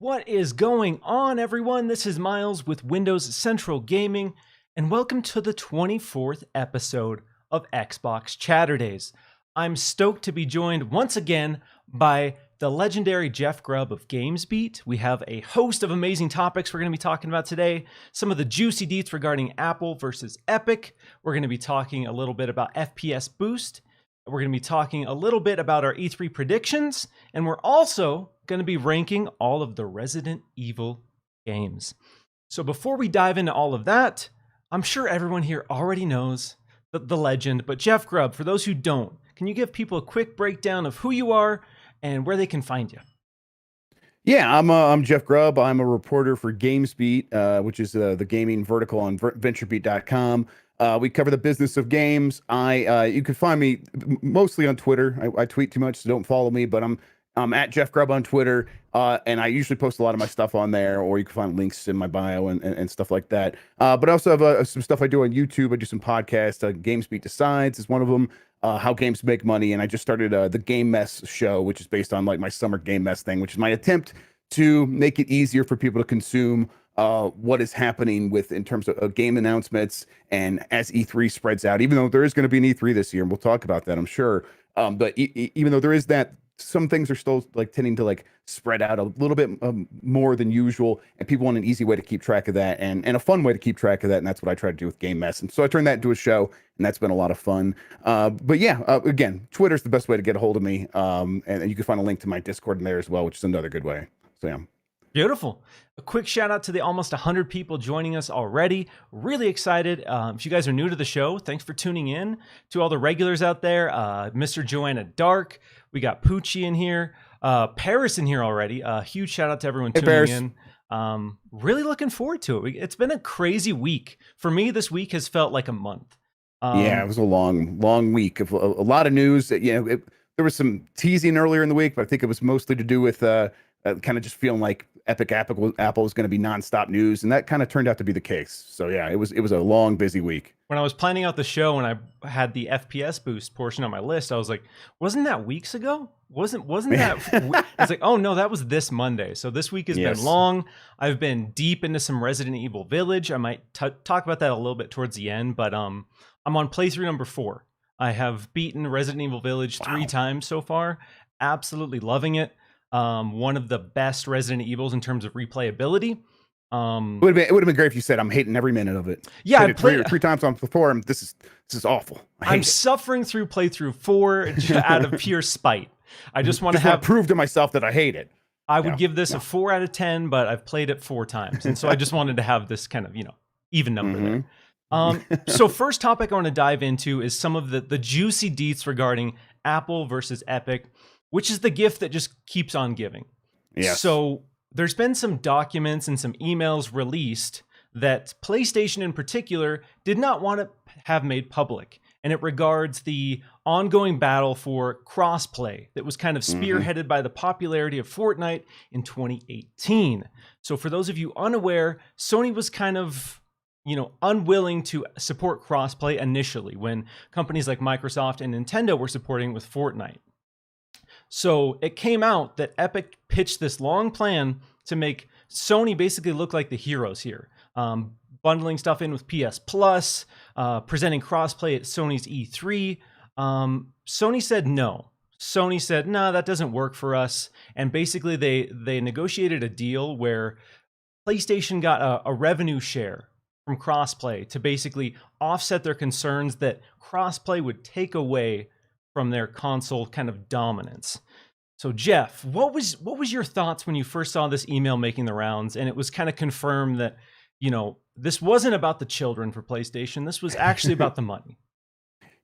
What is going on, everyone? This is Miles with Windows Central Gaming, and welcome to the 24th episode of Xbox Chaturdays. I'm stoked to be joined once again by the legendary Jeff Grubb of GamesBeat. We have a host of amazing topics we're going to be talking about today. Some of the juicy deets regarding Apple versus Epic. We're going to be talking a little bit about FPS Boost. We're going to be talking a little bit about our E3 predictions, and we're also going to be ranking all of the Resident Evil games. So before we dive into all of that, I'm sure everyone here already knows the legend, but Jeff Grubb, for those who don't, can you give people a quick breakdown of who you are and where they can find you? Yeah, I'm Jeff Grubb. I'm a reporter for GamesBeat, which is the gaming vertical on VentureBeat.com. We cover the business of games. You can find me mostly on Twitter. I tweet too much, so don't follow me. But I'm at Jeff Grubb on Twitter, and I usually post a lot of my stuff on there, or you can find links in my bio and stuff like that. But I also have some stuff I do on YouTube. I do some podcasts. GamesBeat Decides is one of them. How games make money, and I just started the Game Mess show, which is based on like my summer Game Mess thing, which is my attempt to make it easier for people to consume what is happening in terms of game announcements, and as E3 spreads out, even though there is going to be an E3 this year, and we'll talk about that, I'm sure. But even though there is that, some things are still like tending to like spread out a little bit more than usual, and people want an easy way to keep track of that, and a fun way to keep track of that, and that's what I try to do with Game Mess. And so I turned that into a show, and that's been a lot of fun. But yeah, again, Twitter's the best way to get a hold of me, and you can find a link to my Discord in there as well, which is another good way. So yeah. Beautiful. A quick shout out to the almost 100 people joining us already. Really excited. If you guys are new to the show, thanks for tuning in. To all the regulars out there, Mr. Joanna Dark, we got Poochie in here, Paris in here already. Huge shout out to everyone tuning in. Really looking forward to it. It's been a crazy week. For me, this week has felt like a month. Yeah, it was a long week of a lot of news. There was some teasing earlier in the week, but I think it was mostly to do with kind of just feeling like Apple was going to be nonstop news, and that kind of turned out to be the case. So yeah, it was a long, busy week. When I was planning out the show and I had the FPS Boost portion on my list, I was like, wasn't that weeks ago? Wasn't that? It's like, oh no, that was this Monday. So this week has been long. I've been deep into some Resident Evil Village. I might talk about that a little bit towards the end, but I'm on playthrough number 4. I have beaten Resident Evil Village 3 times so far. Absolutely loving it. One of the best Resident Evils in terms of replayability. It would have been great if you said I'm hating every minute of it. Yeah, I played three times on before. This is awful. I'm suffering through playthrough 4 out of pure spite. I just want to prove to myself that I hate it. I would give this a 4 out of 10, but I've played it 4 times, and so I just wanted to have this kind of even number there. So first topic I want to dive into is some of the juicy deets regarding Apple versus Epic, which is the gift that just keeps on giving. Yes. So there's been some documents and some emails released that PlayStation in particular did not want to have made public. And it regards the ongoing battle for crossplay that was kind of spearheaded by the popularity of Fortnite in 2018. So for those of you unaware, Sony was kind of unwilling to support crossplay initially when companies like Microsoft and Nintendo were supporting with Fortnite. So it came out that Epic pitched this long plan to make Sony basically look like the heroes here, bundling stuff in with PS Plus, presenting crossplay at Sony's E3. Sony said no. Sony said, no, that doesn't work for us. And basically they negotiated a deal where PlayStation got a revenue share from crossplay to basically offset their concerns that crossplay would take away from their console kind of dominance. So Jeff, what was your thoughts when you first saw this email making the rounds, and it was kind of confirmed that, this wasn't about the children for PlayStation, this was actually about the money?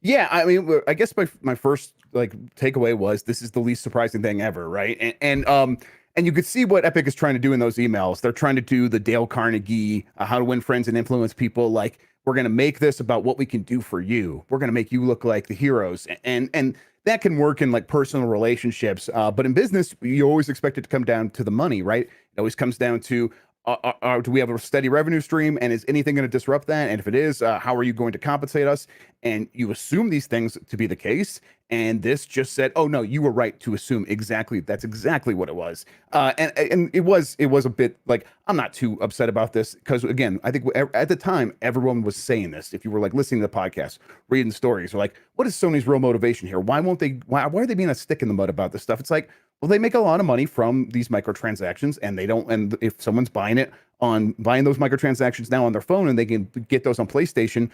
Yeah, I mean, I guess my first takeaway was this is the least surprising thing ever, right? And you could see what Epic is trying to do in those emails. They're trying to do the Dale Carnegie, how to win friends and influence people. Like, we're going to make this about what we can do for you. We're going to make you look like the heroes. And that can work in like personal relationships. But in business, you always expect it to come down to the money, right? It always comes down to, do we have a steady revenue stream, and is anything going to disrupt that? And if it is, how are you going to compensate us? And you assume these things to be the case, and this just said, oh no, you were right to assume that's exactly what it was. And it was a bit like, I'm not too upset about this, because again, I think at the time everyone was saying this. If you were like listening to the podcast, reading stories, or like, what is Sony's real motivation here? Why are they being a stick in the mud about this stuff? It's like, well, they make a lot of money from these microtransactions, and they don't. And if someone's buying those microtransactions now on their phone, and they can get those on PlayStation,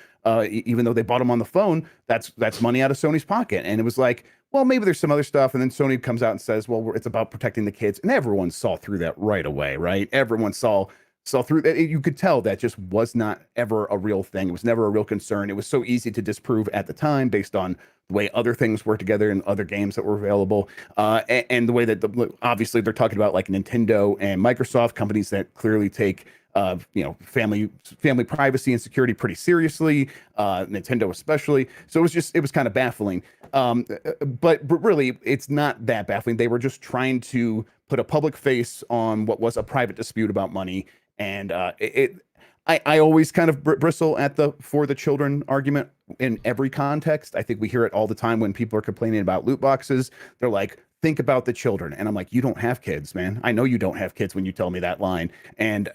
even though they bought them on the phone, that's money out of Sony's pocket. And it was like, well, maybe there's some other stuff. And then Sony comes out and says, well, it's about protecting the kids, and everyone saw through that right away, right? Everyone saw through that. You could tell that just was not ever a real thing. It was never a real concern. It was so easy to disprove at the time based on the way other things work together and other games that were available, and the way that obviously they're talking about like Nintendo and Microsoft, companies that clearly take family privacy and security pretty seriously, Nintendo especially. So it was kind of baffling. But really, it's not that baffling. They were just trying to put a public face on what was a private dispute about money. And I always kind of bristle at the for the children argument in every context. I think we hear it all the time when people are complaining about loot boxes. They're like, think about the children. And I'm like, you don't have kids, man. I know you don't have kids when you tell me that line. And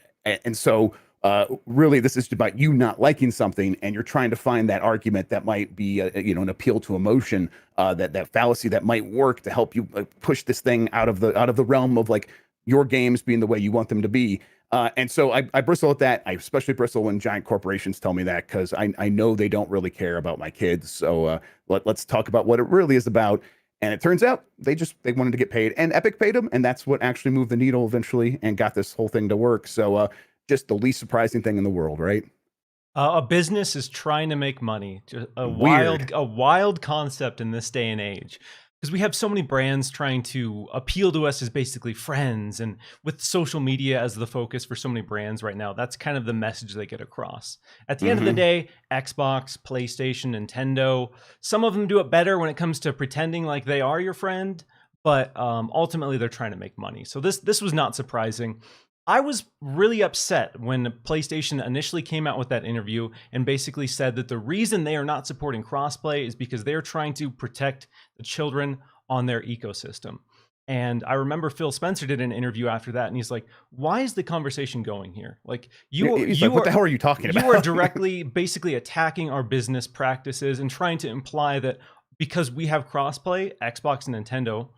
so really, this is about you not liking something, and you're trying to find that argument that might be an appeal to emotion, that fallacy that might work to help you push this thing out of the realm of like your games being the way you want them to be. And so I bristle at that. I especially bristle when giant corporations tell me that, because I know they don't really care about my kids. So let's talk about what it really is about. And it turns out they wanted to get paid, and Epic paid them, and that's what actually moved the needle eventually and got this whole thing to work. So just the least surprising thing in the world, right? A business is trying to make money. Just a wild concept in this day and age, because we have so many brands trying to appeal to us as basically friends, and with social media as the focus for so many brands right now, that's kind of the message they get across. At the end of the day, Xbox, PlayStation, Nintendo, some of them do it better when it comes to pretending like they are your friend, but ultimately they're trying to make money. So this was not surprising. I was really upset when PlayStation initially came out with that interview and basically said that the reason they are not supporting crossplay is because they're trying to protect the children on their ecosystem. And I remember Phil Spencer did an interview after that, and he's like, why is the conversation going here? Like, what the hell are you talking about? You are directly basically attacking our business practices and trying to imply that because we have crossplay, Xbox and Nintendo,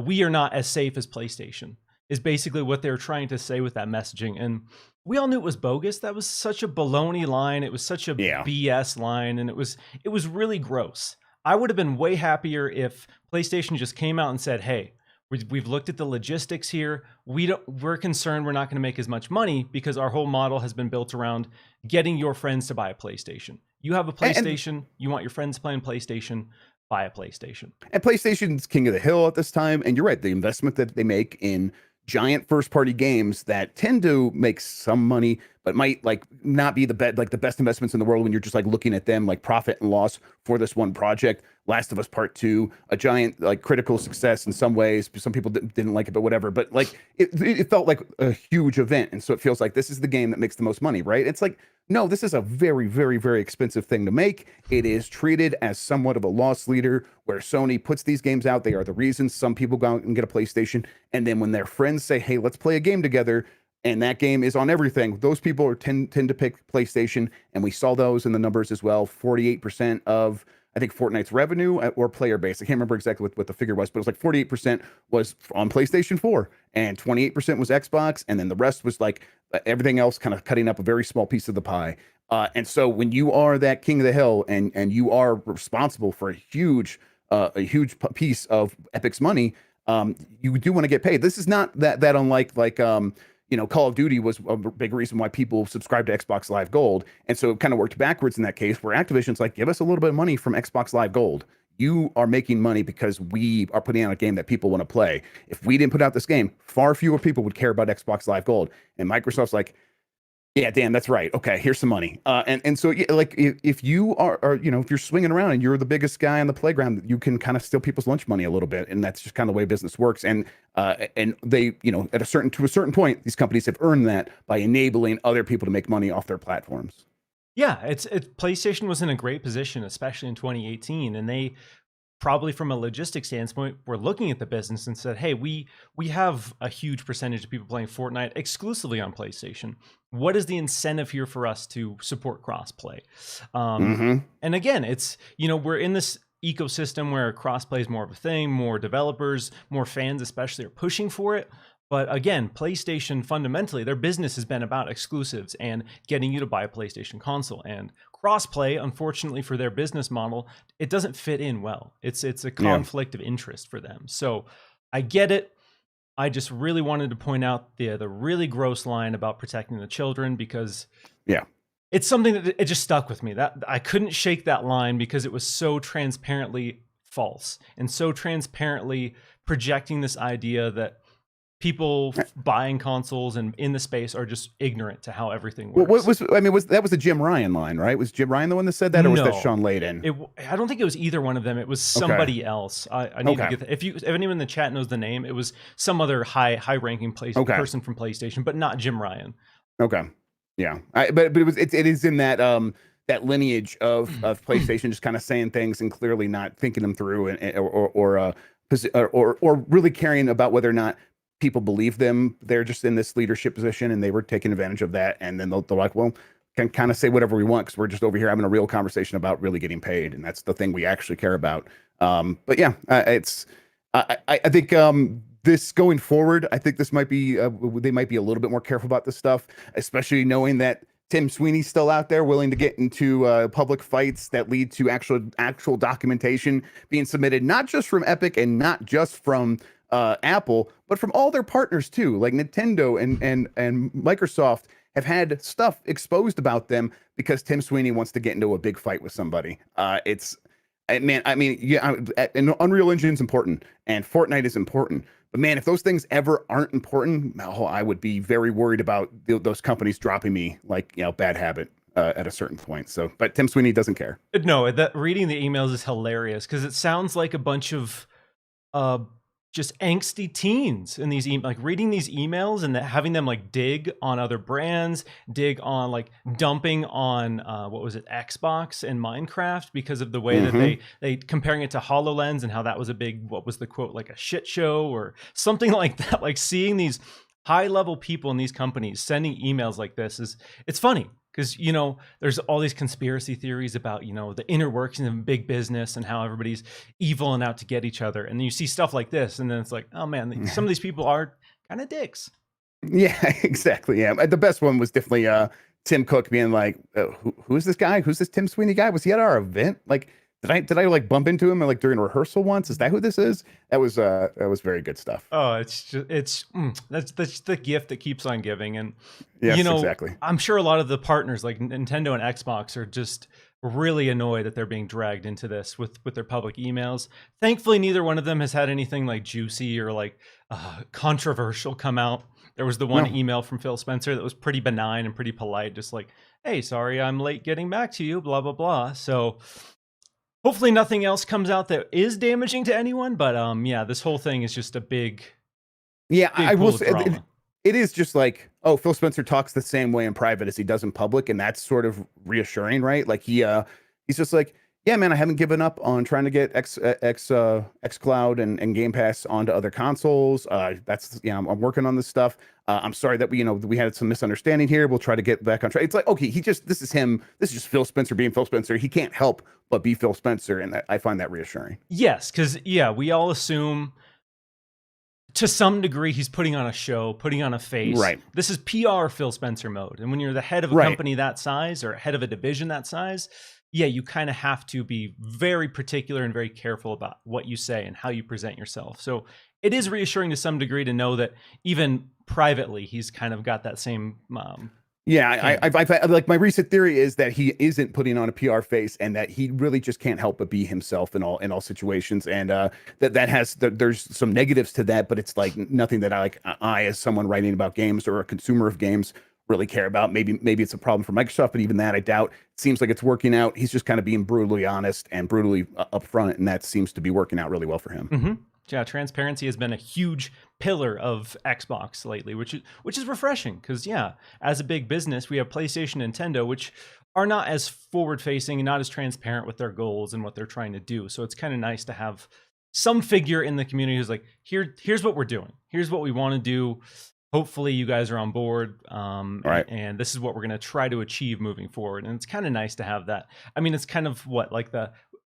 we are not as safe as PlayStation, is basically what they're trying to say with that messaging. And we all knew it was bogus. That was such a baloney line. It was such a BS line, and it was really gross. I would have been way happier if PlayStation just came out and said, hey, we've looked at the logistics here. We're concerned we're not going to make as much money because our whole model has been built around getting your friends to buy a PlayStation. You have a PlayStation, you want your friends playing PlayStation, buy a PlayStation. And PlayStation's king of the hill at this time. And you're right, the investment that they make in giant first-party games that tend to make some money, but might like not be the best investments in the world when you're just like looking at them like profit and loss for this one project. Last of Us Part 2, a giant like critical success in some ways. Some people didn't like it, but whatever. But like it felt like a huge event, and so it feels like this is the game that makes the most money, right? It's like, no, this is a very, very, very expensive thing to make. It is treated as somewhat of a loss leader, where Sony puts these games out. They are the reason some people go out and get a PlayStation, and then when their friends say, "Hey, let's play a game together," and that game is on everything, those people tend to pick PlayStation, and we saw those in the numbers as well. 48% of, I think, Fortnite's revenue or player base, I can't remember exactly what the figure was, but it was like 48% was on PlayStation 4 and 28% was Xbox. And then the rest was like everything else kind of cutting up a very small piece of the pie. And so when you are that king of the hill and you are responsible for a huge piece of Epic's money, you do want to get paid. This is not that unlike Call of Duty was a big reason why people subscribed to Xbox Live Gold. And so it kind of worked backwards in that case, where Activision's like, give us a little bit of money from Xbox Live Gold. You are making money because we are putting out a game that people want to play. If we didn't put out this game, far fewer people would care about Xbox Live Gold. And Microsoft's like, Yeah, damn, that's right. Okay, here's some money. And so yeah, like if you are if you're swinging around and you're the biggest guy on the playground, you can kind of steal people's lunch money a little bit, and that's just kind of the way business works. And they, at a certain point, these companies have earned that by enabling other people to make money off their platforms. Yeah, it's PlayStation was in a great position, especially in 2018, and they probably from a logistics standpoint were looking at the business and said, "Hey, we have a huge percentage of people playing Fortnite exclusively on PlayStation. What is the incentive here for us to support crossplay?" And again, it's we're in this ecosystem where crossplay is more of a thing, more developers, more fans especially are pushing for it. But again, PlayStation fundamentally, their business has been about exclusives and getting you to buy a PlayStation console. And crossplay, unfortunately for their business model, it doesn't fit in well. It's a conflict of interest for them. So I get it. I just really wanted to point out the really gross line about protecting the children, because it's something that it just stuck with me. That I couldn't shake that line because it was so transparently false and so transparently projecting this idea that people buying consoles and in the space are just ignorant to how everything works. That was the Jim Ryan line, right? Was Jim Ryan the one that said that, or was that Sean Layden? I don't think it was either one of them. It was somebody else. I need to get that. If anyone in the chat knows the name, it was some other high ranking person from PlayStation, but not Jim Ryan. Okay, yeah, but it is in that that lineage of PlayStation just kind of saying things and clearly not thinking them through, or really caring about whether or not people believe them. They're just in this leadership position and they were taking advantage of that. And then they're like, well, can kind of say whatever we want because we're just over here having a real conversation about really getting paid. And that's the thing we actually care about. But yeah, I think this going forward, I think this might be, they might be a little bit more careful about this stuff, especially knowing that Tim Sweeney's still out there willing to get into public fights that lead to actual documentation being submitted, not just from Epic and not just from Apple, but from all their partners too, like Nintendo and Microsoft have had stuff exposed about them because Tim Sweeney wants to get into a big fight with somebody. And Unreal Engine's important and Fortnite is important, but man, if those things ever aren't important, I would be very worried about those companies dropping me like bad habit at a certain point. So, but Tim Sweeney doesn't care. No, that reading the emails is hilarious because it sounds like a bunch of just angsty teens in these like reading these emails and having them like dig on other brands, dig on like dumping on what was it, Xbox and Minecraft because of the way that they comparing it to HoloLens and how that was a big, what was the quote, like a shit show or something like that. Like seeing these high level people in these companies sending emails like this it's funny. Because, there's all these conspiracy theories about, the inner workings of big business and how everybody's evil and out to get each other. And you see stuff like this, and then it's like, oh, man, some of these people are kind of dicks. Yeah, exactly. Yeah. The best one was definitely Tim Cook being like, who is this guy? Who's this Tim Sweeney guy? Was he at our event? Like, did I like bump into him like during rehearsal once? Is that who this is? That was very good stuff. Oh, that's the gift that keeps on giving. And yes, exactly. I'm sure a lot of the partners like Nintendo and Xbox are just really annoyed that they're being dragged into this with their public emails. Thankfully, neither one of them has had anything like juicy or like controversial come out. There was the one email from Phil Spencer that was pretty benign and pretty polite, just like, hey, sorry, I'm late getting back to you, blah, blah, blah. So hopefully nothing else comes out that is damaging to anyone, but this whole thing is just a big I will say it is just like, oh, Phil Spencer talks the same way in private as he does in public, and that's sort of reassuring, right? Like he's just like, yeah, man, I haven't given up on trying to get xCloud and Game Pass onto other consoles. I'm working on this stuff. I'm sorry that we had some misunderstanding here. We'll try to get back on track. It's like, okay, this is him. This is just Phil Spencer being Phil Spencer. He can't help but be Phil Spencer, and I find that reassuring. Yes, because we all assume to some degree he's putting on a show, putting on a face. Right. This is PR Phil Spencer mode, and when you're the head of a company that size or head of a division that size, you kind of have to be very particular and very careful about what you say and how you present yourself. So it is reassuring to some degree to know that even privately, he's kind of got that same. I've like my recent theory is that he isn't putting on a PR face and that he really just can't help but be himself in all situations. And there's some negatives to that, but it's like nothing that I as someone writing about games or a consumer of games really care about. Maybe it's a problem for Microsoft, but even that I doubt. It seems like it's working out. He's just kind of being brutally honest and brutally upfront, and that seems to be working out really well for him. Mm-hmm. Yeah, transparency has been a huge pillar of Xbox lately, which is refreshing because as a big business, we have PlayStation and Nintendo, which are not as forward-facing and not as transparent with their goals and what they're trying to do. So it's kind of nice to have some figure in the community who's like, here's what we're doing. Here's what we want to do. Hopefully you guys are on board. Right. And this is what we're going to try to achieve moving forward. And it's kind of nice to have that. I mean, it's kind of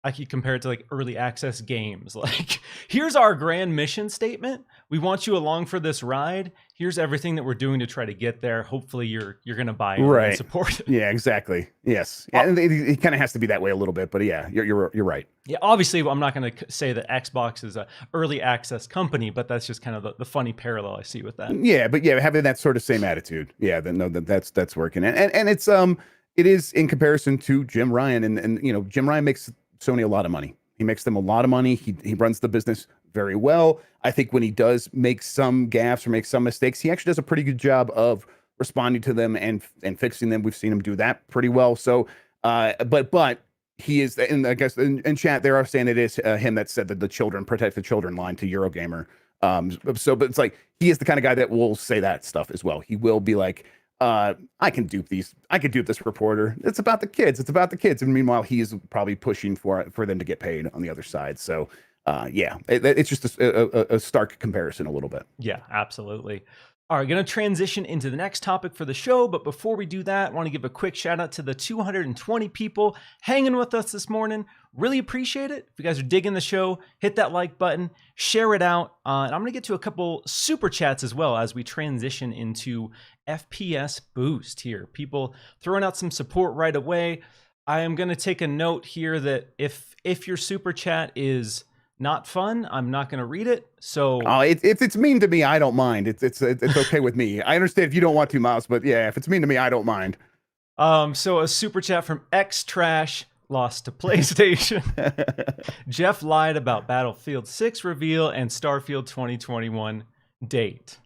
I could compare it to like early access games. Like, here's our grand mission statement. We want you along for this ride. Here's everything that we're doing to try to get there. Hopefully you're going to buy it and support it. Yeah, exactly. Yes. Yeah, and it kind of has to be that way a little bit, but yeah, you're right. Yeah, obviously I'm not going to say that Xbox is a early access company, but that's just kind of the funny parallel I see with that. Yeah, but yeah, having that sort of same attitude. Yeah, that's working. And it's it is in comparison to Jim Ryan, and Jim Ryan makes Sony a lot of money. He makes them a lot of money. He runs the business very well. I think when he does make some gaffes or make some mistakes, he actually does a pretty good job of responding to them and fixing them. We've seen him do that pretty well. So, but he is, and I guess in chat they are saying it is him that said that the children protect the children line to Eurogamer. But it's like he is the kind of guy that will say that stuff as well. He will be like, I can dupe this reporter. It's about the kids. And meanwhile, he is probably pushing for them to get paid on the other side. So, it's just a stark comparison a little bit. Yeah, absolutely. All right, going to transition into the next topic for the show. But before we do that, I want to give a quick shout out to the 220 people hanging with us this morning. Really appreciate it. If you guys are digging the show, hit that like button, share it out. And I'm going to get to a couple super chats as well as we transition into FPS Boost here. People throwing out some support right away. I am going to take a note here that if your super chat is not fun, I'm not going to read it. So if it's mean to me, I don't mind. It's okay with me. I understand if you don't want to, Miles, but yeah, if it's mean to me, I don't mind. So a super chat from X Trash, lost to PlayStation. Jeff lied about Battlefield 6 reveal and Starfield 2021 date.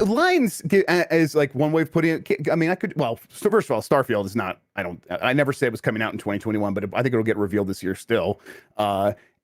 Lines is like one way of putting it. I mean, first of all, Starfield is not, I never said it was coming out in 2021, but I think it'll get revealed this year still.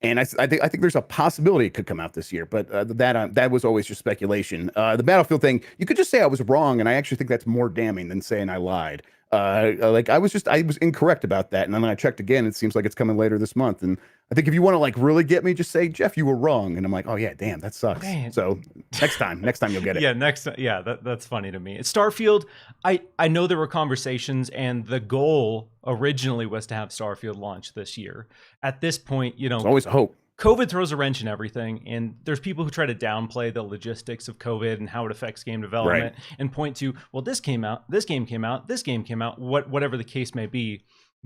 And I think there's a possibility it could come out this year, but that was always just speculation. The Battlefield thing, you could just say I was wrong, and I actually think that's more damning than saying I lied. I was incorrect about that, and then I checked again. It seems like it's coming later this month, and I think if you want to really get me, just say, Jeff, you were wrong, and I'm like, oh yeah, damn, that sucks. Man. So next time you'll get it. Yeah, that's funny to me. It's Starfield. I know there were conversations, and the goal originally was to have Starfield launch this year. At this point, there's always a hope. COVID throws a wrench in everything, and there's people who try to downplay the logistics of COVID and how it affects game development and point to, well, this game came out, whatever the case may be.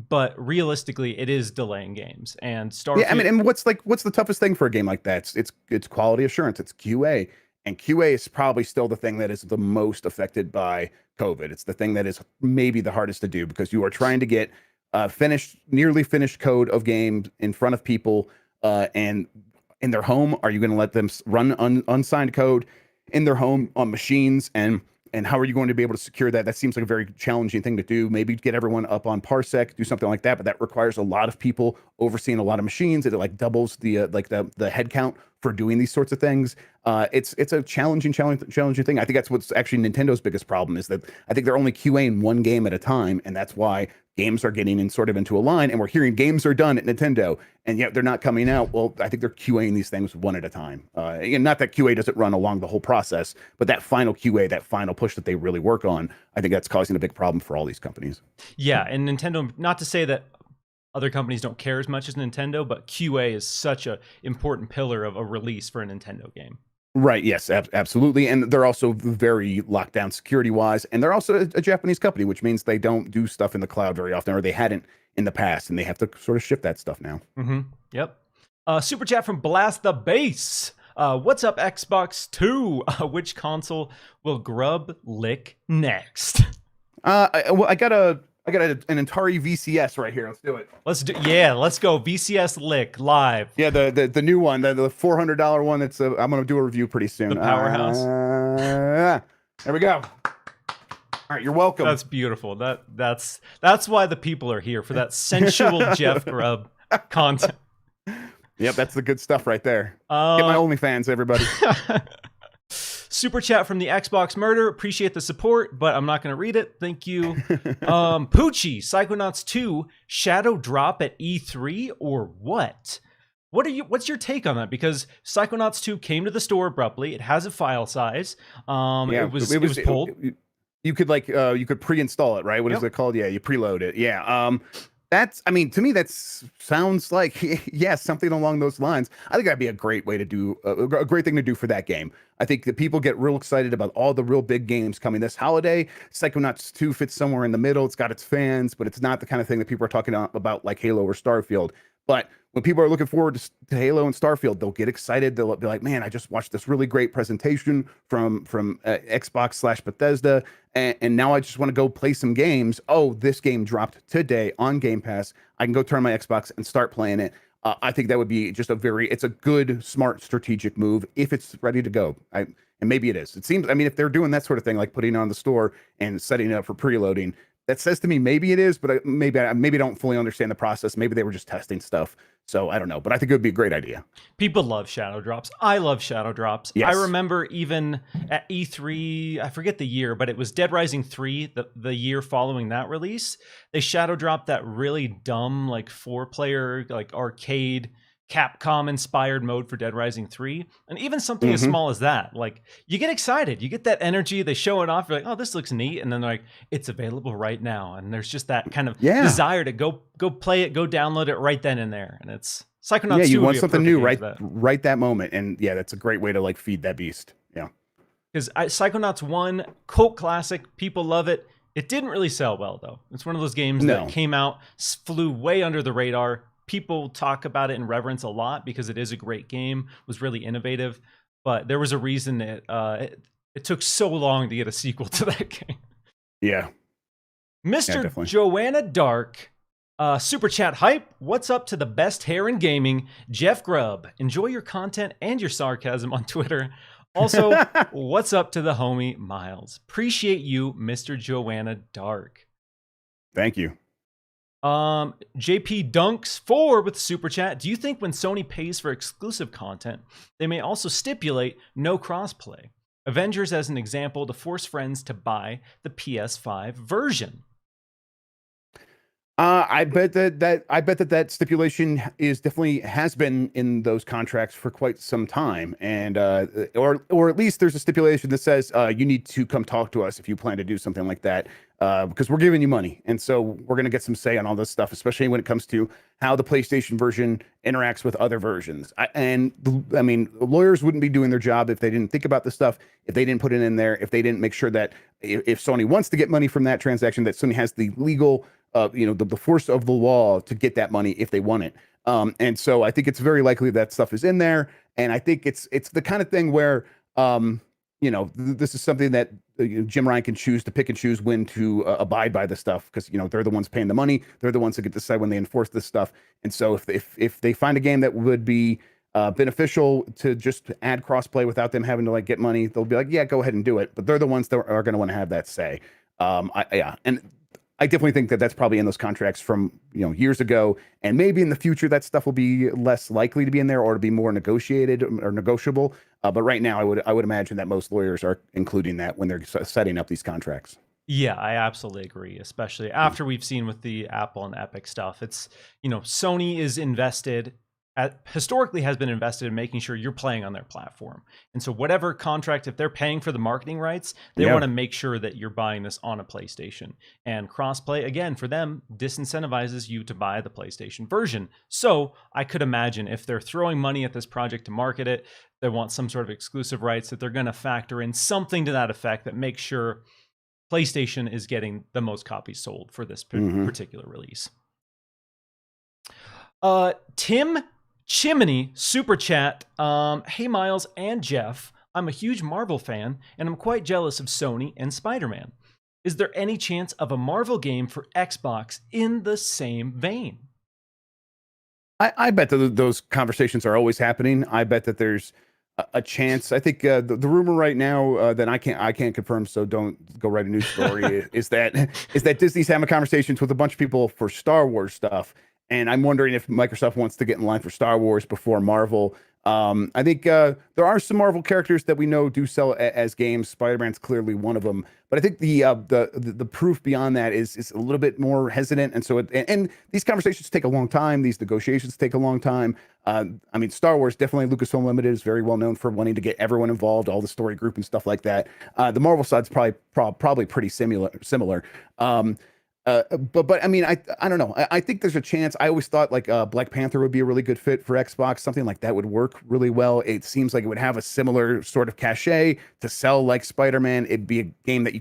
But realistically, it is delaying games. And Starfield. Yeah, I mean, and what's the toughest thing for a game like that? It's quality assurance. It's QA, and QA is probably still the thing that is the most affected by COVID. It's the thing that is maybe the hardest to do because you are trying to get nearly finished code of games in front of people. And in their home, are you going to let them run unsigned code in their home on machines? And how are you going to be able to secure that? That seems like a very challenging thing to do. Maybe get everyone up on Parsec, do something like that, but that requires a lot of people overseeing a lot of machines. It doubles the head count for doing these sorts of things. It's a challenging thing. I think that's what's actually Nintendo's biggest problem is that I think they're only QAing one game at a time, and that's why games are getting into a line, and we're hearing games are done at Nintendo, and yet they're not coming out. Well, I think they're QAing these things one at a time. And not that QA doesn't run along the whole process, but that final QA, that final push that they really work on, I think that's causing a big problem for all these companies. Yeah, and Nintendo, not to say that other companies don't care as much as Nintendo, but QA is such an important pillar of a release for a Nintendo game. Right. Yes, absolutely. And they're also very locked down security wise. And they're also a Japanese company, which means they don't do stuff in the cloud very often, or they hadn't in the past. And they have to sort of shift that stuff now. Mm-hmm. Yep. Super chat from Blast the Bass. What's up, Xbox 2? Which console will Grubb lick next? I got an Atari VCS right here. Let's do it. Let's go VCS lick live. Yeah, the new one, the $400 one. It's I'm gonna do a review pretty soon. The powerhouse. There we go. All right, you're welcome. That's beautiful. That's why the people are here, for that sensual Jeff Grubb content. Yep, that's the good stuff right there. Get my OnlyFans, everybody. Super chat from the Xbox Murder. Appreciate the support, but I'm not going to read it. Thank you. Poochie, Psychonauts 2 shadow drop at E3 or what? What's your take on that? Because Psychonauts 2 came to the store abruptly. It has a file size. It was pulled. You could you could pre-install it, right? What is it called? Yeah, you preload it. Yeah. To me, that sounds like, yeah, something along those lines. I think that'd be a great way to do, a great thing to do for that game. I think that people get real excited about all the real big games coming this holiday. Psychonauts 2 fits somewhere in the middle. It's got its fans, but it's not the kind of thing that people are talking about like Halo or Starfield. But when people are looking forward to Halo and Starfield, they'll get excited. They'll be like, man, I just watched this really great presentation from Xbox/Bethesda, and now I just want to go play some games. Oh, this game dropped today on Game Pass. I can go turn my Xbox and start playing it. I think that would be just it's a good, smart, strategic move if it's ready to go. And maybe it is. It seems, if they're doing that sort of thing, like putting it on the store and setting it up for preloading, that says to me maybe it is, but maybe I don't fully understand the process. Maybe they were just testing stuff. So I don't know, but I think it would be a great idea. People love shadow drops. I love shadow drops. Yes. I remember even at E3, I forget the year, but it was Dead Rising 3, the year following that release. They shadow dropped that really dumb, like 4-player, like arcade Capcom-inspired mode for Dead Rising 3. And even something as small as that, like, you get excited. You get that energy. They show it off. You're like, oh, this looks neat. And then they're like, it's available right now. And there's just that kind of desire to go play it, go download it right then and there. And it's Psychonauts 2. Yeah, you want something new right that moment. And yeah, that's a great way to like feed that beast. Yeah. Because Psychonauts 1, cult classic. People love it. It didn't really sell well, though. It's one of those games that came out, flew way under the radar. People talk about it in reverence a lot because it is a great game, was really innovative, but there was a reason it took so long to get a sequel to that game. Yeah. Mr. Joanna Dark, super chat hype. What's up to the best hair in gaming? Jeff Grubb. Enjoy your content and your sarcasm on Twitter. Also, what's up to the homie Miles? Appreciate you, Mr. Joanna Dark. Thank you. JP Dunks 4 with super chat. Do you think when Sony pays for exclusive content, they may also stipulate no crossplay? Avengers as an example, to force friends to buy the PS5 version. I bet that stipulation is definitely has been in those contracts for quite some time, and or at least there's a stipulation that says you need to come talk to us if you plan to do something like that, because we're giving you money, and so we're going to get some say on all this stuff, especially when it comes to how the PlayStation version interacts with other versions. Lawyers wouldn't be doing their job if they didn't think about this stuff, if they didn't put it in there, if they didn't make sure that if Sony wants to get money from that transaction, that Sony has the legal the force of the law to get that money if they want it. And so I think it's very likely that stuff is in there. And I think it's the kind of thing where, this is something that Jim Ryan can choose to pick and choose when to abide by the stuff, because, they're the ones paying the money. They're the ones that get to decide when they enforce this stuff. And so if they find a game that would be beneficial to just add crossplay without them having to like get money, they'll be like, yeah, go ahead and do it. But they're the ones that are going to want to have that say. I definitely think that that's probably in those contracts from years ago, and maybe in the future that stuff will be less likely to be in there or to be more negotiated or negotiable. But right now, I would imagine that most lawyers are including that when they're setting up these contracts. Yeah, I absolutely agree, especially after we've seen with the Apple and Epic stuff. It's Sony is historically has been invested in making sure you're playing on their platform. And so whatever contract, if they're paying for the marketing rights, they want to make sure that you're buying this on a PlayStation. And crossplay, again, for them, disincentivizes you to buy the PlayStation version. So I could imagine if they're throwing money at this project to market it, they want some sort of exclusive rights, that they're going to factor in something to that effect that makes sure PlayStation is getting the most copies sold for this particular release. Tim Chimney super chat. Hey Miles and Jeff, I'm a huge Marvel fan and I'm quite jealous of Sony and Spider-Man. Is there any chance of a Marvel game for Xbox in the same vein? I bet that those conversations are always happening. I bet that there's a chance. I think the rumor right now that I can't confirm, so don't go write a news story. is that Disney's having conversations with a bunch of people for Star Wars stuff, and I'm wondering if Microsoft wants to get in line for Star Wars before Marvel. I think there are some Marvel characters that we know do sell as games. Spider-Man's clearly one of them, but I think the proof beyond that is a little bit more hesitant, and so and these conversations take a long time. These negotiations take a long time. I mean, Star Wars, definitely Lucasfilm Limited is very well known for wanting to get everyone involved, all the story group and stuff like that. The Marvel side's probably pretty similar. But I mean, I don't know. I think there's a chance. I always thought like Black Panther would be a really good fit for Xbox. Something like that would work really well. It seems like it would have a similar sort of cachet to sell like Spider-Man. It'd be a game that you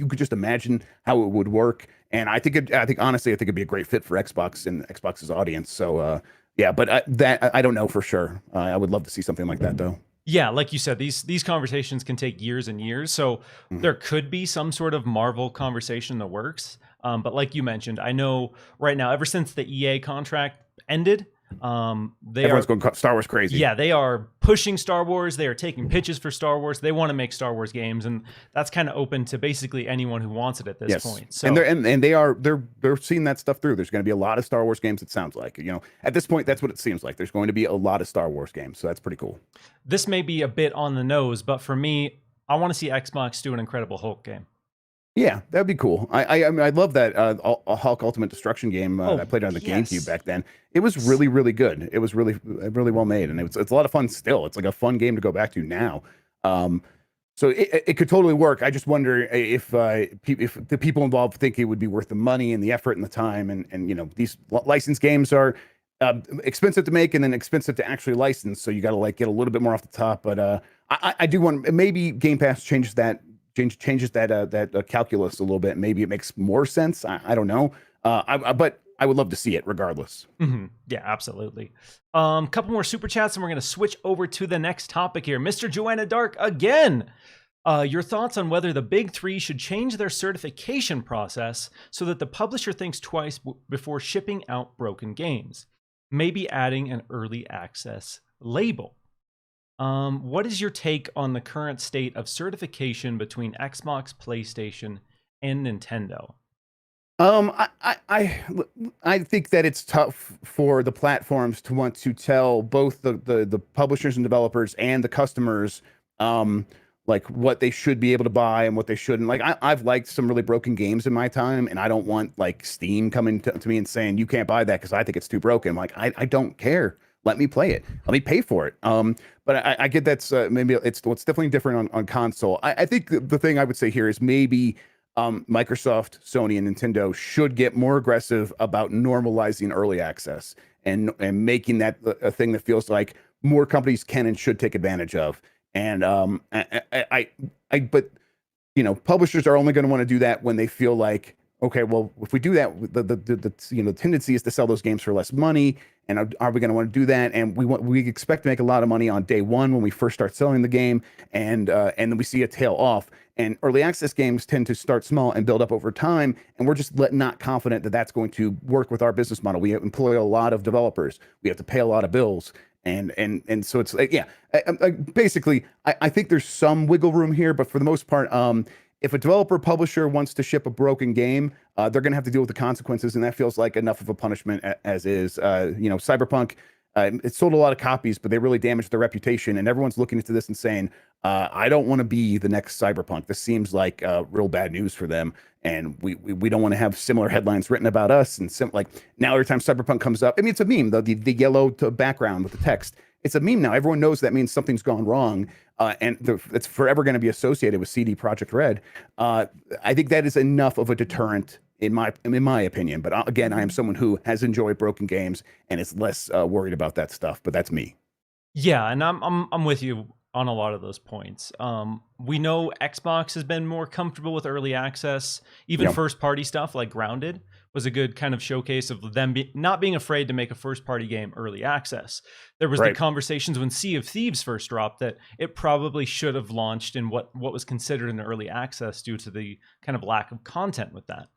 could just imagine how it would work. And honestly, I think it'd be a great fit for Xbox and Xbox's audience. So yeah, but that I don't know for sure. I would love to see something like that though. Yeah, like you said, these conversations can take years and years. So there could be some sort of Marvel conversation in the works. But like you mentioned, I know right now, ever since the EA contract ended, everyone's going Star Wars crazy. Yeah, they are pushing Star Wars. They are taking pitches for Star Wars. They want to make Star Wars games, and that's kind of open to basically anyone who wants it at this point. So and they're seeing that stuff through. There's going to be a lot of Star Wars games. It sounds like, at this point, that's what it seems like. There's going to be a lot of Star Wars games, so that's pretty cool. This may be a bit on the nose, but for me, I want to see Xbox do an Incredible Hulk game. Yeah, that'd be cool. I mean, I love that Hulk Ultimate Destruction game. I played it on the GameCube back then. It was really, really good. It was really, really well made, and it's a lot of fun still. It's like a fun game to go back to now. So it could totally work. I just wonder if the people involved think it would be worth the money and the effort and the time. And these licensed games are expensive to make and then expensive to actually license. So you got to like get a little bit more off the top. But I do want, maybe Game Pass changes that calculus a little bit. Maybe it makes more sense. I don't know. But I would love to see it regardless. Mm-hmm. Yeah, absolutely. Couple more super chats and we're going to switch over to the next topic here. Mr. Joanna Dark again. Your thoughts on whether the big three should change their certification process so that the publisher thinks twice before shipping out broken games. Maybe adding an early access label. What is your take on the current state of certification between Xbox, PlayStation, and Nintendo? I think that it's tough for the platforms to want to tell both the publishers and developers and the customers like what they should be able to buy and what they shouldn't. Like I've liked some really broken games in my time, and I don't want like Steam coming to me and saying you can't buy that because I think it's too broken. Like I don't care. Let me play it. Let me pay for it. But I get that's maybe it's definitely different on console. I think the thing I would say here is maybe Microsoft, Sony, and Nintendo should get more aggressive about normalizing early access and making that a thing that feels like more companies can and should take advantage of. And but publishers are only going to want to do that when they feel like, okay, well, if we do that, the tendency is to sell those games for less money. And are we going to want to do that? And we expect to make a lot of money on day one when we first start selling the game, and then we see a tail off. And early access games tend to start small and build up over time. And we're just not confident that that's going to work with our business model. We employ a lot of developers. We have to pay a lot of bills. And so it's like, yeah, basically, I think there's some wiggle room here, but for the most part, if a developer publisher wants to ship a broken game, they're going to have to deal with the consequences, and that feels like enough of a punishment as is. Cyberpunk, it sold a lot of copies, but they really damaged their reputation, and everyone's looking into this and saying, I don't want to be the next Cyberpunk. This seems like real bad news for them, and we don't want to have similar headlines written about us. And like now, every time Cyberpunk comes up, I mean, it's a meme, the yellow background with the text. It's a meme now. Everyone knows that means something's gone wrong, and it's forever going to be associated with CD Projekt Red. I think that is enough of a deterrent, in my opinion. But again, I am someone who has enjoyed broken games and is less worried about that stuff. But that's me. Yeah, and I'm with you on a lot of those points. We know Xbox has been more comfortable with early access, even first party stuff like Grounded was a good kind of showcase of them not being afraid to make a first party game early access. There was the conversations when Sea of Thieves first dropped that it probably should have launched in what was considered an early access due to the kind of lack of content with that.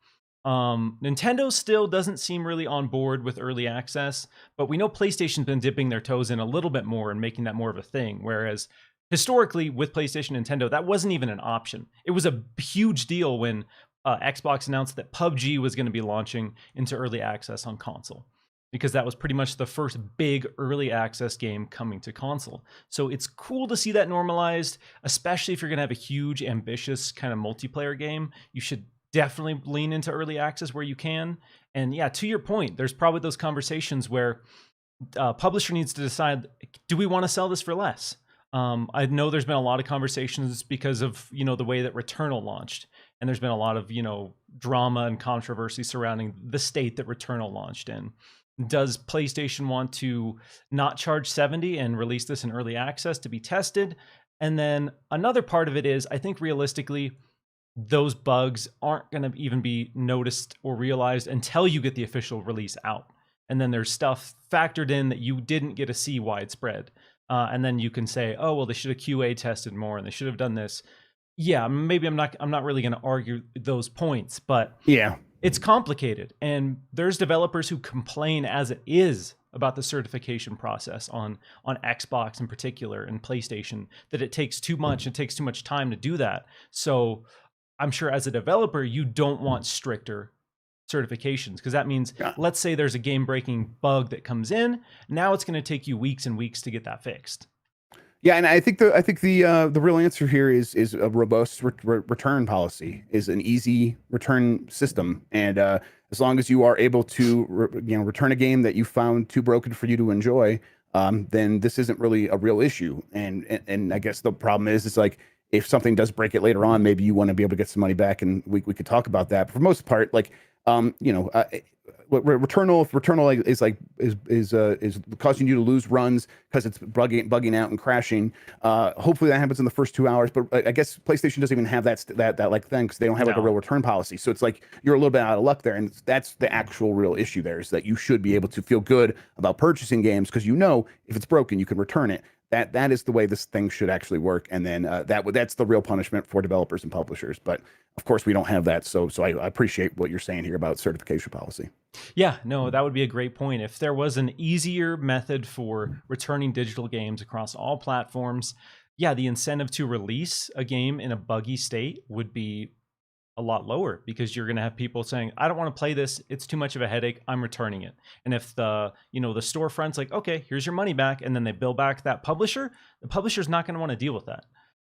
Nintendo still doesn't seem really on board with early access, but we know PlayStation's been dipping their toes in a little bit more and making that more of a thing. Whereas historically with PlayStation and Nintendo, that wasn't even an option. It was a huge deal when Xbox announced that PUBG was going to be launching into early access on console, because that was pretty much the first big early access game coming to console. So it's cool to see that normalized, especially if you're going to have a huge, ambitious kind of multiplayer game. You should definitely lean into early access where you can. And yeah, to your point, there's probably those conversations where publisher needs to decide, do we want to sell this for less? I know there's been a lot of conversations because of, the way that Returnal launched. And there's been a lot of, drama and controversy surrounding the state that Returnal launched in. Does PlayStation want to not charge $70 and release this in early access to be tested? And then another part of it is, I think realistically, those bugs aren't going to even be noticed or realized until you get the official release out. And then there's stuff factored in that you didn't get to see widespread. And then you can say, oh, well, they should have QA tested more and they should have done this. Yeah, maybe I'm not really going to argue those points, but yeah, it's complicated. And there's developers who complain as it is about the certification process on Xbox in particular and PlayStation, that it takes too much. It takes too much time to do that. So I'm sure as a developer, you don't want stricter certifications, because that means, let's say there's a game-breaking bug that comes in. Now it's going to take you weeks and weeks to get that fixed. Yeah, and I think the real answer here is a robust return policy, is an easy return system, and as long as you are able to return a game that you found too broken for you to enjoy, then this isn't really a real issue. And I guess the problem is like, if something does break it later on, maybe you want to be able to get some money back, and we could talk about that. But for the most part, like Returnal is causing you to lose runs because it's bugging out and crashing. Hopefully that happens in the first 2 hours, but I guess PlayStation doesn't even have that like thing, because they don't have like a real return policy. So it's like you're a little bit out of luck there, and that's the actual real issue there, is that you should be able to feel good about purchasing games, because if it's broken, you can return it. That is the way this thing should actually work, and then that's the real punishment for developers and publishers. But of course, we don't have that, so I appreciate what you're saying here about certification policy. Yeah, no, that would be a great point. If there was an easier method for returning digital games across all platforms, yeah, the incentive to release a game in a buggy state would be a lot lower, because you're going to have people saying, I don't want to play this, it's too much of a headache, I'm returning it. And if the storefront's like, okay, here's your money back, and then they bill back that publisher, the publisher's not going to want to deal with that.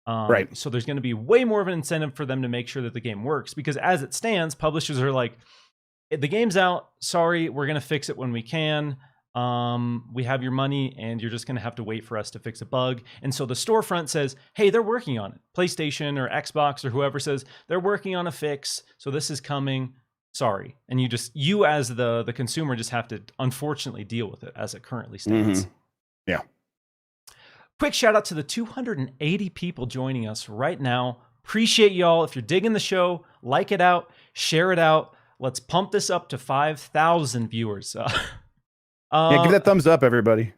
Right. So there's going to be way more of an incentive for them to make sure that the game works, because as it stands, publishers are like, the game's out, sorry, we're going to fix it when we can. We have your money, and you're just going to have to wait for us to fix a bug. And so the storefront says, hey, they're working on it. PlayStation or Xbox or whoever says they're working on a fix, so this is coming. Sorry. And you as the consumer just have to unfortunately deal with it as it currently stands. Mm-hmm. Yeah. Quick shout out to the 280 people joining us right now. Appreciate y'all. If you're digging the show, like it out, share it out. Let's pump this up to 5,000 viewers. Yeah, give that thumbs up, everybody.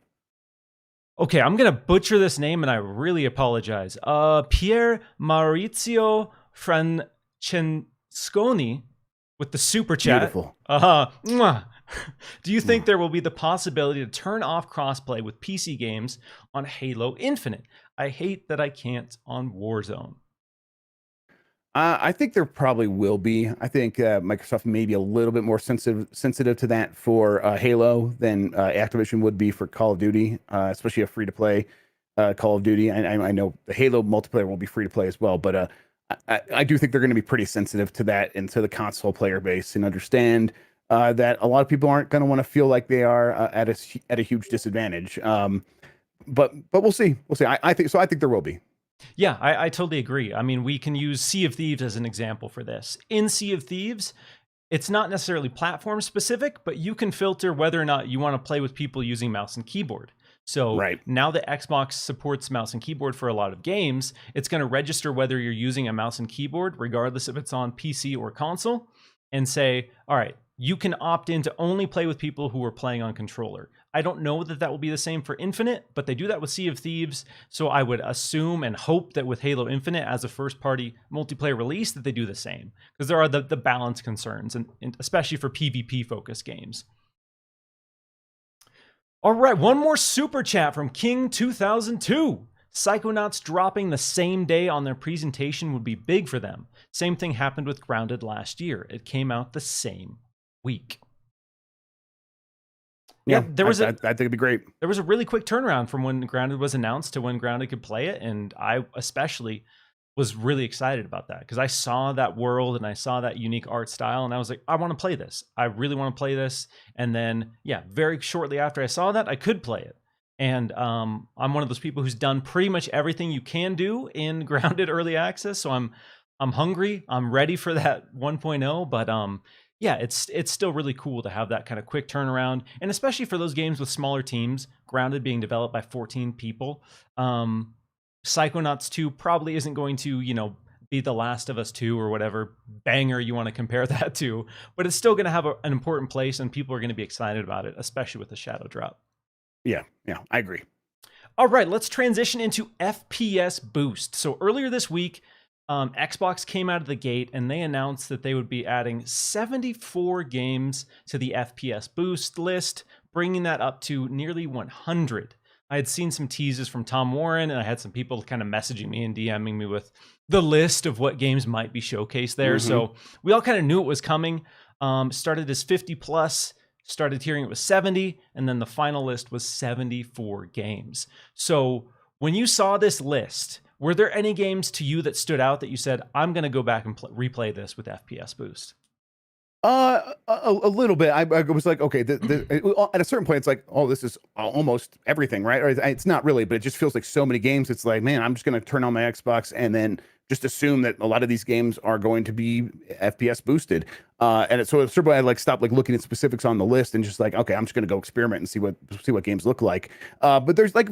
Okay, I'm going to butcher this name, and I really apologize. Pier Maurizio Francesconi with the super chat. Beautiful. Do you think there will be the possibility to turn off crossplay with PC games on Halo Infinite? I hate that I can't on Warzone. I think there probably will be. I think Microsoft may be a little bit more sensitive to that for Halo than Activision would be for Call of Duty, especially a free-to-play Call of Duty. I know the Halo multiplayer won't be free-to-play as well, but I do think they're going to be pretty sensitive to that and to the console player base, and understand that a lot of people aren't going to want to feel like they are at a huge disadvantage. But we'll see. We'll see. I think there will be. Yeah, I totally agree. I mean, we can use Sea of Thieves as an example for this. In Sea of Thieves, it's not necessarily platform specific, but you can filter whether or not you want to play with people using mouse and keyboard. So now that Xbox supports mouse and keyboard for a lot of games, it's going to register whether you're using a mouse and keyboard, regardless if it's on PC or console, and say, all right, you can opt in to only play with people who are playing on controller. I don't know that that will be the same for Infinite, but they do that with Sea of Thieves. So I would assume and hope that with Halo Infinite as a first-party multiplayer release that they do the same, because there are the balance concerns, and especially for PvP-focused games. All right, one more super chat from King 2002. Psychonauts dropping the same day on their presentation would be big for them. Same thing happened with Grounded last year. It came out the same week. Yeah, I think it'd be great. There was a really quick turnaround from when Grounded was announced to when Grounded could play it, and I especially was really excited about that because I saw that world and I saw that unique art style, and I was like, I want to play this. I really want to play this. And then, yeah, very shortly after I saw that, I could play it. And I'm one of those people who's done pretty much everything you can do in Grounded early access, so I'm hungry. I'm ready for that 1.0, but yeah, it's still really cool to have that kind of quick turnaround, and especially for those games with smaller teams. Grounded being developed by 14 people. Psychonauts 2 probably isn't going to, be The Last of Us 2 or whatever banger you want to compare that to, but it's still going to have an important place, and people are going to be excited about it, especially with the Shadow drop. Yeah, I agree. All right, let's transition into FPS Boost. So earlier this week, Xbox came out of the gate and they announced that they would be adding 74 games to the FPS Boost list, bringing that up to nearly 100. I had seen some teases from Tom Warren, and I had some people kind of messaging me and DMing me with the list of what games might be showcased there. Mm-hmm. So we all kind of knew it was coming. Started as 50 plus, started hearing it was 70, and then the final list was 74 games. So when you saw this list, were there any games to you that stood out that you said, I'm going to go back and replay this with FPS Boost? A little bit. I was like, okay, at a certain point, it's like, oh, this is almost everything, right? Or it's not really, but it just feels like so many games. It's like, man, I'm just going to turn on my Xbox and then just assume that a lot of these games are going to be FPS boosted. And so at a certain point, I stopped looking at specifics on the list and just okay, I'm just going to go experiment and see what games look like. But there's like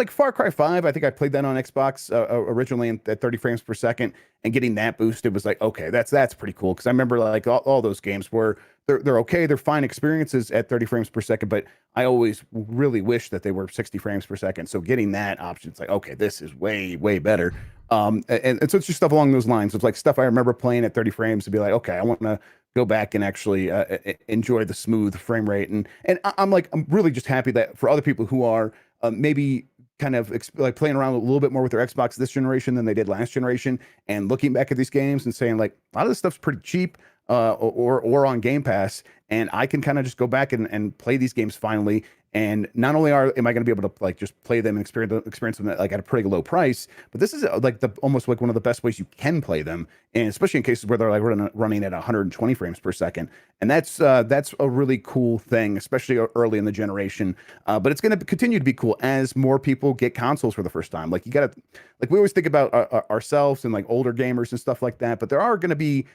Far Cry 5. I think I played that on Xbox originally at 30 frames per second, and getting that boosted was like, okay, that's pretty cool. Because I remember all those games were they're okay, they're fine experiences at 30 frames per second, but I always really wish that they were 60 frames per second. So getting that option, it's like, okay, this is way better. And so it's just stuff along those lines. It's like stuff I remember playing at 30 frames to be like, okay, I want to go back and actually enjoy the smooth frame rate. And I'm really just happy that for other people who are maybe kind of playing around a little bit more with their Xbox this generation than they did last generation, and looking back at these games and saying a lot of this stuff's pretty cheap or on Game Pass, and I can kind of just go back and play these games finally. And not only am I going to be able to just play them and experience them at a pretty low price, but this is almost one of the best ways you can play them, and especially in cases where they're running at 120 frames per second. And that's a really cool thing, especially early in the generation. But it's going to continue to be cool as more people get consoles for the first time. You got to we always think about ourselves and older gamers and stuff like that, but there are going to be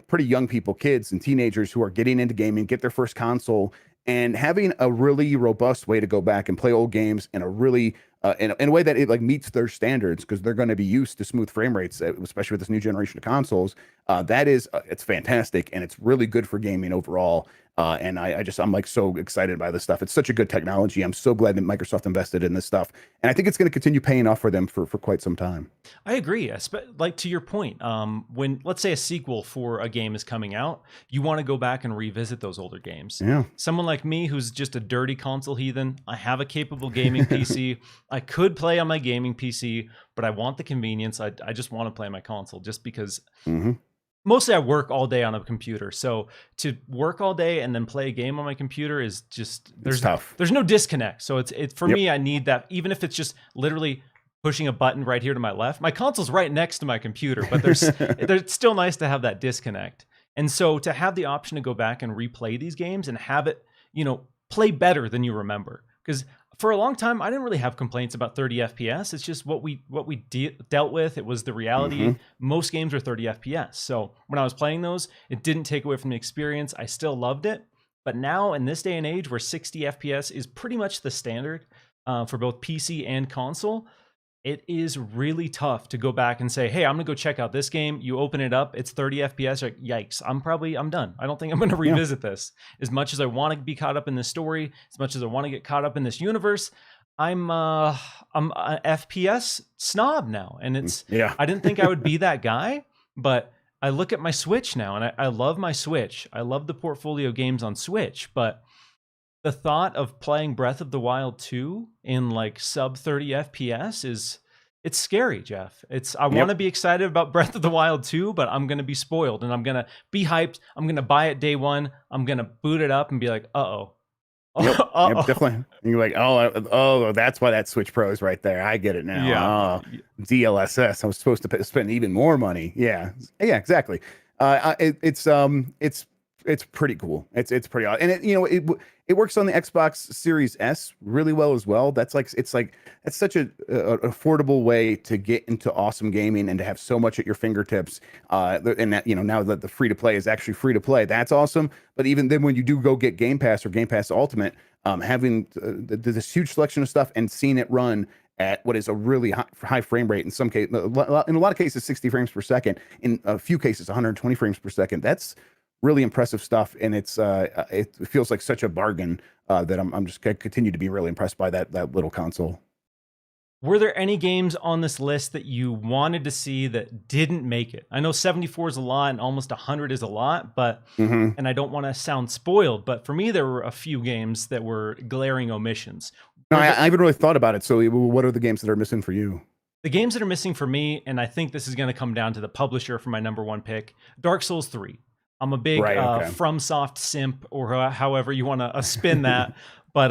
pretty young people, kids and teenagers who are getting into gaming, get their first console, and having a really robust way to go back and play old games in a really in a way that it meets their standards, because they're going to be used to smooth frame rates, especially with this new generation of consoles. It's fantastic, and it's really good for gaming overall. And I'm so excited by this stuff. It's such a good technology. I'm so glad that Microsoft invested in this stuff, and I think it's going to continue paying off for them for quite some time. I agree. To your point, when let's say a sequel for a game is coming out, you want to go back and revisit those older games. Yeah. Someone like me who's just a dirty console heathen, I have a capable gaming PC. I could play on my gaming PC, but I want the convenience. I just want to play on my console just because. Mm-hmm. Mostly I work all day on a computer. So to work all day and then play a game on my computer is just, it's tough. There's no disconnect. So it's for me, I need that, even if it's just literally pushing a button right here to my left. My console's right next to my computer, but it's still nice to have that disconnect. And so to have the option to go back and replay these games and have it, play better than you remember. Because for a long time, I didn't really have complaints about 30 FPS. It's just what we dealt with. It was the reality. Mm-hmm. Most games were 30 FPS. So when I was playing those, it didn't take away from the experience. I still loved it. But now in this day and age where 60 FPS is pretty much the standard for both PC and console, it is really tough to go back and say, hey, I'm gonna go check out this game. You open it up, it's 30 FPS. Like, yikes, I'm done. I don't think I'm gonna revisit this. As much as I want to be caught up in this story, as much as I want to get caught up in this universe, I'm an FPS snob now. And it's I didn't think I would be that guy, but I look at my Switch now, and I love my Switch. I love the portfolio games on Switch, but the thought of playing Breath of the Wild 2 in like sub 30 FPS it's scary, Jeff. I want to be excited about Breath of the Wild 2, but I'm going to be spoiled, and I'm going to be hyped. I'm going to buy it day one. I'm going to boot it up and be like, uh-oh. Yep, definitely. And you're like, oh, that's why that Switch Pro is right there. I get it now. Yeah. DLSS. I was supposed to spend even more money. Yeah, exactly. It's pretty cool. It's pretty awesome. And it works on the Xbox Series S really well as well. That's such a affordable way to get into awesome gaming and to have so much at your fingertips. And that, now that the free to play is actually free to play, that's awesome. But even then, when you do go get Game Pass or Game Pass Ultimate, having this huge selection of stuff and seeing it run at what is a really high frame rate, in some case, in a lot of cases, 60 frames per second, in a few cases, 120 frames per second. That's really impressive stuff, and it feels like such a bargain that I'm just gonna continue to be really impressed by that little console. Were there any games on this list that you wanted to see that didn't make it? I know 74 is a lot and almost 100 is a lot, but and I don't want to sound spoiled, but for me there were a few games that were glaring omissions. No, I haven't really thought about it. So what are the games that are missing for you? The games that are missing for me, and I think this is going to come down to the publisher for my number one pick, Dark Souls 3. I'm a big FromSoft simp, or however you want to spin that. But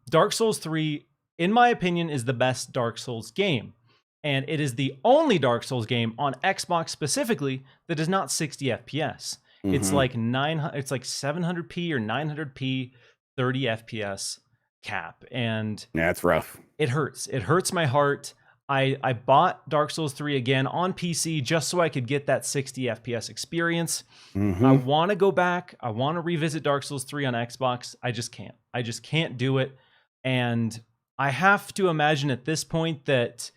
Dark Souls 3, in my opinion, is the best Dark Souls game. And it is the only Dark Souls game on Xbox specifically that is not 60 FPS. It's like 700p or 900p 30 FPS cap. And yeah, it's rough. It hurts. It hurts my heart. I bought Dark Souls 3 again on PC just so I could get that 60 FPS experience. I want to go back. I want to revisit Dark Souls 3 on Xbox. I just can't. I just can't do it. And I have to imagine at this point that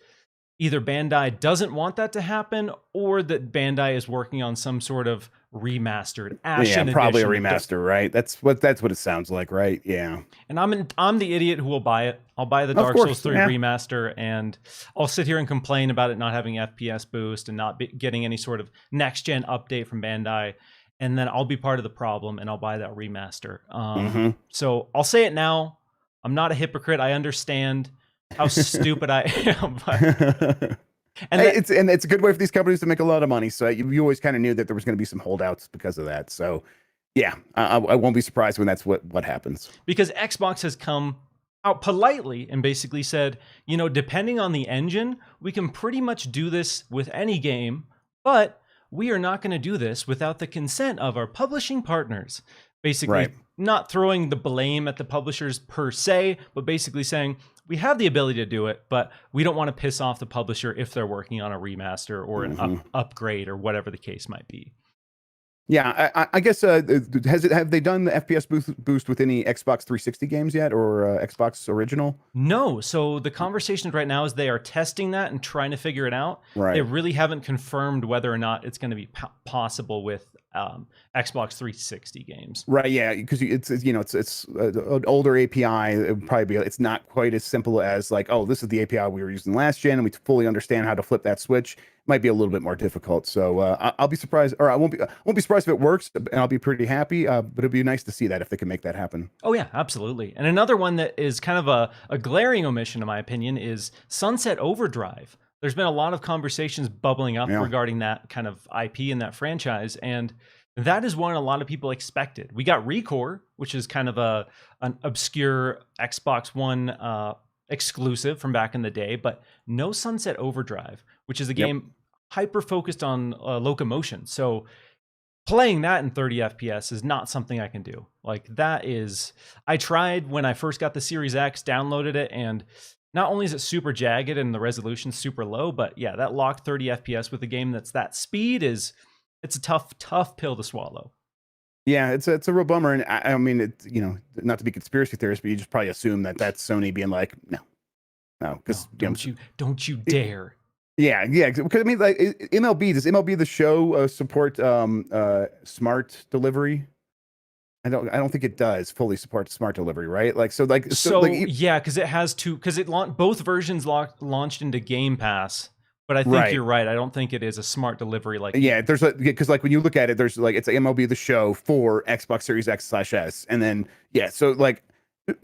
either Bandai doesn't want that to happen, or that Bandai is working on some sort of remastered Ashen probably a edition. remaster, right? That's what it sounds like, right? Yeah. And I'm the idiot who will buy it. I'll buy the Dark Souls 3 remaster, and I'll sit here and complain about it not having FPS boost and not getting any sort of next gen update from Bandai. And then I'll be part of the problem, and I'll buy that remaster. So I'll say it now. I'm not a hypocrite. I understand how stupid I am. But, and it's a good way for these companies to make a lot of money. So you always kind of knew that there was going to be some holdouts because of that. So yeah, I won't be surprised when that's what happens. Because Xbox has come out politely and basically said, depending on the engine, we can pretty much do this with any game, but we are not going to do this without the consent of our publishing partners. Basically, not throwing the blame at the publishers per se, but basically saying, we have the ability to do it, but we don't want to piss off the publisher if they're working on a remaster or an upgrade or whatever the case might be. Yeah, I guess have they done the FPS boost with any Xbox 360 games yet, or Xbox original? No. So the conversation right now is they are testing that and trying to figure it out. Right. They really haven't confirmed whether or not it's going to be possible with Xbox 360 games. Right. Yeah, because it's an older API. It would probably be. It's not quite as simple as like, oh, this is the API we were using last gen, and we fully understand how to flip that switch. Might be a little bit more difficult. So I'll be surprised, or I won't be surprised if it works, and I'll be pretty happy. But it'd be nice to see that if they can make that happen. Oh yeah, absolutely. And another one that is kind of a glaring omission, in my opinion, is Sunset Overdrive. There's been a lot of conversations bubbling up regarding that kind of IP and that franchise, and that is one a lot of people expected. We got Recore, which is kind of an obscure Xbox One exclusive from back in the day, but no Sunset Overdrive, which is a game hyper focused on locomotion. So playing that in 30 FPS is not something I can do. Like I tried when I first got the Series X, downloaded it, and not only is it super jagged and the resolution super low, but yeah, that locked 30 FPS with a game that's that speed it's a tough pill to swallow. Yeah, it's a real bummer, and I mean, not to be conspiracy theorist, but you just probably assume that that's Sony being like, no, No, because No, don't you dare. Yeah, because I mean, like MLB, does MLB the Show support smart delivery? I don't think it does fully support smart delivery, right? So yeah, because it has to, because both versions launched into Game Pass. But I think right. you're right. I don't think it is a smart delivery like. Yeah, there's because like when you look at it, there's like it's MLB the Show for Xbox Series X/S, and then yeah, so like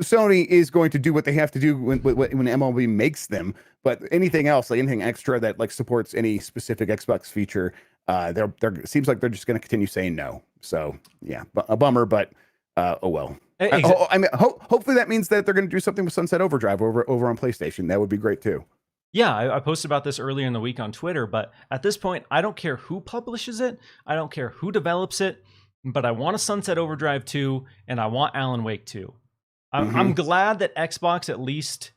Sony is going to do what they have to do when MLB makes them, but anything else, like anything extra that like supports any specific Xbox feature, they're seems like they're just going to continue saying no. So yeah, a bummer, but oh well. I mean, hopefully that means that they're going to do something with Sunset Overdrive over on PlayStation. That would be great too. Yeah, I posted about this earlier in the week on Twitter, but at this point, I don't care who publishes it. I don't care who develops it, but I want a Sunset Overdrive 2, and I want Alan Wake 2. I'm glad that Xbox at least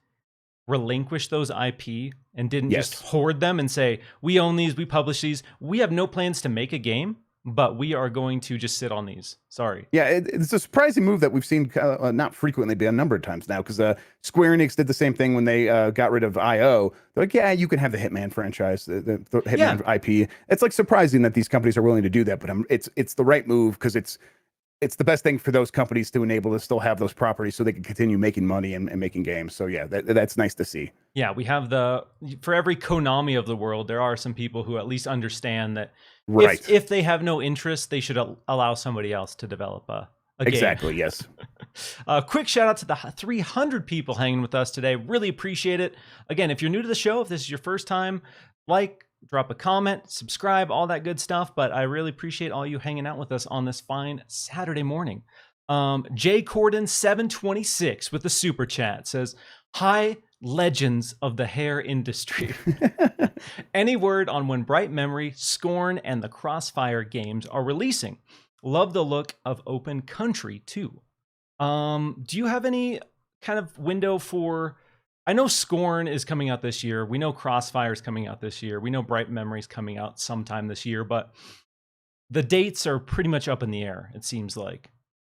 relinquished those IP and didn't just hoard them and say, we own these, we publish these. We have no plans to make a game, but we are going to just sit on these. Sorry. Yeah, it's a surprising move that we've seen not frequently, but a number of times now, because Square Enix did the same thing when they got rid of IO. They're like, yeah, you can have the Hitman franchise, the Hitman IP. It's like surprising that these companies are willing to do that, but it's the right move because it's the best thing for those companies to enable to still have those properties so they can continue making money and making games. So yeah, that's nice to see. Yeah, we have for every Konami of the world, there are some people who at least understand that if they have no interest, they should allow somebody else to develop a game. Exactly, yes. Quick shout out to the 300 people hanging with us today. Really appreciate it. Again, if you're new to the show, if this is your first time, drop a comment, subscribe, all that good stuff. But I really appreciate all you hanging out with us on this fine Saturday morning. Jay Corden 726 with the super chat says, "Hi, legends of the hair industry. Any word on when Bright Memory, Scorn, and the Crossfire games are releasing? Love the look of Open Country too." Do you have any kind of window for? I know Scorn is coming out this year. We know Crossfire is coming out this year. We know Bright Memory is coming out sometime this year, but the dates are pretty much up in the air, it seems like.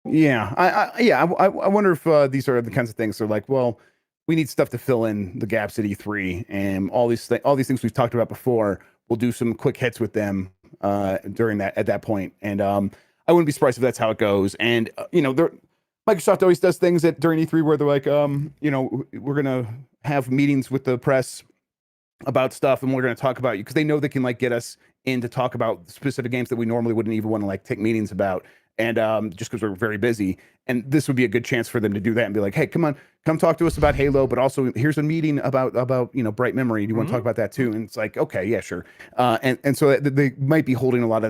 Yeah, I wonder if these are the kinds of things that are like, well, we need stuff to fill in the gaps at E3, and all these things we've talked about before. We'll do some quick hits with them at that point, and I wouldn't be surprised if that's how it goes. And Microsoft always does things during E3 where they're like, we're gonna have meetings with the press about stuff, and we're gonna talk about you because they know they can like get us in to talk about specific games that we normally wouldn't even want to like take meetings about. And just because we're very busy, and this would be a good chance for them to do that and be like, hey, come talk to us about Halo, but also here's a meeting about Bright Memory. Do you want to talk about that too? And it's like, okay, yeah, sure. And so they might be holding a lot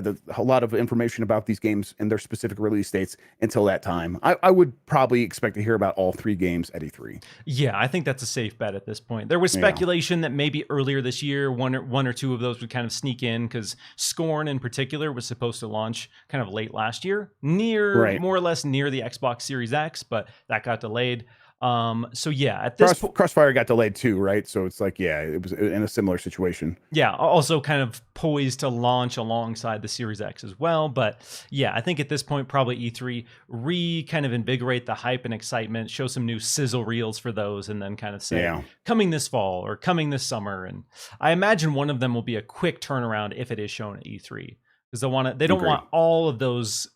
of information about these games and their specific release dates until that time. I would probably expect to hear about all 3 games at E3. Yeah, I think that's a safe bet at this point. There was speculation that maybe earlier this year, one or two of those would kind of sneak in because Scorn in particular was supposed to launch kind of late last year, more or less near the Xbox Series X, but that got delayed. So yeah, at this Crossfire got delayed too, right? So it's like, yeah, it was in a similar situation. Yeah, also kind of poised to launch alongside the Series X as well. But yeah, I think at this point, probably E3 kind of invigorate the hype and excitement, show some new sizzle reels for those, and then kind of say coming this fall or coming this summer. And I imagine one of them will be a quick turnaround if it is shown at E3, because they don't want all of those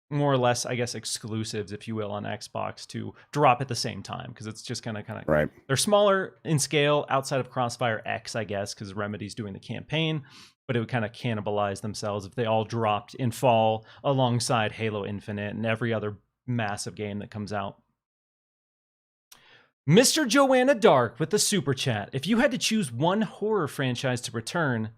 more or less, I guess, exclusives, if you will, on Xbox to drop at the same time, because it's just kind of right. They're smaller in scale outside of CrossfireX, I guess, because Remedy's doing the campaign, but it would kind of cannibalize themselves if they all dropped in fall alongside Halo Infinite and every other massive game that comes out. Mr. Joanna Dark with the super chat. If you had to choose one horror franchise to return,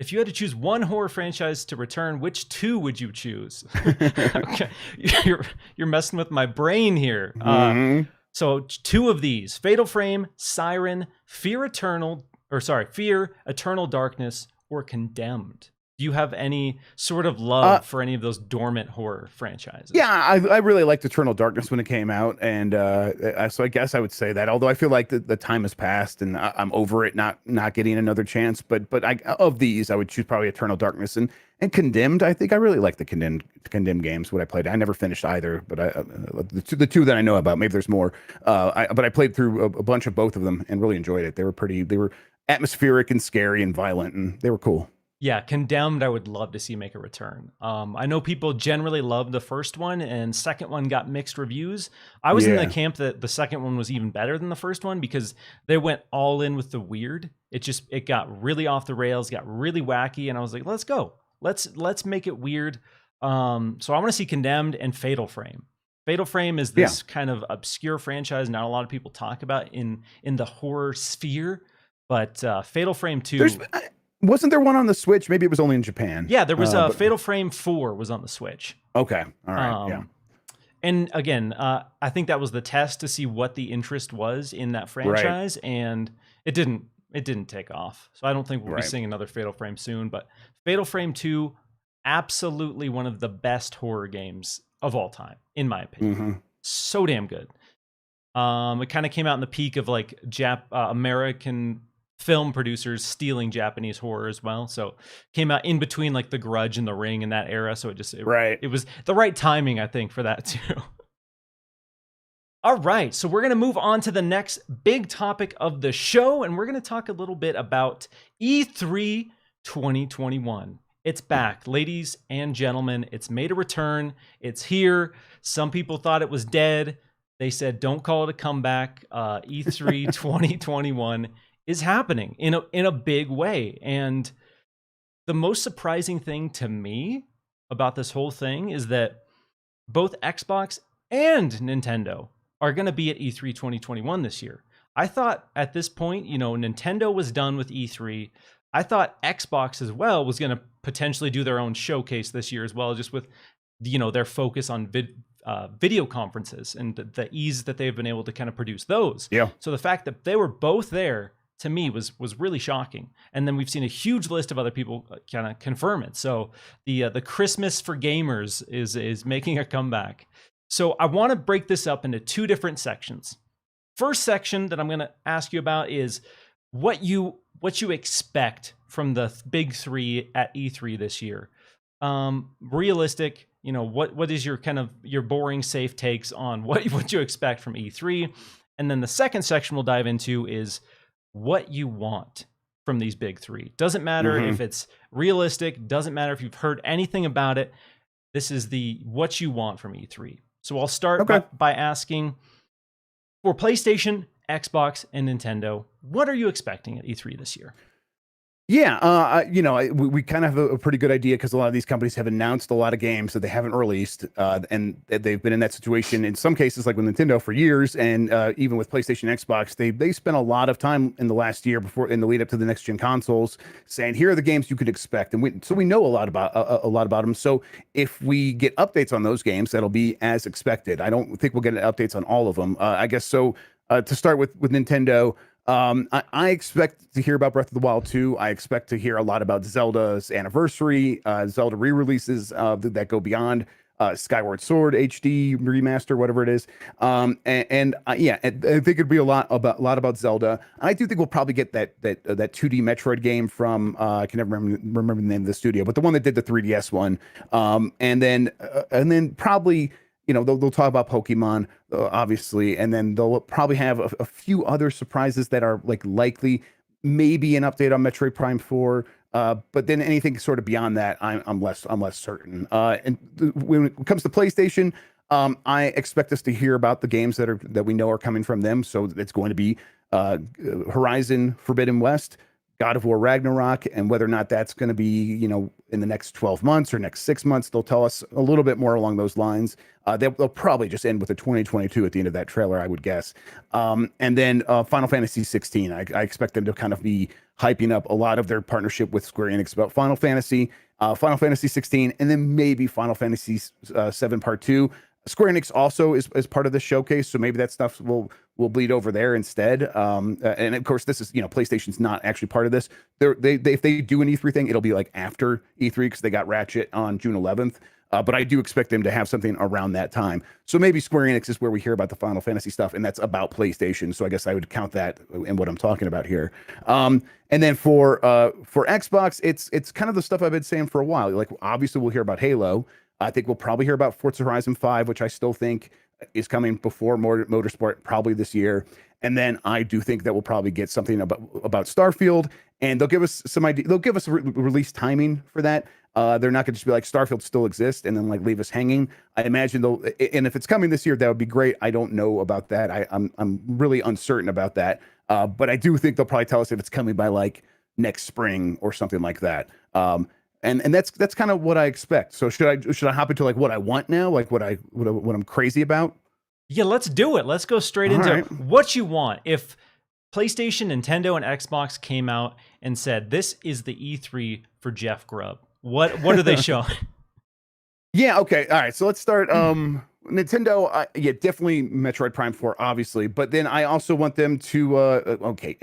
if you had to choose one horror franchise to return, which 2 would you choose? Okay, you're messing with my brain here. So 2 of these: Fatal Frame, Siren, Fear, Eternal Darkness, or Condemned. Do you have any sort of love for any of those dormant horror franchises? Yeah, I really liked Eternal Darkness when it came out, and so I guess I would say that. Although I feel like the time has passed, and I'm over it not getting another chance. But of these, I would choose probably Eternal Darkness and Condemned. I think I really like the Condemned games. What I played, I never finished either, but the two that I know about, maybe there's more. But I played through a bunch of both of them and really enjoyed it. They were atmospheric and scary and violent, and they were cool. Yeah, Condemned, I would love to see make a return. I know people generally love the first one, and second one got mixed reviews. I was in the camp that the second one was even better than the first one because they went all in with the weird. It got really off the rails, got really wacky, and I was like, let's go. Let's make it weird. So I want to see Condemned and Fatal Frame. Fatal Frame is this kind of obscure franchise not a lot of people talk about in the horror sphere, but Fatal Frame 2... Wasn't there one on the Switch? Maybe it was only in Japan. Yeah, there was Fatal Frame 4 was on the Switch. Okay, all right, yeah. And again, I think that was the test to see what the interest was in that franchise, and it didn't take off. So I don't think we'll be seeing another Fatal Frame soon. But Fatal Frame 2, absolutely one of the best horror games of all time, in my opinion. So damn good. It kind of came out in the peak of like American film producers stealing Japanese horror as well. So came out in between like The Grudge and The Ring in that era. So it was the right timing, I think, for that too. All right, so we're going to move on to the next big topic of the show, and we're going to talk a little bit about E3 2021. It's back, ladies and gentlemen. It's made a return. It's here. Some people thought it was dead. They said, don't call it a comeback. E3 2021 is happening in a big way. And the most surprising thing to me about this whole thing is that both Xbox and Nintendo are going to be at E3 2021 this year. I thought at this point, Nintendo was done with E3. I thought Xbox as well was going to potentially do their own showcase this year as well, just with, their focus on video conferences and the ease that they've been able to kind of produce those. Yeah. So the fact that they were both there, to me, was really shocking. And then we've seen a huge list of other people kind of confirm it. So the Christmas for gamers is making a comeback. So I want to break this up into two different sections. First section that I'm going to ask you about is what you expect from the big three at E3 this year. Realistic, what is your kind of your boring safe takes on what you expect from E3? And then the second section we'll dive into is what you want from these big three. Doesn't matter if it's realistic, doesn't matter if you've heard anything about it. This is what you want from E3. So I'll start by asking, for PlayStation, Xbox, and Nintendo, what are you expecting at E3 this year? Yeah, we kind of have a pretty good idea because a lot of these companies have announced a lot of games that they haven't released, and they've been in that situation in some cases, like with Nintendo for years, and even with PlayStation, Xbox, they spent a lot of time in the last year in the lead up to the next gen consoles, saying here are the games you could expect, and so we know a lot about them. So if we get updates on those games, that'll be as expected. I don't think we'll get updates on all of them. I guess so. To start with Nintendo. I expect to hear about Breath of the Wild 2. I expect to hear a lot about Zelda's anniversary, Zelda re-releases that go beyond Skyward Sword HD remaster, whatever it is. I think it'd be a lot about Zelda. I do think we'll probably get that 2D Metroid game from I can never remember the name of the studio, but the one that did the 3DS one. And then probably, they'll talk about Pokemon, obviously, and then they'll probably have a few other surprises that are likely, maybe an update on Metroid Prime 4. But then anything sort of beyond that, I'm less certain. And when it comes to PlayStation, I expect us to hear about the games that we know are coming from them. So it's going to be Horizon Forbidden West, God of War Ragnarok, and whether or not that's going to be, in the next 12 months or next 6 months, they'll tell us a little bit more along those lines. They'll probably just end with a 2022 at the end of that trailer, I would guess. And then Final Fantasy 16, I expect them to kind of be hyping up a lot of their partnership with Square Enix about Final Fantasy 16, and then maybe Final Fantasy 7 Part 2. Square Enix also is part of the showcase, so maybe that stuff will will bleed over there instead. And of course, this is, PlayStation's not actually part of this. They if they do an E3 thing, it'll be like after E3 because they got Ratchet on June 11th. But I do expect them to have something around that time. So maybe Square Enix is where we hear about the Final Fantasy stuff, and that's about PlayStation. So I guess I would count that in what I'm talking about here. And then for Xbox, it's kind of the stuff I've been saying for a while. Like obviously we'll hear about Halo. I think we'll probably hear about Forza Horizon 5, which I still think is coming before Motorsport probably this year. And then I do think that we'll probably get something about Starfield, and they'll give us some idea. They'll give us release timing for that. They're not going to just be like Starfield still exists and then like leave us hanging. I imagine they'll, and if it's coming this year, that would be great. I don't know about that. I'm really uncertain about that. But I do think they'll probably tell us if it's coming by like next spring or something like that. And that's kind of what I expect. So should I hop into like what I want now, like what I'm crazy about? Yeah, let's do it. Let's go straight into what you want. If PlayStation, Nintendo, and Xbox came out and said, this is the E3 for Jeff Grubb, what are they showing? Yeah, okay. All right. So let's start. Nintendo, yeah, definitely Metroid Prime 4, obviously. But then I also want them to,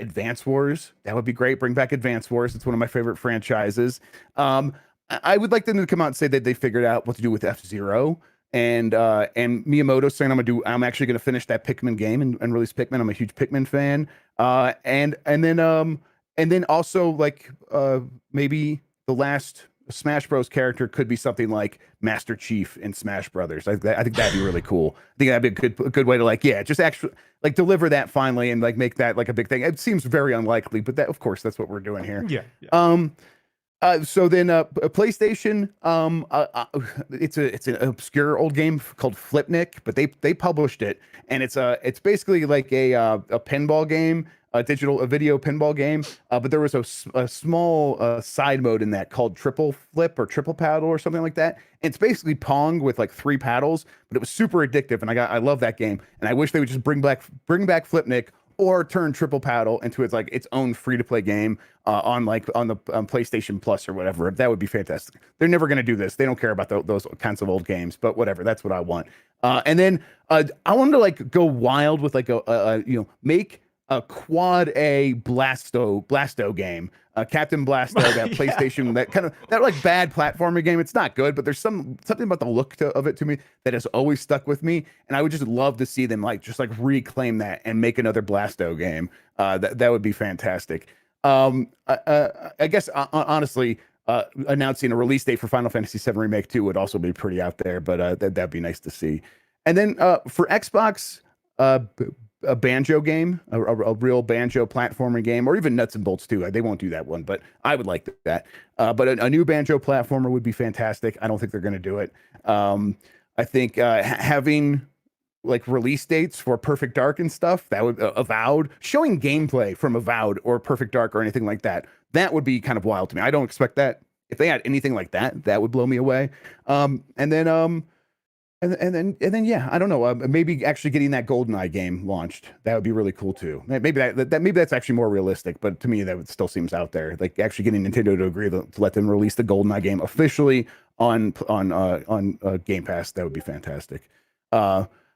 Advance Wars. That would be great. Bring back Advance Wars. It's one of my favorite franchises. I would like them to come out and say that they figured out what to do with F-Zero. And Miyamoto saying I'm actually gonna finish that Pikmin game and release Pikmin. I'm a huge Pikmin fan. And then also like maybe the last Smash Bros character could be something like Master Chief in Smash Brothers. I think that'd be really cool. I think that'd be a good way to like, yeah, just actually like deliver that finally and like make that like a big thing. It seems very unlikely, but that of course that's what we're doing here. Yeah. So then PlayStation, it's an obscure old game called Flipnik, but they published it, and it's basically like a pinball game, a video pinball game. But there was a small side mode in that called Triple Flip or Triple Paddle or something like that. And it's basically Pong with like 3 paddles, but it was super addictive, and I love that game. And I wish they would just bring back Flipnik, or turn Triple Paddle into its own free-to-play game on the PlayStation Plus or whatever. That would be fantastic. They're never going to do this. They don't care about those kinds of old games, but whatever. That's what I want. And then I wanted to like go wild with like make a Quad A Blasto game. Captain Blasto, that PlayStation, that like bad platforming game. It's not good, but there's something about the look of it to me that has always stuck with me, and I would just love to see them like just like reclaim that and make another Blasto game. That would be fantastic. I guess honestly, announcing a release date for Final Fantasy VII Remake 2 would also be pretty out there, but that'd be nice to see. And then for Xbox, a banjo game, a real banjo platformer game, or even Nuts and Bolts too. They won't do that one, but I would like that. But a new banjo platformer would be fantastic. I don't think they're going to do it. I think having like release dates for Perfect Dark and stuff, that would Avowed, showing gameplay from Avowed or Perfect Dark or anything like that, that would be kind of wild to me. I don't expect that. If they had anything like that, that would blow me away. And then yeah, I don't know. Maybe actually getting that GoldenEye game launched, that would be really cool too. Maybe that's actually more realistic, but to me that still seems out there. Like actually getting Nintendo to agree to let them release the GoldenEye game officially on Game Pass, that would be fantastic.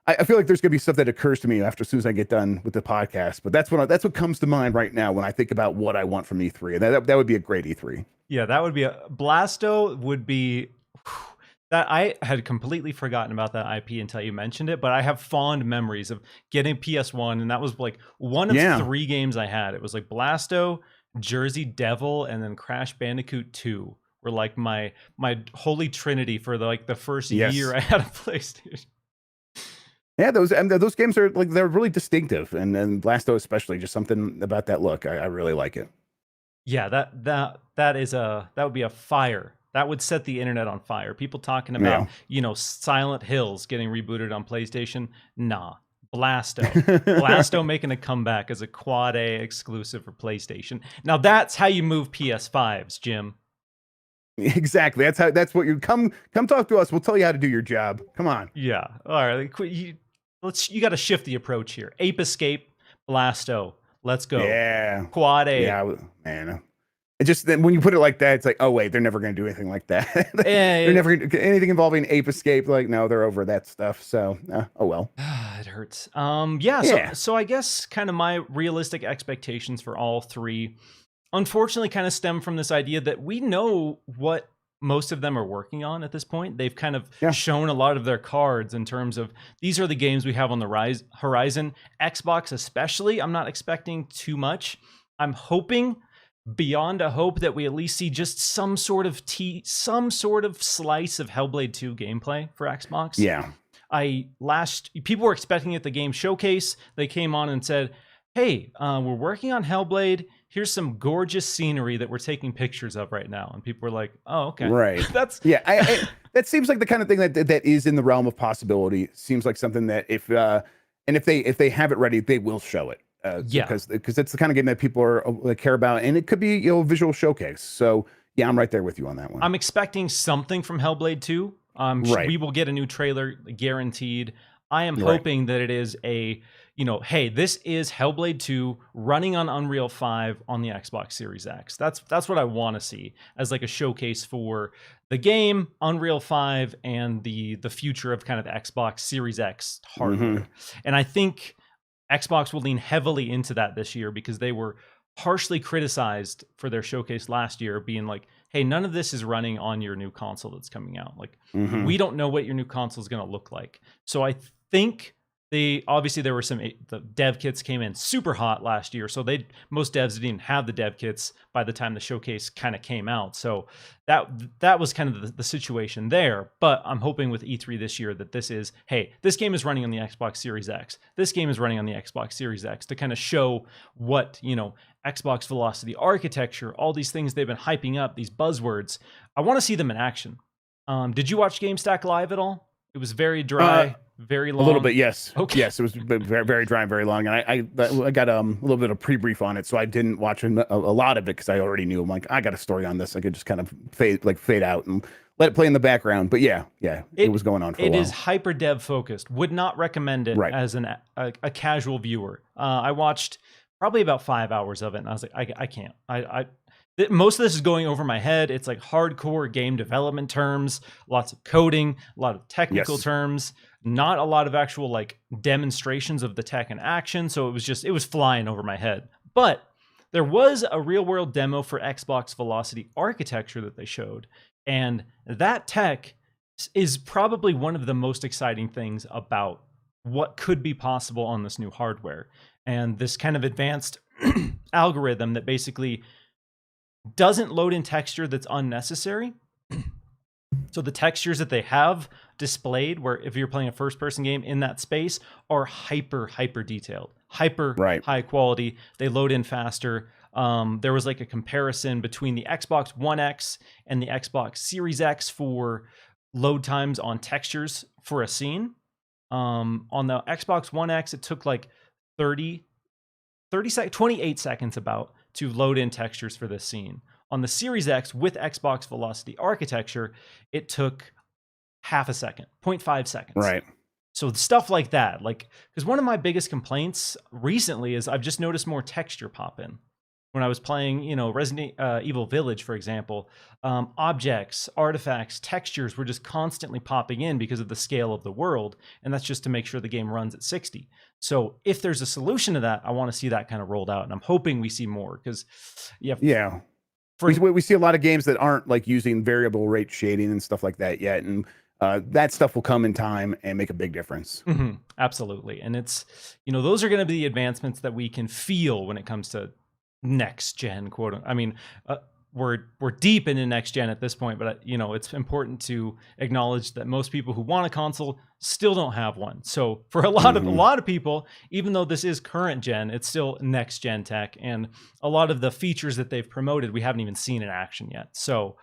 I feel like there's gonna be stuff that occurs to me as soon as I get done with the podcast, but that's what comes to mind right now when I think about what I want from E3, and that would be a great E3. Yeah, that would be Blasto would be. That I had completely forgotten about that IP until you mentioned it, but I have fond memories of getting PS1, and that was like one of 3 games I had. It was like Blasto, Jersey Devil, and then Crash Bandicoot 2 were like my holy trinity for the first year I had a PlayStation. Yeah, those games are like, they're really distinctive, and Blasto especially, just something about that look. I really like it. Yeah, that would be a fire. That would set the internet on fire. People talking about, Silent Hills getting rebooted on PlayStation. Nah. Blasto making a comeback as a Quad A exclusive for PlayStation. Now that's how you move PS5s, Jim. Exactly. That's what you come talk to us. We'll tell you how to do your job. Come on. Yeah. All right. You got to shift the approach here. Ape Escape, Blasto. Let's go. Yeah. Quad A. Yeah, man. It just then when you put it like that, it's like, oh wait, they're never going to do anything like that. They're Eh, never gonna, anything involving Ape Escape. Like, no, they're over that stuff. So, oh well. it hurts. Yeah. Yeah. So I guess kind of my realistic expectations for all three, unfortunately, kind of stem from this idea that we know what most of them are working on at this point. They've kind of Yeah. shown a lot of their cards in terms of these are the games we have on the horizon. Xbox, especially, I'm not expecting too much. I'm hoping beyond a hope that we at least see just some sort of slice of Hellblade 2 gameplay for Xbox. Yeah. People were expecting at the game showcase. They came on and said, "Hey, we're working on Hellblade. Here's some gorgeous scenery that we're taking pictures of right now." And people were like, "Oh, okay." Right. That's That seems like the kind of thing that is in the realm of possibility. Seems like something that if they have it ready, they will show it. Yeah. Because it's the kind of game that people care about, and it could be a visual showcase. So yeah, I'm right there with you on that one. I'm expecting something from Hellblade 2. Right. We will get a new trailer guaranteed. I am Right. hoping that it is hey, this is Hellblade 2 running on Unreal 5 on the Xbox Series X. That's what I want to see as like a showcase for the game, Unreal 5, and the future of kind of Xbox Series X hardware. And I think Xbox will lean heavily into that this year because they were harshly criticized for their showcase last year, being like, hey, none of this is running on your new console that's coming out. Like, we don't know what your new console is going to look like. So I think obviously there were the dev kits came in super hot last year. So most devs didn't even have the dev kits by the time the showcase kind of came out. So that was kind of the situation there. But I'm hoping with E3 this year that this game is running on the Xbox Series X. This game is running on the Xbox Series X to kind of show what, Xbox Velocity architecture, all these things they've been hyping up, these buzzwords. I want to see them in action. Did you watch GameStack Live at all? It was very dry, very long. A little bit, yes. Okay. Yes, it was very, very dry and very long. And I got a little bit of pre-brief on it, so I didn't watch a lot of it because I already knew. I'm like, I got a story on this. I could just kind of fade out and let it play in the background. But yeah, it was going on for a while. It is hyper dev focused. Would not recommend it as a casual viewer. I watched probably about 5 hours of it, and I was like, I can't. Most of this is going over my head. It's like hardcore game development terms, lots of coding, a lot of technical terms, not a lot of actual like demonstrations of the tech in action. So it was flying over my head. But there was a real world demo for Xbox Velocity architecture that they showed. And that tech is probably one of the most exciting things about what could be possible on this new hardware. And this kind of advanced algorithm that basically doesn't load in texture that's unnecessary. So the textures that they have displayed, where if you're playing a first-person game in that space, are hyper detailed, high quality. They load in faster. There was like a comparison between the Xbox One X and the Xbox Series X for load times on textures for a scene. On the Xbox One X, it took like 28 seconds about to load in textures for this scene. On the Series X with Xbox Velocity architecture, it took half a second, 0.5 seconds. Right. So stuff like that, because one of my biggest complaints recently is I've just noticed more texture pop in. When I was playing, Resident Evil Village, for example, objects, artifacts, textures were just constantly popping in because of the scale of the world, and that's just to make sure the game runs at 60. So if there's a solution to that, I want to see that kind of rolled out, and I'm hoping we see more because, we see a lot of games that aren't like using variable rate shading and stuff like that yet, and that stuff will come in time and make a big difference. Absolutely, and it's those are going to be the advancements that we can feel when it comes to next gen, quote. I mean, we're deep into next gen at this point, but it's important to acknowledge that most people who want a console still don't have one. So for a lot of people, even though this is current gen, it's still next gen tech, and a lot of the features that they've promoted we haven't even seen in action yet. So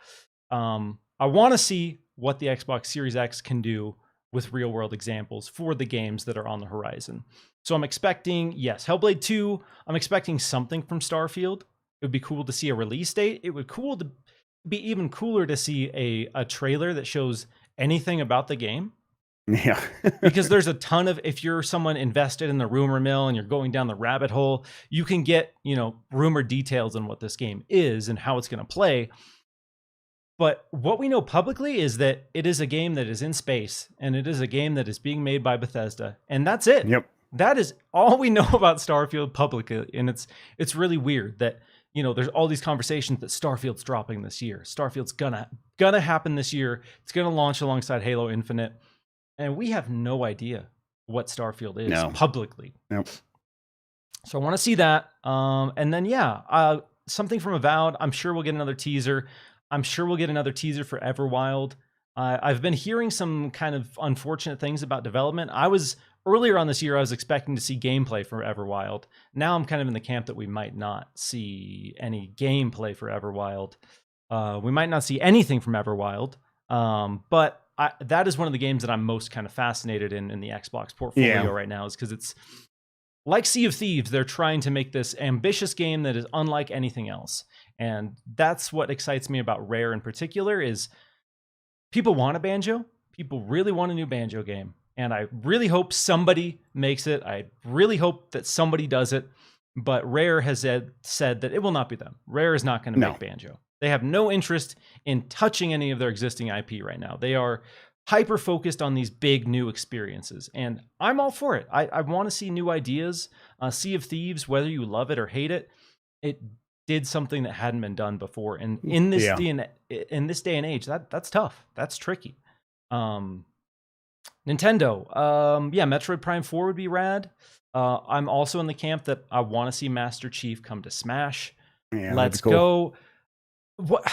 I want to see what the Xbox Series X can do with real world examples for the games that are on the horizon. So I'm expecting, Hellblade 2. I'm expecting something from Starfield. It would be cool to see a release date. It would be even cooler to see a trailer that shows anything about the game. Yeah. Because there's a ton of, if you're someone invested in the rumor mill and you're going down the rabbit hole, you can get, rumor details on what this game is and how it's going to play. But what we know publicly is that it is a game that is in space, and it is a game that is being made by Bethesda, and that's it. Yep. That is all we know about Starfield publicly, and it's really weird that there's all these conversations that Starfield's dropping this year. Starfield's gonna happen this year. It's gonna launch alongside Halo Infinite, and we have no idea what Starfield is publicly. Nope. So I want to see that, and then something from Avowed. I'm sure we'll get another teaser. I'm sure we'll get another teaser for Everwild. I've been hearing some kind of unfortunate things about development. Earlier on this year, I was expecting to see gameplay for Everwild. Now I'm kind of in the camp that we might not see any gameplay for Everwild. We might not see anything from Everwild. But that is one of the games that I'm most kind of fascinated in the Xbox portfolio right now, is because it's like Sea of Thieves. They're trying to make this ambitious game that is unlike anything else. And that's what excites me about Rare in particular, is people want a Banjo. People really want a new Banjo game. And I really hope somebody makes it. I really hope that somebody does it. But Rare has said that it will not be them. Rare is not going to make Banjo. They have no interest in touching any of their existing IP right now. They are hyper-focused on these big new experiences. And I'm all for it. I want to see new ideas. Sea of Thieves, whether you love it or hate it, it did something that hadn't been done before. And in this day and age, that's tough. That's tricky. Nintendo, Metroid Prime 4 would be rad. I'm also in the camp that I want to see Master Chief come to Smash. Yeah, let's go. What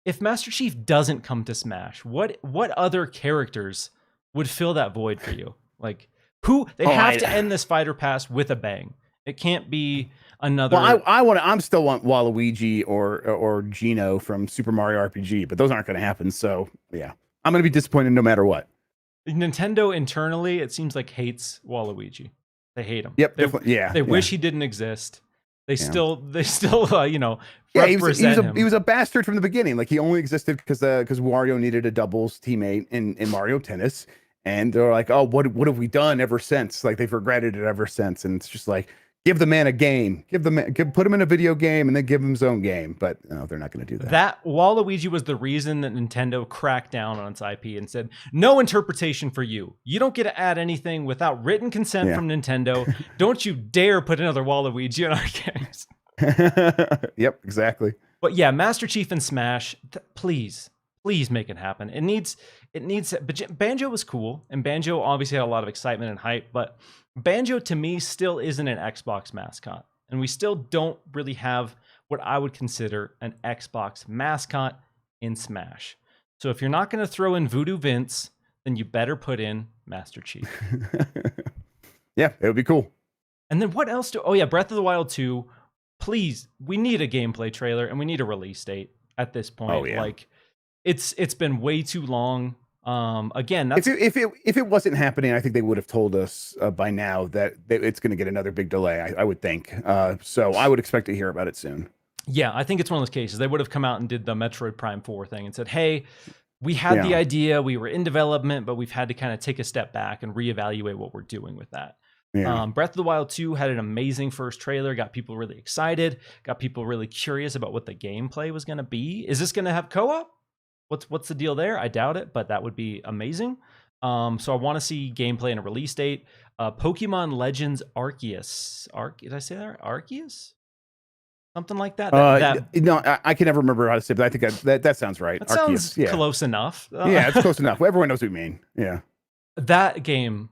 if Master Chief doesn't come to Smash? What other characters would fill that void for you? Like, who? They have to end this fighter pass with a bang. It can't be another. Well, I'm still want Waluigi or Gino from Super Mario RPG, but those aren't going to happen. So yeah, I'm going to be disappointed no matter what. Nintendo internally, it seems like, hates Waluigi. They hate him. Yep. They wish he didn't exist. They still Yeah, he was a bastard from the beginning. Like, he only existed because Wario needed a doubles teammate in Mario Tennis, and they're like, oh, what have we done ever since? Like, they've regretted it ever since, and it's just like, give the man a game, put him in a video game, and then give him his own game. But no, they're not going to do that. That Waluigi was the reason that Nintendo cracked down on its IP and said, no interpretation for you. You don't get to add anything without written consent from Nintendo. Don't you dare put another Waluigi in our games. Yep, exactly. But yeah, Master Chief and Smash, please make it happen. It needs. But Banjo was cool, and Banjo obviously had a lot of excitement and hype, but Banjo to me still isn't an Xbox mascot, and we still don't really have what I would consider an Xbox mascot in Smash. So if you're not going to throw in Voodoo Vince, then you better put in Master Chief. Yeah, it would be cool. And then what else Breath of the Wild 2, please, we need a gameplay trailer and we need a release date at this point. Oh, yeah. Like, it's been way too long. Again, that's if it wasn't happening, I think they would have told us by now that it's going to get another big delay. I would think. So I would expect to hear about it soon. Yeah, I think it's one of those cases. They would have come out and did the Metroid Prime 4 thing and said, hey, we had the idea, we were in development, but we've had to kind of take a step back and reevaluate what we're doing with that. Yeah. Breath of the Wild 2 had an amazing first trailer, got people really excited, got people really curious about what the gameplay was going to be. Is this going to have co-op? What's the deal there? I doubt it, but that would be amazing. So I want to see gameplay and a release date. Pokemon Legends Arceus. Did I say that? Arceus? Something like that. No, I can never remember how to say it, but I think that sounds right. That sounds close enough. Yeah, it's close enough. Everyone knows what you mean. Yeah. That game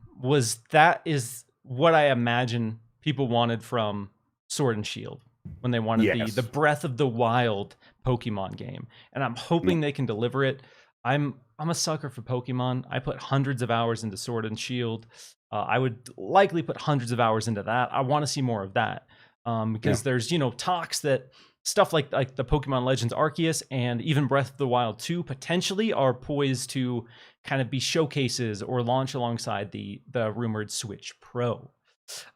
that is what I imagine people wanted from Sword and Shield when they wanted the Breath of the Wild Pokemon game, and I'm hoping they can deliver it. I'm a sucker for Pokemon. I put hundreds of hours into Sword and Shield. I would likely put hundreds of hours into that. I want to see more of that because there's talks that stuff like the Pokemon Legends Arceus and even Breath of the Wild 2 potentially are poised to kind of be showcases or launch alongside the rumored Switch Pro.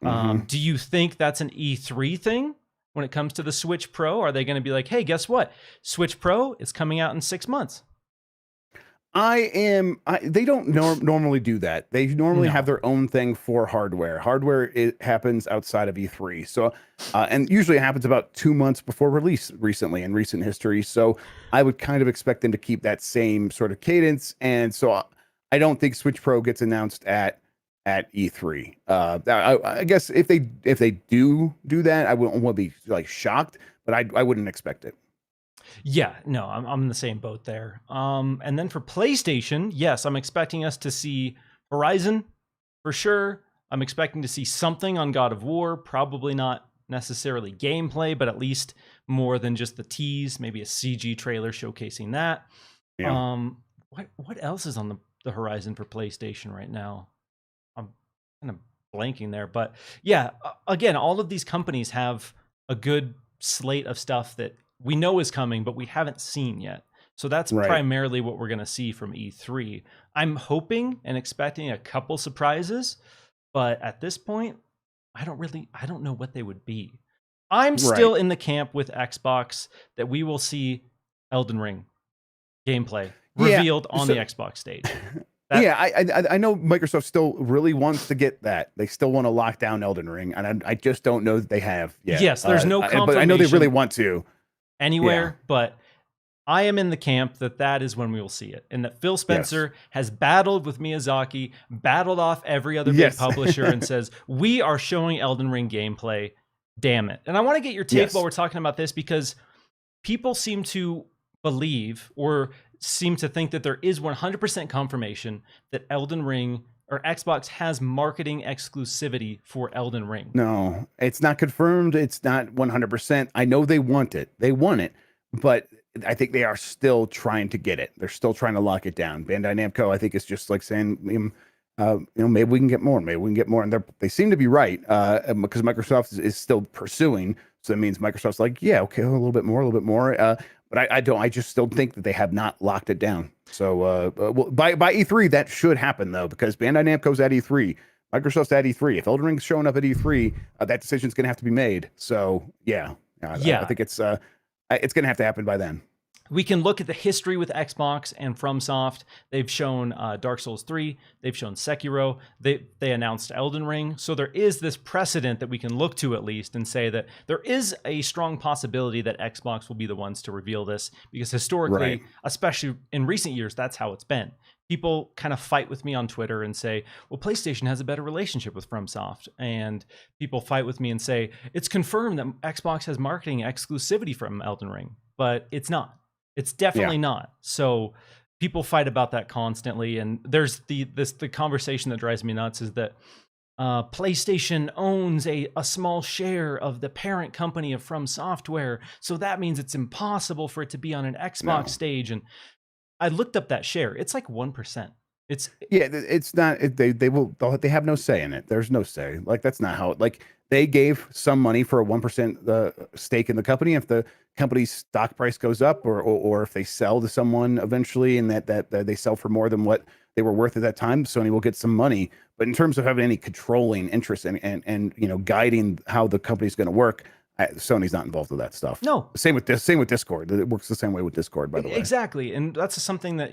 Do you think that's an E3 thing? When it comes to the Switch Pro, are they going to be like, hey, guess what? Switch Pro is coming out in 6 months. They don't normally do that. They normally No. have their own thing for hardware. Hardware, it happens outside of E3. So, and usually it happens about 2 months before release recently in recent history. So I would kind of expect them to keep that same sort of cadence. And so I don't think Switch Pro gets announced at E3. I guess if they do that, I won't be like shocked, but I wouldn't expect it. Yeah, no, I'm in the same boat there. And then for PlayStation, yes, I'm expecting us to see Horizon for sure. I'm expecting to see something on God of War, probably not necessarily gameplay, but at least more than just the tease, maybe a CG trailer showcasing that. Yeah. What else is on the horizon for PlayStation right now? I'm kind of blanking there, but yeah, again, all of these companies have a good slate of stuff that we know is coming, but we haven't seen yet. So that's Right. primarily what we're going to see from E3. I'm hoping and expecting a couple surprises, but at this point, I don't know what they would be. I'm still Right. in the camp with Xbox that we will see Elden Ring gameplay Yeah. revealed on So, the Xbox stage. yeah, I know Microsoft still really wants to get that. They still want to lock down Elden Ring, and I just don't know that they have yet. Yes, there's no but I know they really confirmation want to. anywhere, but I am in the camp that is when we will see it, and that Phil Spencer has battled with Miyazaki, battled off every other big publisher, and says, we are showing Elden Ring gameplay. Damn it. And I want to get your take while we're talking about this, because people seem to believe or seem to think that there is 100% confirmation that Elden Ring or Xbox has marketing exclusivity for Elden Ring. No, it's not confirmed. It's not 100%. I know they want it. They want it, but I think they are still trying to get it. They're still trying to lock it down. Bandai Namco, I think, is just like saying, maybe we can get more. Maybe we can get more. And they seem to be right, because Microsoft is still pursuing. So that means Microsoft's like, yeah, okay, a little bit more, a little bit more. But I just still think that they have not locked it down. So by E3, that should happen, though, because Bandai Namco's at E3. Microsoft's at E3. If Elden Ring's showing up at E3, that decision's going to have to be made. So, yeah. I think it's going to have to happen by then. We can look at the history with Xbox and FromSoft. They've shown Dark Souls 3. They've shown Sekiro. They announced Elden Ring. So there is this precedent that we can look to at least and say that there is a strong possibility that Xbox will be the ones to reveal this, because historically, especially in recent years, that's how it's been. People kind of fight with me on Twitter and say, well, PlayStation has a better relationship with FromSoft. And people fight with me and say, it's confirmed that Xbox has marketing exclusivity from Elden Ring, but it's not. It's definitely not. So people fight about that constantly. And there's the conversation that drives me nuts is that PlayStation owns a small share of the parent company of From Software. So that means it's impossible for it to be on an Xbox stage. And I looked up that share. It's like 1%. It's not. They have no say in it. There's no say. Like, that's not how. Like, they gave some money for a 1% stake in the company. If the company's stock price goes up, or if they sell to someone eventually, and that they sell for more than what they were worth at that time, Sony will get some money. But in terms of having any controlling interest and guiding how the company's going to work, Sony's not involved with that stuff. No. Same with Discord. It works the same way with Discord, by the way. Exactly, and that's something that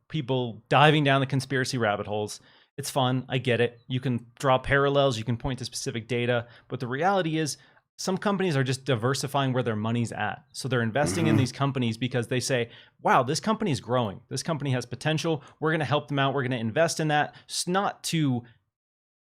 people diving down the conspiracy rabbit holes. It's fun. I get it. You can draw parallels. You can point to specific data. But the reality is some companies are just diversifying where their money's at. So they're investing in these companies because they say, wow, this company is growing. This company has potential. We're going to help them out. We're going to invest in that. It's not to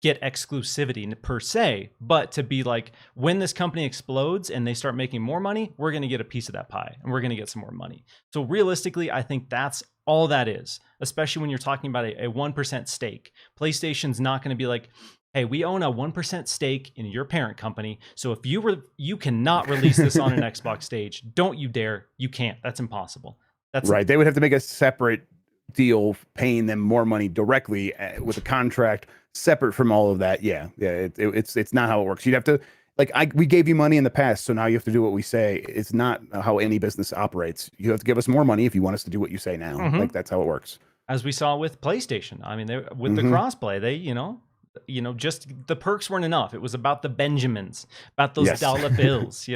get exclusivity per se, but to be like, when this company explodes and they start making more money, we're going to get a piece of that pie and we're going to get some more money. So realistically, I think that's all that is, especially when you're talking about a 1% stake. PlayStation's not going to be like, hey, we own a 1% stake in your parent company. So if you cannot release this on an Xbox stage, don't you dare. You can't. That's impossible. That's right. They would have to make a separate deal paying them more money directly with a contract separate from all of that. It's not how it works. You'd have to, like, we gave you money in the past, so now you have to do what we say. It's not how any business operates. You have to give us more money if you want us to do what you say now. Like, that's how it works. As we saw with PlayStation. I mean, with the crossplay, they just the perks weren't enough. It was about the Benjamins, about those dollar bills.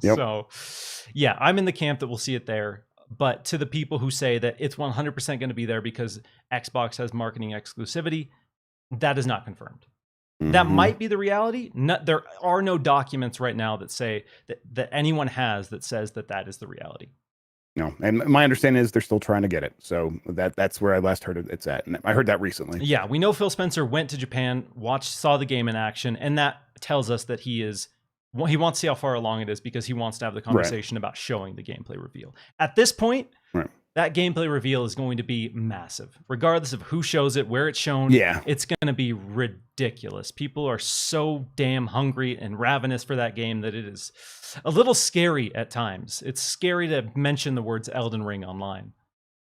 So yeah, I'm in the camp that we'll see it there. But to the people who say that it's 100% going to be there because Xbox has marketing exclusivity, that is not confirmed. That might be the reality. There are no documents right now that say that anyone has that says that is the reality. No, and my understanding is they're still trying to get it. So that's where I last heard it's at. And I heard that recently. Yeah, we know Phil Spencer went to Japan, saw the game in action, and that tells us that he wants to see how far along it is because he wants to have the conversation about showing the gameplay reveal. At this point, that gameplay reveal is going to be massive. Regardless of who shows it, where it's shown, it's going to be ridiculous. People are so damn hungry and ravenous for that game that it is a little scary at times. It's scary to mention the words Elden Ring online.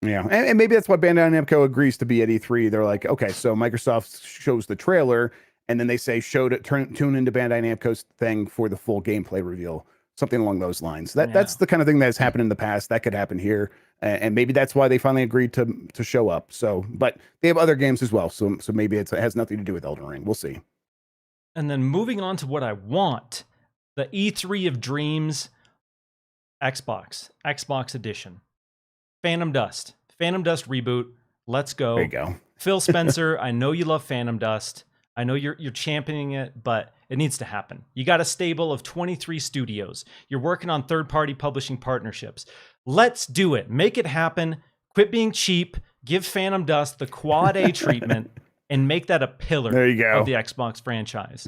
Yeah, and maybe that's why Bandai Namco agrees to be at E3. They're like, okay, so Microsoft shows the trailer, and then they say, tune into Bandai Namco's thing for the full gameplay reveal. Something along those lines. That's the kind of thing that's happened in the past. That could happen here, and maybe that's why they finally agreed to show up. So, but they have other games as well. So maybe it has nothing to do with Elden Ring. We'll see. And then moving on to what I want, the E3 of Dreams, Xbox Edition, Phantom Dust reboot. Let's go. There you go. Phil Spencer, I know you love Phantom Dust. I know you're championing it, but it needs to happen. You got a stable of 23 studios. You're working on third-party publishing partnerships. Let's do it. Make it happen. Quit being cheap. Give Phantom Dust the Quad A treatment and make that a pillar of the Xbox franchise.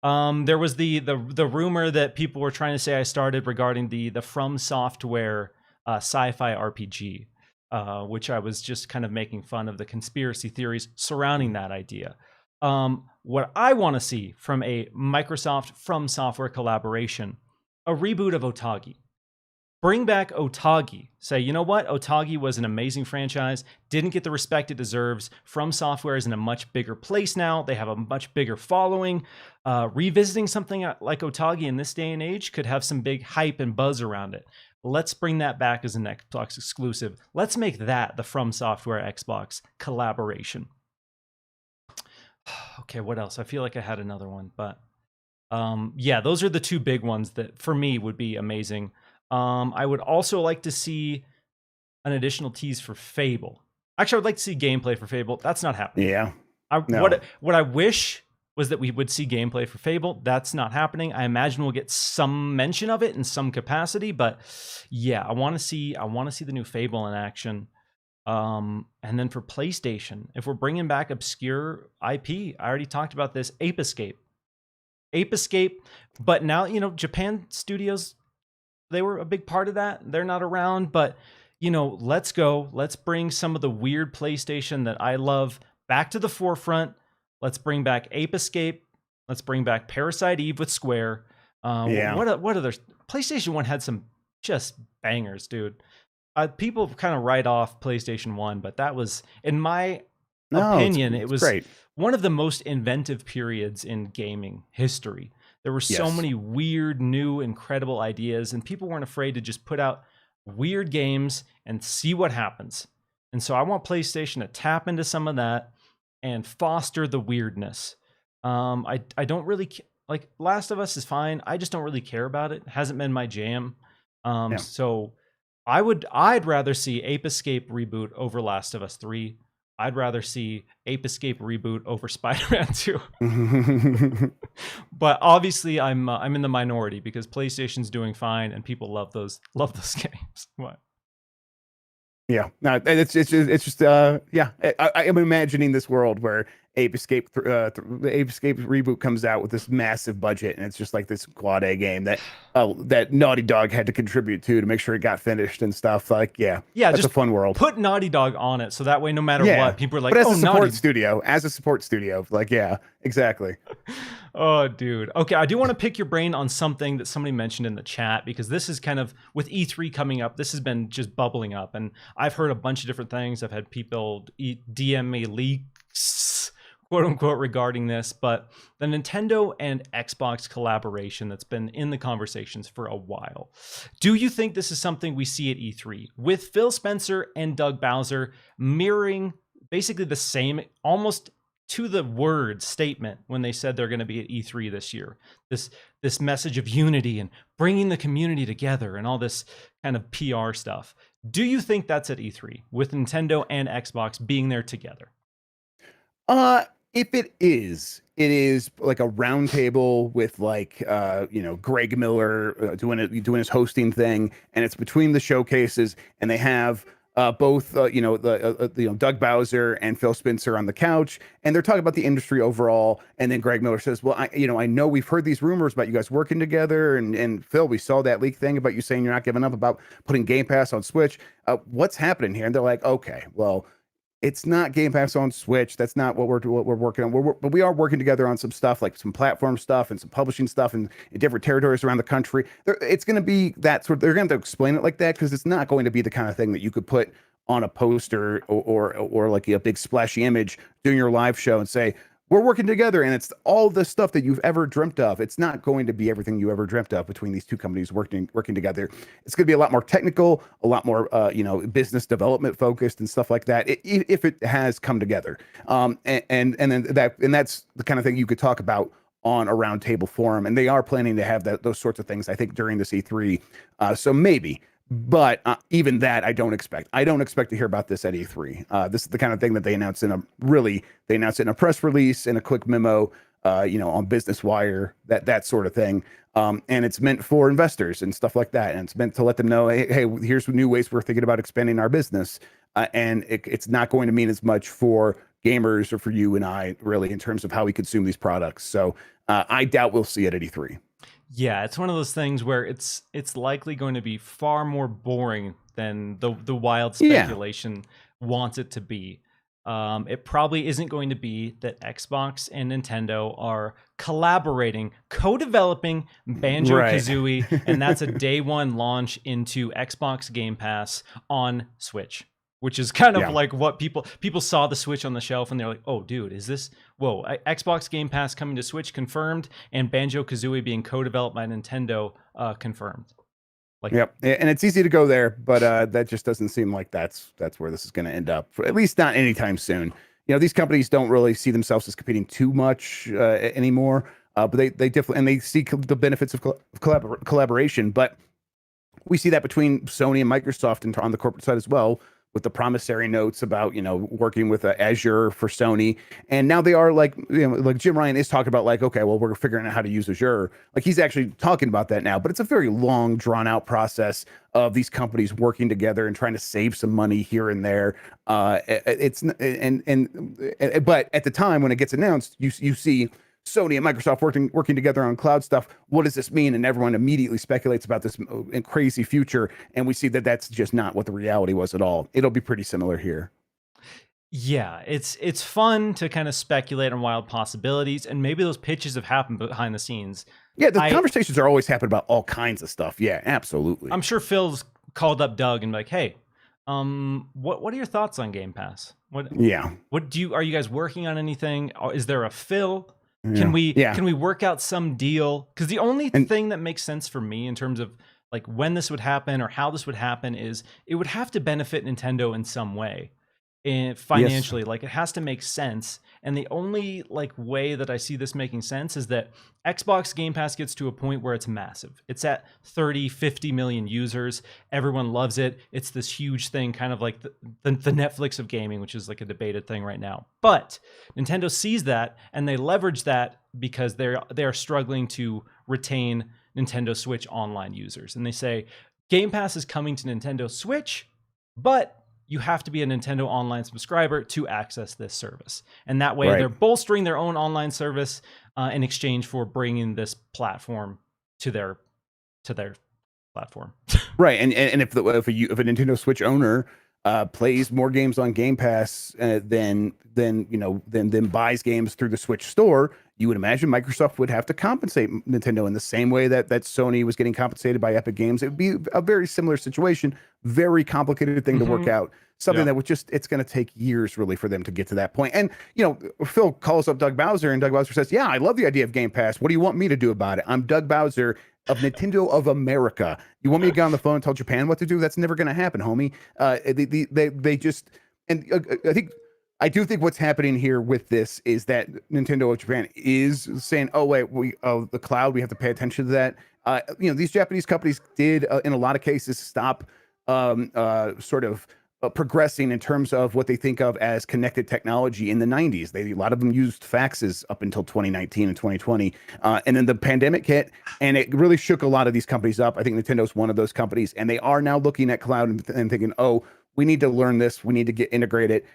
There was the rumor that people were trying to say I started regarding the From Software sci-fi RPG, which I was just kind of making fun of the conspiracy theories surrounding that idea. What I want to see from a Microsoft From Software collaboration, a reboot of Otage. Bring back Otage. Say, you know what? Otage was an amazing franchise, didn't get the respect it deserves. From Software is in a much bigger place now. They have a much bigger following. Revisiting something like Otage in this day and age could have some big hype and buzz around it. Let's bring that back as an Xbox exclusive. Let's make that the From Software Xbox collaboration. Okay, what else? I feel like I had another one, but yeah, those are the two big ones that for me would be amazing. I would also like to see an additional tease for Fable. Actually, I would like to see gameplay for Fable. That's not happening. Yeah. What I wish was that we would see gameplay for Fable. That's not happening. I imagine we'll get some mention of it in some capacity, but yeah, I want to see the new Fable in action. And then for PlayStation, if we're bringing back obscure IP, I already talked about this, Ape Escape, but now, Japan studios, they were a big part of that. They're not around, but let's go. Let's bring some of the weird PlayStation that I love back to the forefront. Let's bring back Ape Escape. Let's bring back Parasite Eve with Square. What other PlayStation 1 had some just bangers, dude. People kind of write off PlayStation 1, but that was, in my opinion, it was great. One of the most inventive periods in gaming history. There were so many weird, new, incredible ideas, and people weren't afraid to just put out weird games and see what happens. And so I want PlayStation to tap into some of that and foster the weirdness. I don't really like Last of Us is fine. I just don't really care about it. It hasn't been my jam. So I'd rather see Ape Escape reboot over Last of Us 3. I'd rather see Ape Escape reboot over Spider-Man 2. But obviously I'm in the minority because PlayStation's doing fine and people love those games. What? Yeah, no, it's just I'm imagining this world where Ape Escape reboot comes out with this massive budget, and it's just like this quad A game that Naughty Dog had to contribute to make sure it got finished and stuff. Like, that's just a fun world. Put Naughty Dog on it, so that way, no matter what, people are like, but as a support studio, like, yeah, exactly. Oh, dude. Okay, I do want to pick your brain on something that somebody mentioned in the chat, because this is kind of, with E3 coming up, this has been just bubbling up, and I've heard a bunch of different things. I've had people DM me leaks, quote unquote, regarding this, but the Nintendo and Xbox collaboration that's been in the conversations for a while. Do you think this is something we see at E3 with Phil Spencer and Doug Bowser mirroring basically the same, almost to the word statement when they said they're going to be at E3 this year? This message of unity and bringing the community together and all this kind of PR stuff. Do you think that's at E3 with Nintendo and Xbox being there together? If it is like a round table with like Greg Miller doing his hosting thing, and it's between the showcases, and they have both Doug Bowser and Phil Spencer on the couch, and they're talking about the industry overall, and then Greg Miller says, well, I know we've heard these rumors about you guys working together, and Phil, we saw that leak thing about you saying you're not giving up about putting Game Pass on Switch. What's happening here? And they're like, okay, well, it's not Game Pass on Switch. That's not what we're working on. But we are working together on some stuff, like some platform stuff and some publishing stuff in different territories around the country. It's going to be that sort. They're going to have to explain it like that, because it's not going to be the kind of thing that you could put on a poster or like a big splashy image during your live show and say, we're working together, and it's all the stuff that you've ever dreamt of. It's not going to be everything you ever dreamt of between these two companies working together. It's going to be a lot more technical, a lot more business development focused and stuff like that, if it has come together. And that's the kind of thing you could talk about on a roundtable forum, and they are planning to have those sorts of things, I think, during this E3. So maybe. But even that, I don't expect. I don't expect to hear about this at E3. This is the kind of thing that they announced in a press release, in a quick memo, on Business Wire, that sort of thing. And it's meant for investors and stuff like that. And it's meant to let them know, hey, here's new ways we're thinking about expanding our business. And it's not going to mean as much for gamers or for you and I, really, in terms of how we consume these products. So I doubt we'll see it at E3. Yeah, it's one of those things where it's likely going to be far more boring than the wild speculation wants it to be. It probably isn't going to be that Xbox and Nintendo are collaborating, co-developing Banjo-Kazooie, right. And that's a day one launch into Xbox Game Pass on Switch. Which is kind of like what people saw the Switch on the shelf and they're like, oh, dude, is this, Xbox Game Pass coming to Switch confirmed, and Banjo-Kazooie being co-developed by Nintendo confirmed. Yep, and it's easy to go there, but that just doesn't seem like that's where this is going to end up, at least not anytime soon. These companies don't really see themselves as competing too much anymore, but they definitely, and they see the benefits of collaboration, but we see that between Sony and Microsoft and on the corporate side as well, with the promissory notes about, working with Azure for Sony. And now they are like Jim Ryan is talking about, like, okay, well, we're figuring out how to use Azure. Like, he's actually talking about that now, but it's a very long, drawn out process of these companies working together and trying to save some money here and there. But at the time when it gets announced, you see Sony and Microsoft working together on cloud stuff. What does this mean? And everyone immediately speculates about this crazy future. And we see that that's just not what the reality was at all. It'll be pretty similar here. Yeah, it's fun to kind of speculate on wild possibilities, and maybe those pitches have happened behind the scenes. Yeah, the conversations are always happening about all kinds of stuff. Yeah, absolutely. I'm sure Phil's called up Doug and be like, hey, what are your thoughts on Game Pass? Are you guys working on anything? Is there a fill? Can we work out some deal? Because the only thing that makes sense for me in terms of like when this would happen or how this would happen is it would have to benefit Nintendo in some way, financially. Yes. Like, it has to make sense. And the only like way that I see this making sense is that Xbox Game Pass gets to a point where it's massive. It's at 30, 50 million users. Everyone loves it. It's this huge thing, kind of like the Netflix of gaming, which is like a debated thing right now. But Nintendo sees that and they leverage that because they are struggling to retain Nintendo Switch online users. And they say, Game Pass is coming to Nintendo Switch, but you have to be a Nintendo Online subscriber to access this service. And that way they're bolstering their own online service in exchange for bringing this platform to their platform. Right. And if a Nintendo Switch owner plays more games on Game Pass than buys games through the Switch store, you would imagine Microsoft would have to compensate Nintendo in the same way that Sony was getting compensated by Epic Games. It would be a very similar situation, very complicated thing to work out. Something that would it's going to take years really for them to get to that point. And, Phil calls up Doug Bowser and Doug Bowser says, yeah, I love the idea of Game Pass. What do you want me to do about it? I'm Doug Bowser of Nintendo of America. You want me to get on the phone and tell Japan what to do? That's never going to happen, homie. They just, and I do think what's happening here with this is that Nintendo of Japan is saying, oh, wait, the cloud, we have to pay attention to that. These Japanese companies did, in a lot of cases, stop sort of progressing in terms of what they think of as connected technology in the 90s. A lot of them used faxes up until 2019 and 2020. And then the pandemic hit, and it really shook a lot of these companies up. I think Nintendo's one of those companies, and they are now looking at cloud and thinking, oh, we need to learn this. We need to get integrated.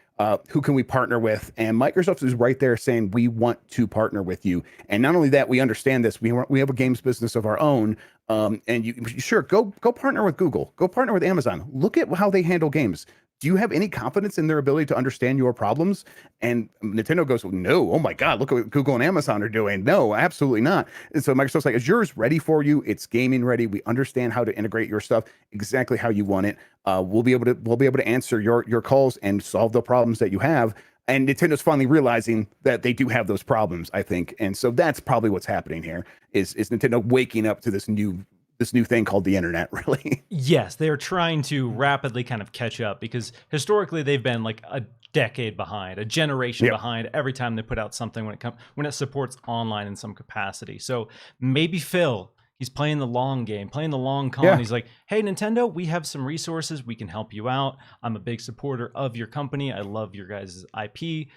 Who can we partner with? And Microsoft is right there saying, we want to partner with you. And not only that, we understand this. We have a games business of our own. And you sure go partner with Google, go partner with Amazon. Look at how they handle games. Do you have any confidence in their ability to understand your problems? And Nintendo goes, no, oh my God, look at what Google and Amazon are doing. No, absolutely not. And so Microsoft's like, is yours ready for you? It's gaming ready. We understand how to integrate your stuff exactly how you want it. We'll be able to answer your calls and solve the problems that you have. And Nintendo's finally realizing that they do have those problems, I think. And so that's probably what's happening here is Nintendo waking up to this new thing called the internet, really. Yes, they are trying to rapidly kind of catch up because historically they've been like a decade behind, a generation behind every time they put out something when it supports online in some capacity. So maybe Phil, he's playing the long game, playing the long con. He's like, hey, Nintendo, we have some resources. We can help you out. I'm a big supporter of your company. I love your guys' IP.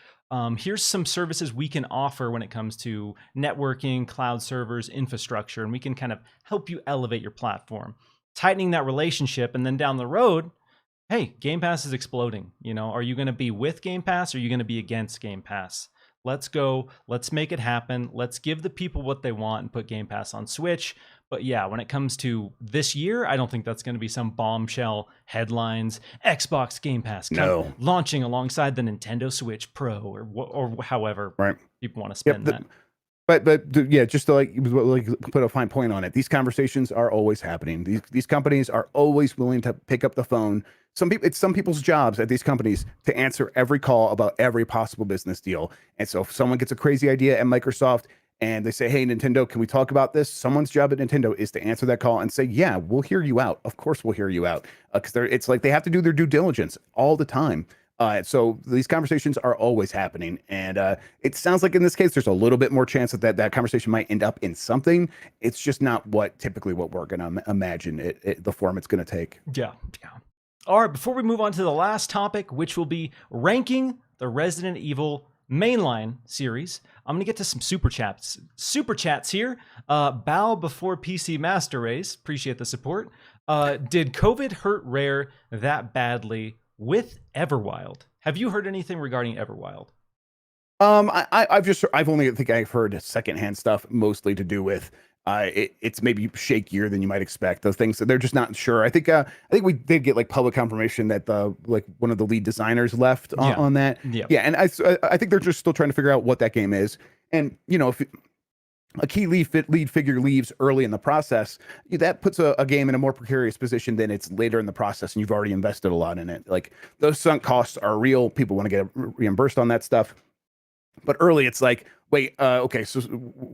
Here's some services we can offer when it comes to networking, cloud servers, infrastructure, and we can kind of help you elevate your platform, tightening that relationship. And then down the road, hey, Game Pass is exploding. You know, are you going to be with Game Pass or are you going to be against Game Pass? Let's go. Let's make it happen. Let's give the people what they want and put Game Pass on Switch. But yeah, when it comes to this year, I don't think that's going to be some bombshell headlines. Xbox Game Pass launching alongside the Nintendo Switch Pro or however people want to spend that. But yeah, just to like put a fine point on it, these conversations are always happening. These companies are always willing to pick up the phone. It's some people's jobs at these companies to answer every call about every possible business deal. And so if someone gets a crazy idea at Microsoft and they say, hey, Nintendo, can we talk about this? Someone's job at Nintendo is to answer that call and say, yeah, we'll hear you out. Of course, we'll hear you out. Because it's like they have to do their due diligence all the time. So these conversations are always happening. And it sounds like in this case, there's a little bit more chance that conversation might end up in something. It's just not typically what we're going to imagine the form it's going to take. Yeah. All right, before we move on to the last topic, which will be ranking the Resident Evil mainline series, I'm gonna get to some super chats here. Bow before PC Master Race, appreciate the support. Did COVID hurt Rare that badly with Everwild? Have you heard anything regarding Everwild? I've heard secondhand stuff, mostly to do with it's maybe shakier than you might expect. Those things they're just not sure. I think we did get like public confirmation that one of the lead designers left on that. And I think they're just still trying to figure out what that game is. And you know, if a key lead figure leaves early in the process, that puts a game in a more precarious position than it's later in the process, and you've already invested a lot in it. Like those sunk costs are real. People want to get reimbursed on that stuff. But early, it's like, wait, okay, so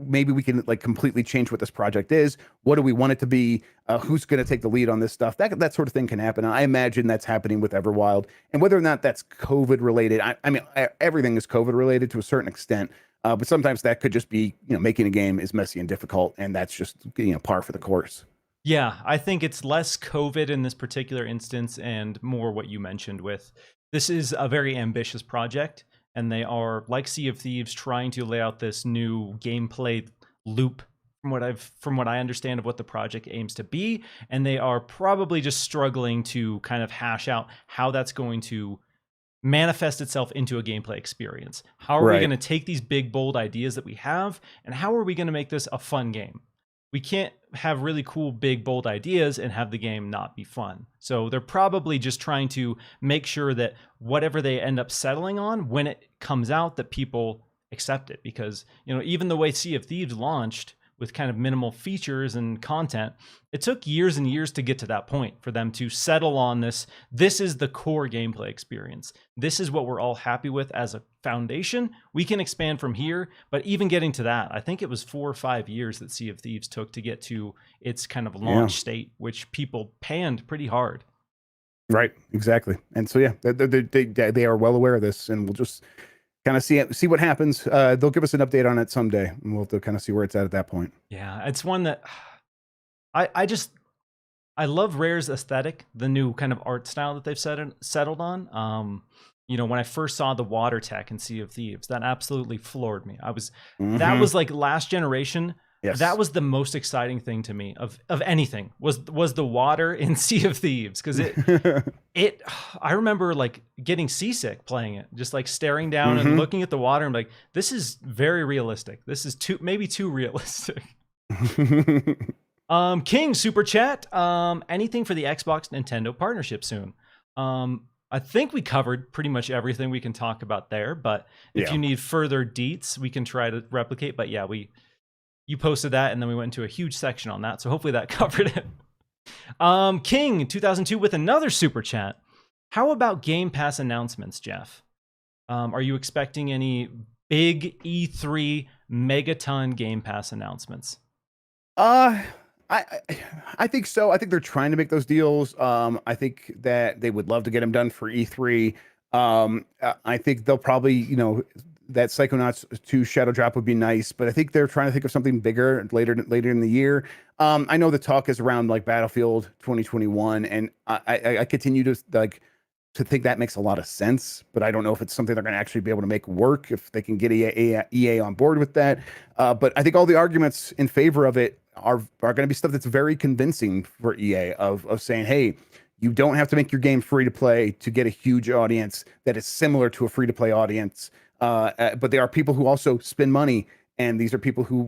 maybe we can like completely change what this project is. What do we want it to be? Who's going to take the lead on this stuff? That sort of thing can happen. And I imagine that's happening with Everwild. And whether or not that's COVID related, I mean, everything is COVID related to a certain extent. But sometimes that could just be, making a game is messy and difficult, and that's just par for the course. Yeah, I think it's less COVID in this particular instance and more what you mentioned with this is a very ambitious project. And they are, like Sea of Thieves, trying to lay out this new gameplay loop from what I understand of what the project aims to be. And they are probably just struggling to kind of hash out how that's going to manifest itself into a gameplay experience. How are we going to take these big, bold ideas that we have, and how are we going to make this a fun game? We can't have really cool, big, bold ideas and have the game not be fun. So they're probably just trying to make sure that whatever they end up settling on, when it comes out, that people accept it. Because, even the way Sea of Thieves launched with kind of minimal features and content, it took years and years to get to that point for them to settle on this. This is the core gameplay experience. This is what we're all happy with as a foundation. We can expand from here, but even getting to that, I think it was 4 or 5 years that Sea of Thieves took to get to its kind of launch state, which people panned pretty hard. Right, exactly. And so, they are well aware of this, and we'll just kind of see what happens. They'll give us an update on it someday, and we'll have to kind of see where it's at that point. Yeah, it's one that I I love Rare's aesthetic, the new kind of art style that they've settled on. When I first saw the water tech in Sea of Thieves, that absolutely floored me. That was like last generation. Yes. That was the most exciting thing to me of anything was the water in Sea of Thieves, because I remember like getting seasick playing it, just like staring down and looking at the water and like, this is very realistic. This is maybe too realistic. King Super Chat. Anything for the Xbox Nintendo partnership soon? I think we covered pretty much everything we can talk about there, but if you need further deets, we can try to replicate. But yeah, you posted that, and then we went into a huge section on that, so hopefully that covered it. King 2002 with another super chat. How about Game Pass announcements, Jeff? Are you expecting any big E3 megaton Game Pass announcements? I think so. I think they're trying to make those deals. I think that they would love to get them done for E3. I think they'll probably, that Psychonauts 2 Shadow Drop would be nice, but I think they're trying to think of something bigger later in the year. I know the talk is around like Battlefield 2021, and I continue to think that makes a lot of sense, but I don't know if it's something they're going to actually be able to make work, if they can get EA on board with that. But I think all the arguments in favor of it are going to be stuff that's very convincing for EA of saying, hey, you don't have to make your game free to play to get a huge audience that is similar to a free to play audience. But there are people who also spend money, and these are people who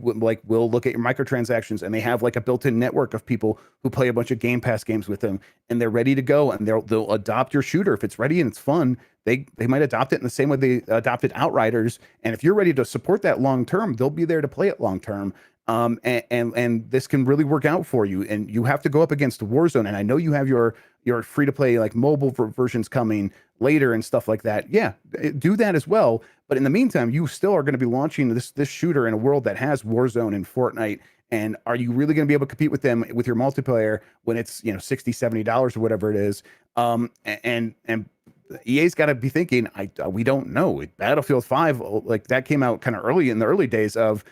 will look at your microtransactions, and they have like a built-in network of people who play a bunch of Game Pass games with them, and they're ready to go, and they'll adopt your shooter if it's ready and it's fun. They might adopt it in the same way they adopted Outriders, and if you're ready to support that long term, they'll be there to play it long term. And this can really work out for you, and you have to go up against Warzone, and I know you have your free to play like mobile versions coming later and stuff like that. Yeah, do that as well. But in the meantime, you still are going to be launching this shooter in a world that has Warzone and Fortnite. And are you really going to be able to compete with them with your multiplayer when it's $60, $70 or whatever it is? And EA's got to be thinking, we don't know. Battlefield 5, like that came out kind of early in the early days of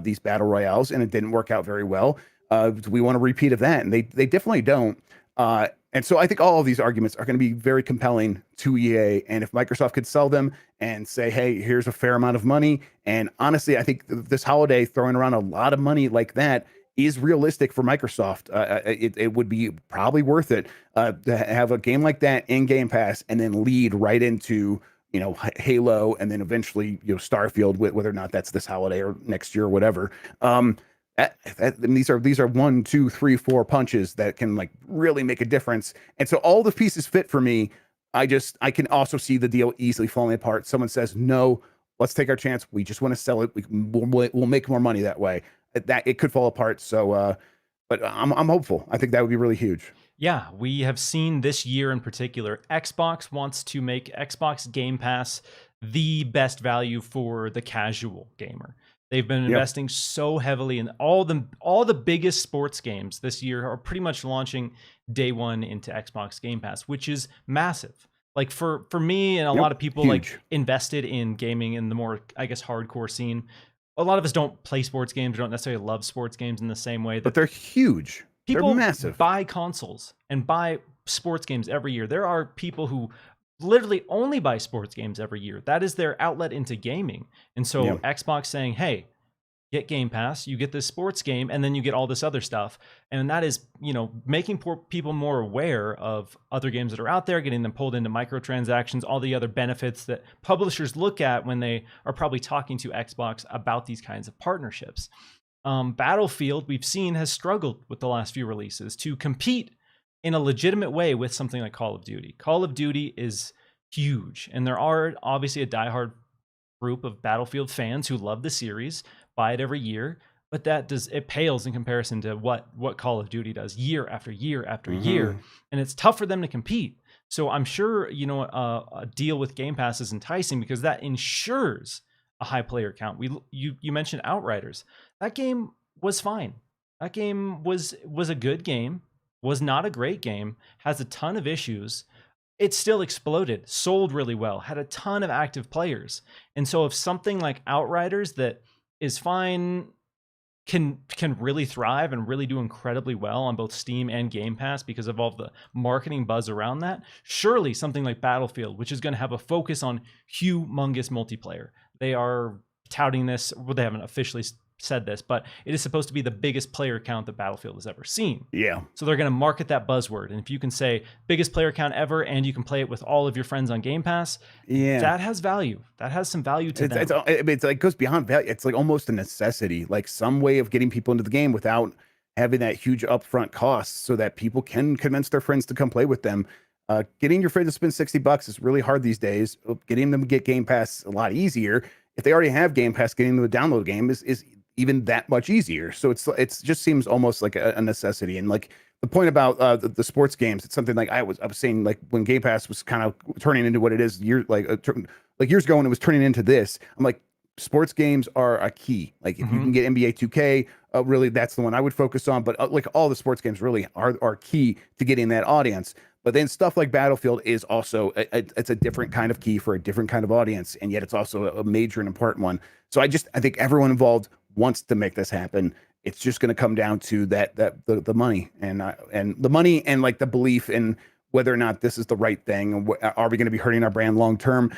these battle royales, and it didn't work out very well. Do we want a repeat of that? And they definitely don't. And so I think all of these arguments are going to be very compelling to EA. And if Microsoft could sell them and say, hey, here's a fair amount of money. And honestly, I think this holiday throwing around a lot of money like that is realistic for Microsoft. It would be probably worth it to have a game like that in Game Pass and then lead right into Halo, and then eventually Starfield, whether or not that's this holiday or next year or whatever. And these are 1, 2, 3, 4 punches that can like really make a difference. And so all the pieces fit for me. I can also see the deal easily falling apart. Someone says, no, let's take our chance. We just want to sell it. We'll make more money that way. That it could fall apart. So, but I'm hopeful. I think that would be really huge. Yeah, we have seen this year in particular, Xbox wants to make Xbox Game Pass the best value for the casual gamer. They've been investing so heavily in all the biggest sports games this year are pretty much launching day one into Xbox Game Pass, which is massive. Like for me and a lot of people huge. Like invested in gaming in the more, I guess, hardcore scene. A lot of us don't play sports games, don't necessarily love sports games in the same way. But they're huge. People they're massive. Buy consoles and buy sports games every year. There are people who literally only buy sports games every year. That is their outlet into gaming. And so Xbox saying, hey, get Game Pass, you get this sports game, and then you get all this other stuff. And that is, making people more aware of other games that are out there, getting them pulled into microtransactions, all the other benefits that publishers look at when they are probably talking to Xbox about these kinds of partnerships. Battlefield, we've seen, has struggled with the last few releases to compete in a legitimate way with something like Call of Duty. Call of Duty is huge, and there are obviously a diehard group of Battlefield fans who love the series, buy it every year, but it pales in comparison to what Call of Duty does year after year after year, and it's tough for them to compete. So I'm sure a deal with Game Pass is enticing because that ensures a high player count. You mentioned Outriders. That game was fine. That game was a good game. Was not a great game. Has a ton of issues. It still exploded. Sold really well. Had a ton of active players. And so if something like Outriders that is fine, can really thrive and really do incredibly well on both Steam and Game Pass because of all the marketing buzz around that, surely something like Battlefield, which is going to have a focus on humongous multiplayer. They are touting this, well, they haven't officially said this, but it is supposed to be the biggest player count that Battlefield has ever seen. Yeah. So they're going to market that buzzword. And if you can say biggest player count ever and you can play it with all of your friends on Game Pass, that has value. That has some value to them. It's like, goes beyond value. It's like almost a necessity, like some way of getting people into the game without having that huge upfront cost so that people can convince their friends to come play with them. Getting your friend to spend $60 is really hard these days. Getting them to get Game Pass a lot easier. If they already have Game Pass, getting them to download a game is even that much easier. So it's just seems almost like a necessity. And like the point about the sports games, it's something like I was saying, like when Game Pass was kind of turning into what it is years ago when it was turning into this, I'm like, sports games are a key. Like if you can get NBA 2K, really that's the one I would focus on. But like all the sports games really are key to getting that audience. But then stuff like Battlefield is also it's a different kind of key for a different kind of audience, and yet it's also a major and important one. So I think everyone involved wants to make this happen. It's just going to come down to the money and the money and like the belief in whether or not this is the right thing. And are we going to be hurting our brand long term?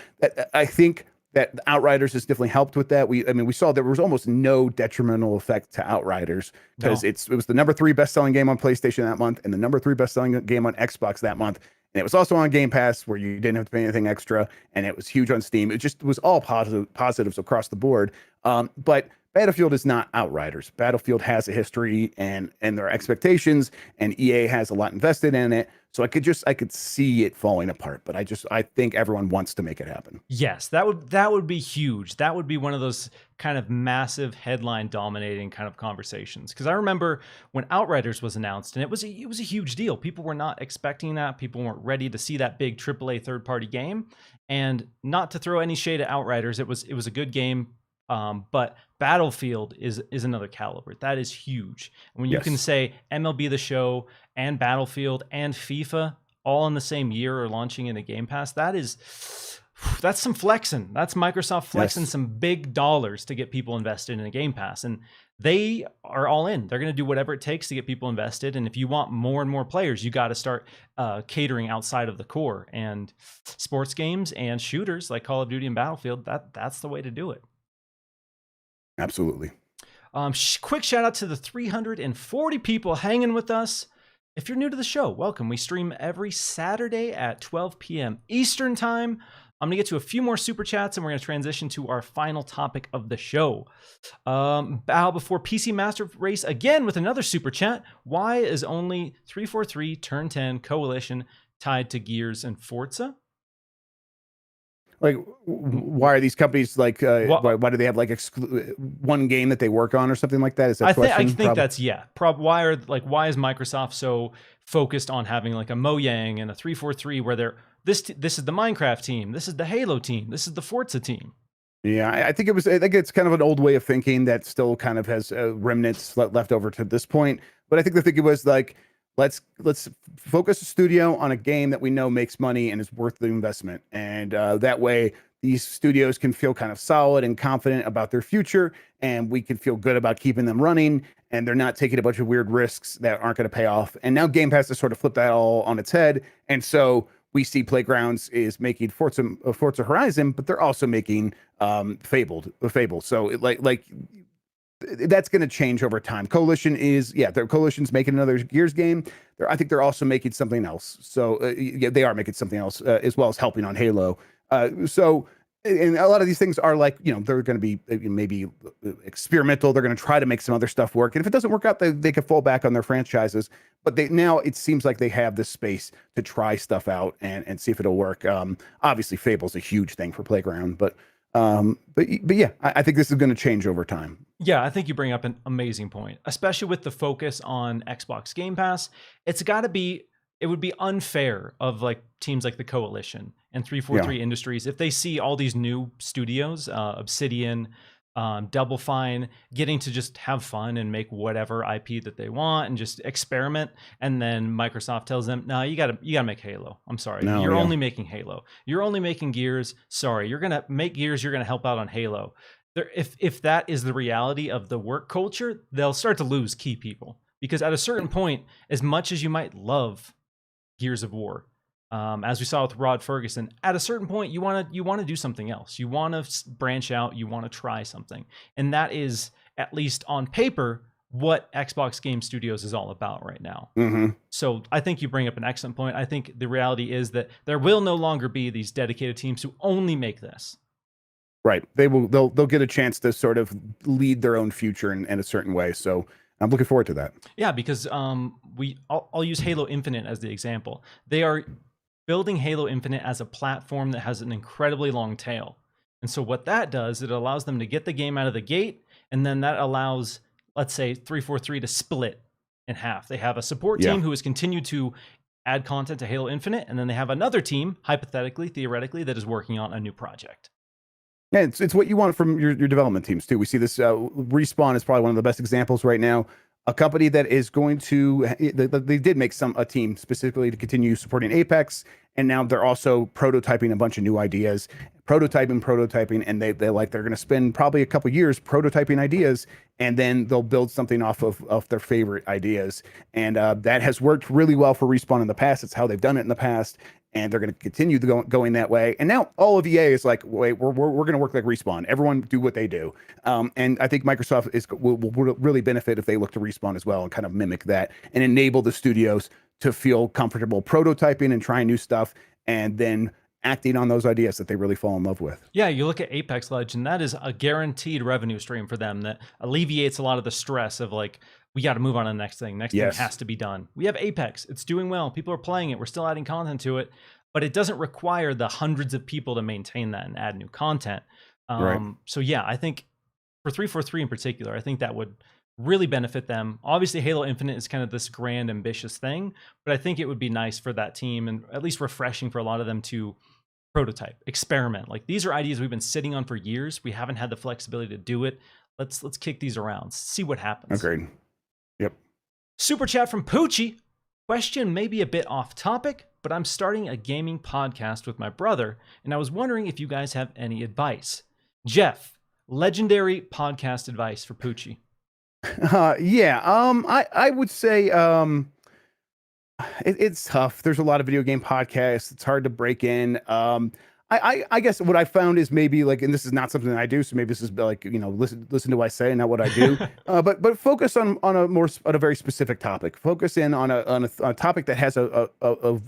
I think that Outriders has definitely helped with that. We saw there was almost no detrimental effect to Outriders because it was the number 3 best-selling game on PlayStation that month and the number 3 best-selling game on Xbox that month. And it was also on Game Pass where you didn't have to pay anything extra, and it was huge on Steam. It just was all positives across the board. But Battlefield is not Outriders. Battlefield has a history and there are expectations, and EA has a lot invested in it. So I could see it falling apart, but I think everyone wants to make it happen. Yes, that would be huge. That would be one of those kind of massive headline dominating kind of conversations. Because I remember when Outriders was announced, and it was a huge deal. People were not expecting that. People weren't ready to see that big AAA third party game. And not to throw any shade at Outriders, it was a good game. But Battlefield is another caliber. That is huge. When you can say MLB The Show and Battlefield and FIFA all in the same year or launching in a Game Pass, that's some flexing. That's Microsoft flexing some big dollars to get people invested in a Game Pass. And they are all in. They're going to do whatever it takes to get people invested. And if you want more and more players, you got to start catering outside of the core. And sports games and shooters like Call of Duty and Battlefield, that's the way to do it. Absolutely. Quick shout out to the 340 people hanging with us. If you're new to the show, welcome. We stream every Saturday at 12 p.m. Eastern time. I'm going to get to a few more super chats, and we're going to transition to our final topic of the show. Bow before PC Master Race again with another super chat. Why is only 343 Turn 10 Coalition tied to Gears and Forza? Like, why are these companies like? Why do they have like one game that they work on or something like that? Is that I think that's why is Microsoft so focused on having like a Mojang and a 343 where this is the Minecraft team, this is the Halo team, this is the Forza team. Yeah, I think it's kind of an old way of thinking that still kind of has remnants left over to this point. But I think the thing was like, let's focus the studio on a game that we know makes money and is worth the investment. And that way these studios can feel kind of solid and confident about their future, and we can feel good about keeping them running, and they're not taking a bunch of weird risks that aren't going to pay off. And now Game Pass has sort of flipped that all on its head. And so we see Playgrounds is making Forza Horizon, but they're also making Fable. So that's going to change over time. Coalition's making another Gears game. I think they're also making something else. So they are making something else as well as helping on Halo. And a lot of these things are like, they're going to be maybe experimental. They're going to try to make some other stuff work. And if it doesn't work out, they can fall back on their franchises. But now it seems like they have this space to try stuff out and see if it'll work. Obviously, Fable's a huge thing for Playground, but yeah, I think this is going to change over time. Yeah, I think you bring up an amazing point, especially with the focus on Xbox Game Pass. It would be unfair of like teams like the Coalition and 343 Industries if they see all these new studios, Obsidian, Double Fine, getting to just have fun and make whatever IP that they want and just experiment, and then Microsoft tells them, "No, you gotta make Halo. I'm sorry, you're only making Halo. You're only making Gears. Sorry, you're gonna make Gears. You're gonna help out on Halo." if that is the reality of the work culture, they'll start to lose key people, because at a certain point, as much as you might love Gears of War, as we saw with Rod Ferguson, at a certain point you want to do something else. You want to branch out. You want to try something, and that is, at least on paper, what Xbox Game Studios is all about right now. So I think you bring up an excellent point. I think the reality is that there will no longer be these dedicated teams who only make this. Right. They'll get a chance to sort of lead their own future in a certain way. So I'm looking forward to that. Yeah, because I'll use Halo Infinite as the example. They are building Halo Infinite as a platform that has an incredibly long tail. And so what that does, it allows them to get the game out of the gate, and then that allows, let's say, 343 to split in half. They have a support team who has continued to add content to Halo Infinite, and then they have another team, hypothetically, theoretically, that is working on a new project. Yeah, it's what you want from your development teams too. We see this. Respawn is probably one of the best examples right now. A company that is going to, they did make a team specifically to continue supporting Apex, and now they're also prototyping a bunch of new ideas, prototyping, and they're going to spend probably a couple years prototyping ideas, and then they'll build something off of their favorite ideas, and that has worked really well for Respawn in the past. It's how they've done it in the past, and they're going to continue going that way. And now all of EA is like, wait, we're going to work like Respawn. Everyone do what they do. And I think Microsoft will really benefit if they look to Respawn as well and kind of mimic that and enable the studios to feel comfortable prototyping and trying new stuff, and then acting on those ideas that they really fall in love with. Yeah, you look at Apex Legends, that is a guaranteed revenue stream for them that alleviates a lot of the stress of like, we got to move on to the next thing. Next thing has to be done. We have Apex. It's doing well. People are playing it. We're still adding content to it, but it doesn't require the hundreds of people to maintain that and add new content. So yeah, I think for 343 in particular, I think that would really benefit them. Obviously, Halo Infinite is kind of this grand, ambitious thing, but I think it would be nice for that team, and at least refreshing for a lot of them, to prototype, experiment. Like, these are ideas we've been sitting on for years. We haven't had the flexibility to do it. Let's kick these around, see what happens. Agreed. Yep. Super chat from Poochie. Question may be a bit off topic, but I'm starting a gaming podcast with my brother, and I was wondering if you guys have any advice. Jeff, legendary podcast advice for Poochie. I would say it's tough. There's a lot of video game podcasts. It's hard to break in. I guess what I found is maybe like, and this is not something that I do, so maybe this is like, listen to what I say, not what I do. But focus on a very specific topic. Focus in on a topic that has a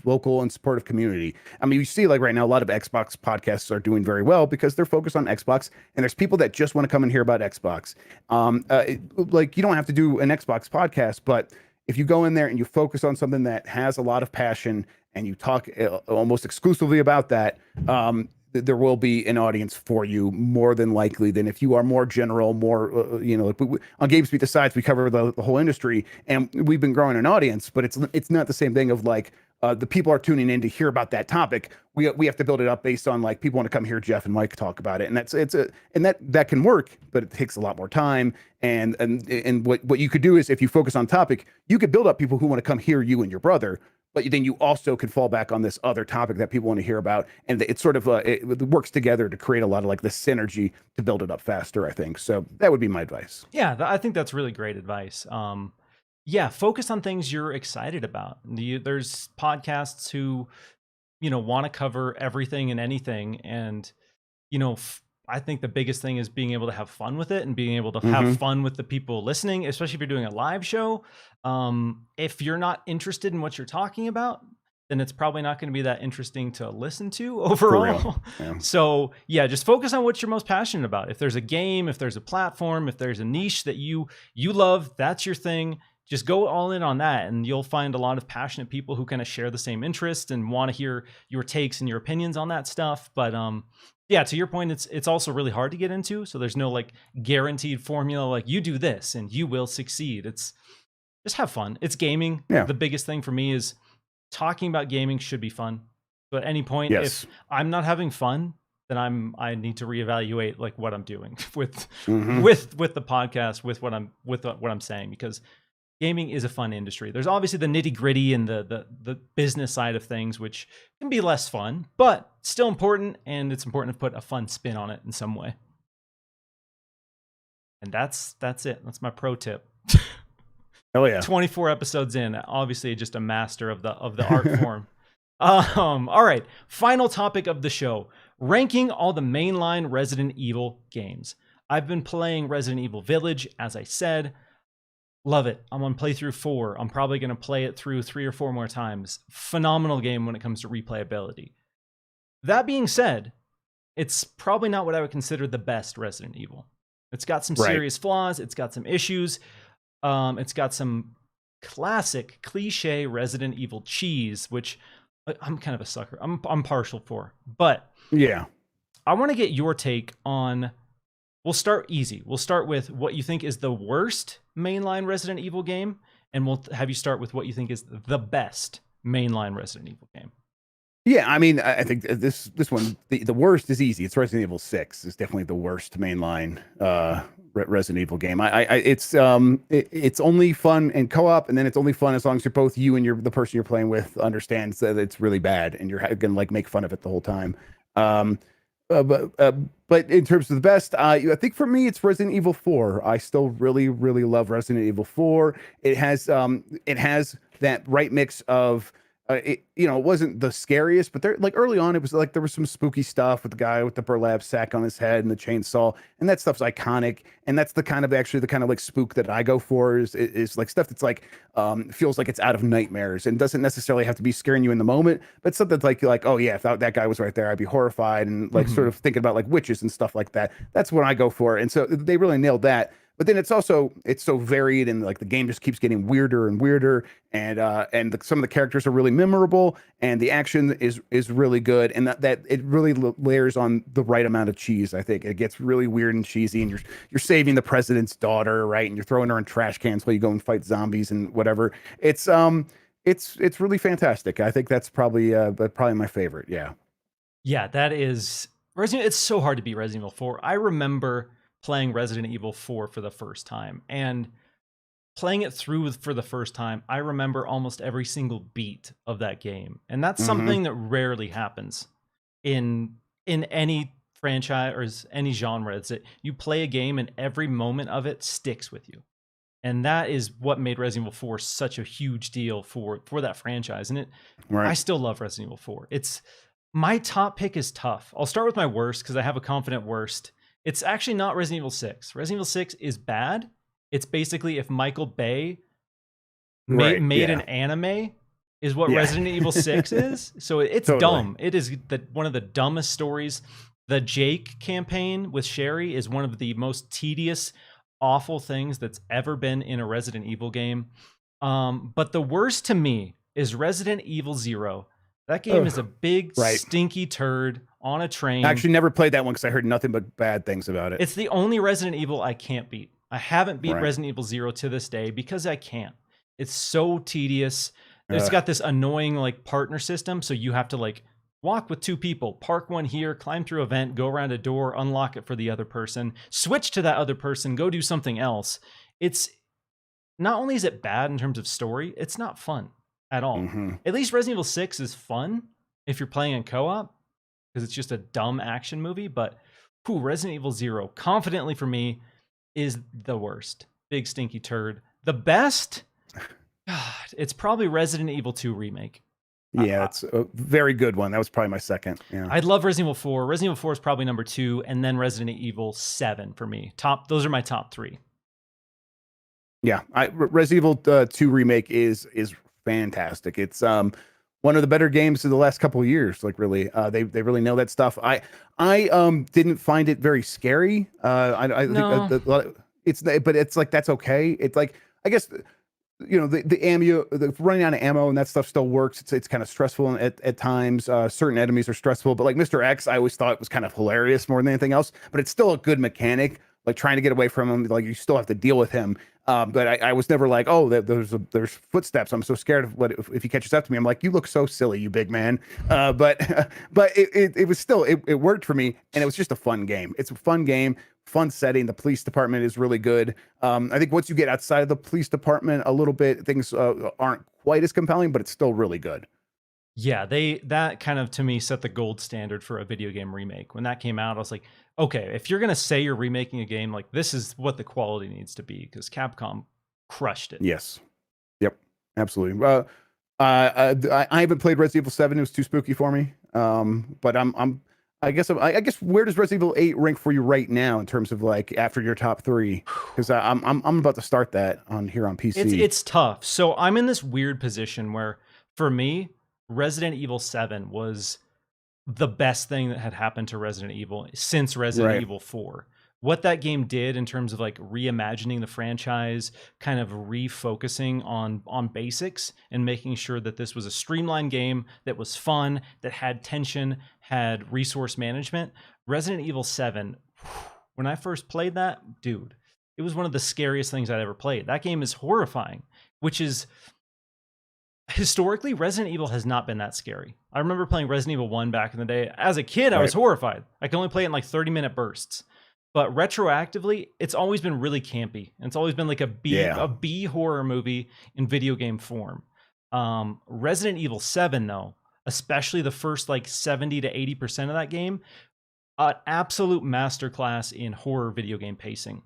vocal and supportive community. I mean, you see like right now, a lot of Xbox podcasts are doing very well because they're focused on Xbox, and there's people that just want to come and hear about Xbox. Like, you don't have to do an Xbox podcast, but if you go in there and you focus on something that has a lot of passion and you talk almost exclusively about that, there will be an audience for you more than likely than if you are more general, more, on GamesBeat Decides, we cover the whole industry, and we've been growing an audience, but it's not the same thing of like, the people are tuning in to hear about that topic. We have to build it up based on like, people want to come hear Jeff and Mike talk about it, and that can work, but it takes a lot more time. And what you could do is, if you focus on topic, you could build up people who want to come hear you and your brother, but then you also could fall back on this other topic that people want to hear about, and it sort of it works together to create a lot of like this synergy to build it up faster, I think. So that would be my advice. Yeah, I think that's really great advice. Focus on things you're excited about. There's podcasts who, want to cover everything and anything, and I think the biggest thing is being able to have fun with it and being able to have fun with the people listening, especially if you're doing a live show. If you're not interested in what you're talking about, then it's probably not going to be that interesting to listen to overall. Yeah. So yeah, just focus on what you're most passionate about. If there's a game, if there's a platform, if there's a niche that you love, that's your thing. Just go all in on that, and you'll find a lot of passionate people who kind of share the same interest and want to hear your takes and your opinions on that stuff. But yeah, to your point, it's also really hard to get into. So there's no like guaranteed formula, like you do this and you will succeed. It's just have fun. It's gaming. Yeah. The biggest thing for me is talking about gaming should be fun. So at any point, if I'm not having fun, then I need to reevaluate like what I'm doing with the podcast, with what I'm saying, because gaming is a fun industry. There's obviously the nitty gritty and the business side of things, which can be less fun, but still important. And it's important to put a fun spin on it in some way. And that's it. That's my pro tip. Oh yeah. 24 episodes in, obviously just a master of the art form. All right, final topic of the show, ranking all the mainline Resident Evil games. I've been playing Resident Evil Village, as I said. Love it. I'm on playthrough 4. I'm probably going to play it through 3 or 4 more times. Phenomenal game when it comes to replayability. That being said, it's probably not what I would consider the best Resident Evil. It's got some serious flaws. It's got some issues. It's got some classic cliche Resident Evil cheese, which I'm kind of a sucker. I'm partial for. But yeah, I want to get your take on. We'll start easy. We'll start with what you think is the worst mainline Resident Evil game, and we'll have you start with what you think is the best mainline Resident Evil game. Yeah, I mean, I think this one, the worst is easy. It's Resident Evil 6 is definitely the worst mainline Resident Evil game. It's only fun in co-op, and then it's only fun as long as you're both you and the person you're playing with understands that it's really bad, and you're gonna like make fun of it the whole time. But in terms of the best, I think for me it's Resident Evil 4. I still really love Resident Evil 4. It has that right mix of it wasn't the scariest, but there, like early on, it was like there was some spooky stuff with the guy with the burlap sack on his head and the chainsaw, and that stuff's iconic. And that's the kind of like spook that I go for is like stuff that's like feels like it's out of nightmares and doesn't necessarily have to be scaring you in the moment, but something that's like oh yeah, if that guy was right there, I'd be horrified, and like sort of thinking about like witches and stuff like that. That's what I go for, and so they really nailed that. But then it's so varied, and like the game just keeps getting weirder and weirder, and some of the characters are really memorable, and the action is really good, and that it really layers on the right amount of cheese. I think it gets really weird and cheesy, and you're saving the president's daughter, right, and you're throwing her in trash cans while you go and fight zombies and whatever. It's really fantastic. I think that's probably my favorite. Yeah, that is Resident. It's so hard to beat Resident Evil 4. I remember playing Resident Evil 4 for the first time, and playing it through for the first time, I remember almost every single beat of that game. And that's something that rarely happens in any franchise or any genre. It's that you play a game and every moment of it sticks with you. And that is what made Resident Evil 4 such a huge deal for that franchise. And I still love Resident Evil 4. It's my top pick is tough. I'll start with my worst because I have a confident worst. It's actually not Resident Evil 6. Resident Evil 6 is bad. It's basically if Michael Bay made an anime is what Resident Evil 6 is. So it's dumb. It is one of the dumbest stories. The Jake campaign with Sherry is one of the most tedious, awful things that's ever been in a Resident Evil game. But the worst to me is Resident Evil 0. That game is a big, stinky turd on a train. I actually never played that one because I heard nothing but bad things about it. It's the only Resident Evil I can't beat. I haven't beat Resident Evil 0 to this day because I can't. It's so tedious. It's got this annoying like partner system. So you have to like walk with 2 people, park one here, climb through a vent, go around a door, unlock it for the other person, switch to that other person, go do something else. It's not only is it bad in terms of story, it's not fun at all. At least Resident Evil 6 is fun if you're playing in co-op because it's just a dumb action movie. But Resident Evil 0, confidently for me, is the worst. Big stinky turd. The best, God, it's probably Resident Evil 2 remake. Yeah, that's a very good one. That was probably my second. Yeah, I love Resident Evil 4. Resident Evil 4 is probably number 2, and then Resident Evil 7 for me. Those are my top 3. Yeah, Resident Evil 2 remake is fantastic. It's one of the better games of the last couple of years. Like really, they really know that stuff. I didn't find it very scary. I think but it's like that's okay. It's like I guess the ammo, running out of ammo and that stuff still works. It's kind of stressful at times. Certain enemies are stressful, but like Mr. X, I always thought it was kind of hilarious more than anything else. But it's still a good mechanic. Like trying to get away from him, like you still have to deal with him. But I was never like, oh, there's footsteps. I'm so scared of what if he catches up to me. I'm like, you look so silly, you big man. But it was still it worked for me, and it was just a fun game. It's a fun game, fun setting. The police department is really good. I think once you get outside of the police department a little bit, things aren't quite as compelling, but it's still really good. Yeah, that kind of to me set the gold standard for a video game remake. When that came out, I was like, okay, if you're gonna say you're remaking a game, like this is what the quality needs to be, because Capcom crushed it. Yes. Yep. Absolutely. I haven't played Resident Evil 7. It was too spooky for me. But I guess where does Resident Evil 8 rank for you right now in terms of like after your top 3? Because I'm about to start that on PC. It's tough. So I'm in this weird position where, for me, Resident Evil 7 was the best thing that had happened to Resident Evil since Resident Evil 4. What that game did in terms of like reimagining the franchise, kind of refocusing on basics and making sure that this was a streamlined game that was fun, that had tension, had resource management. Resident Evil 7, when I first played that, dude, it was one of the scariest things I'd ever played. That game is horrifying, which is historically, Resident Evil has not been that scary. I remember playing Resident Evil 1 back in the day. As a kid, I was horrified. I could only play it in like 30-minute bursts. But retroactively, it's always been really campy. And it's always been like a B horror movie in video game form. Resident Evil 7, though, especially the first like 70 to 80% of that game, an absolute masterclass in horror video game pacing.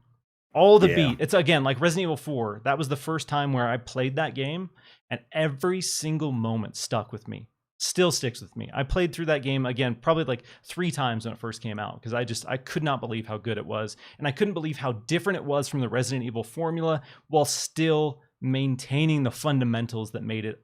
All the beat. It's again like Resident Evil 4. That was the first time where I played that game, and every single moment stuck with me. Still sticks with me. I played through that game again probably like 3 times when it first came out, because I could not believe how good it was, and I couldn't believe how different it was from the Resident Evil formula while still maintaining the fundamentals that made it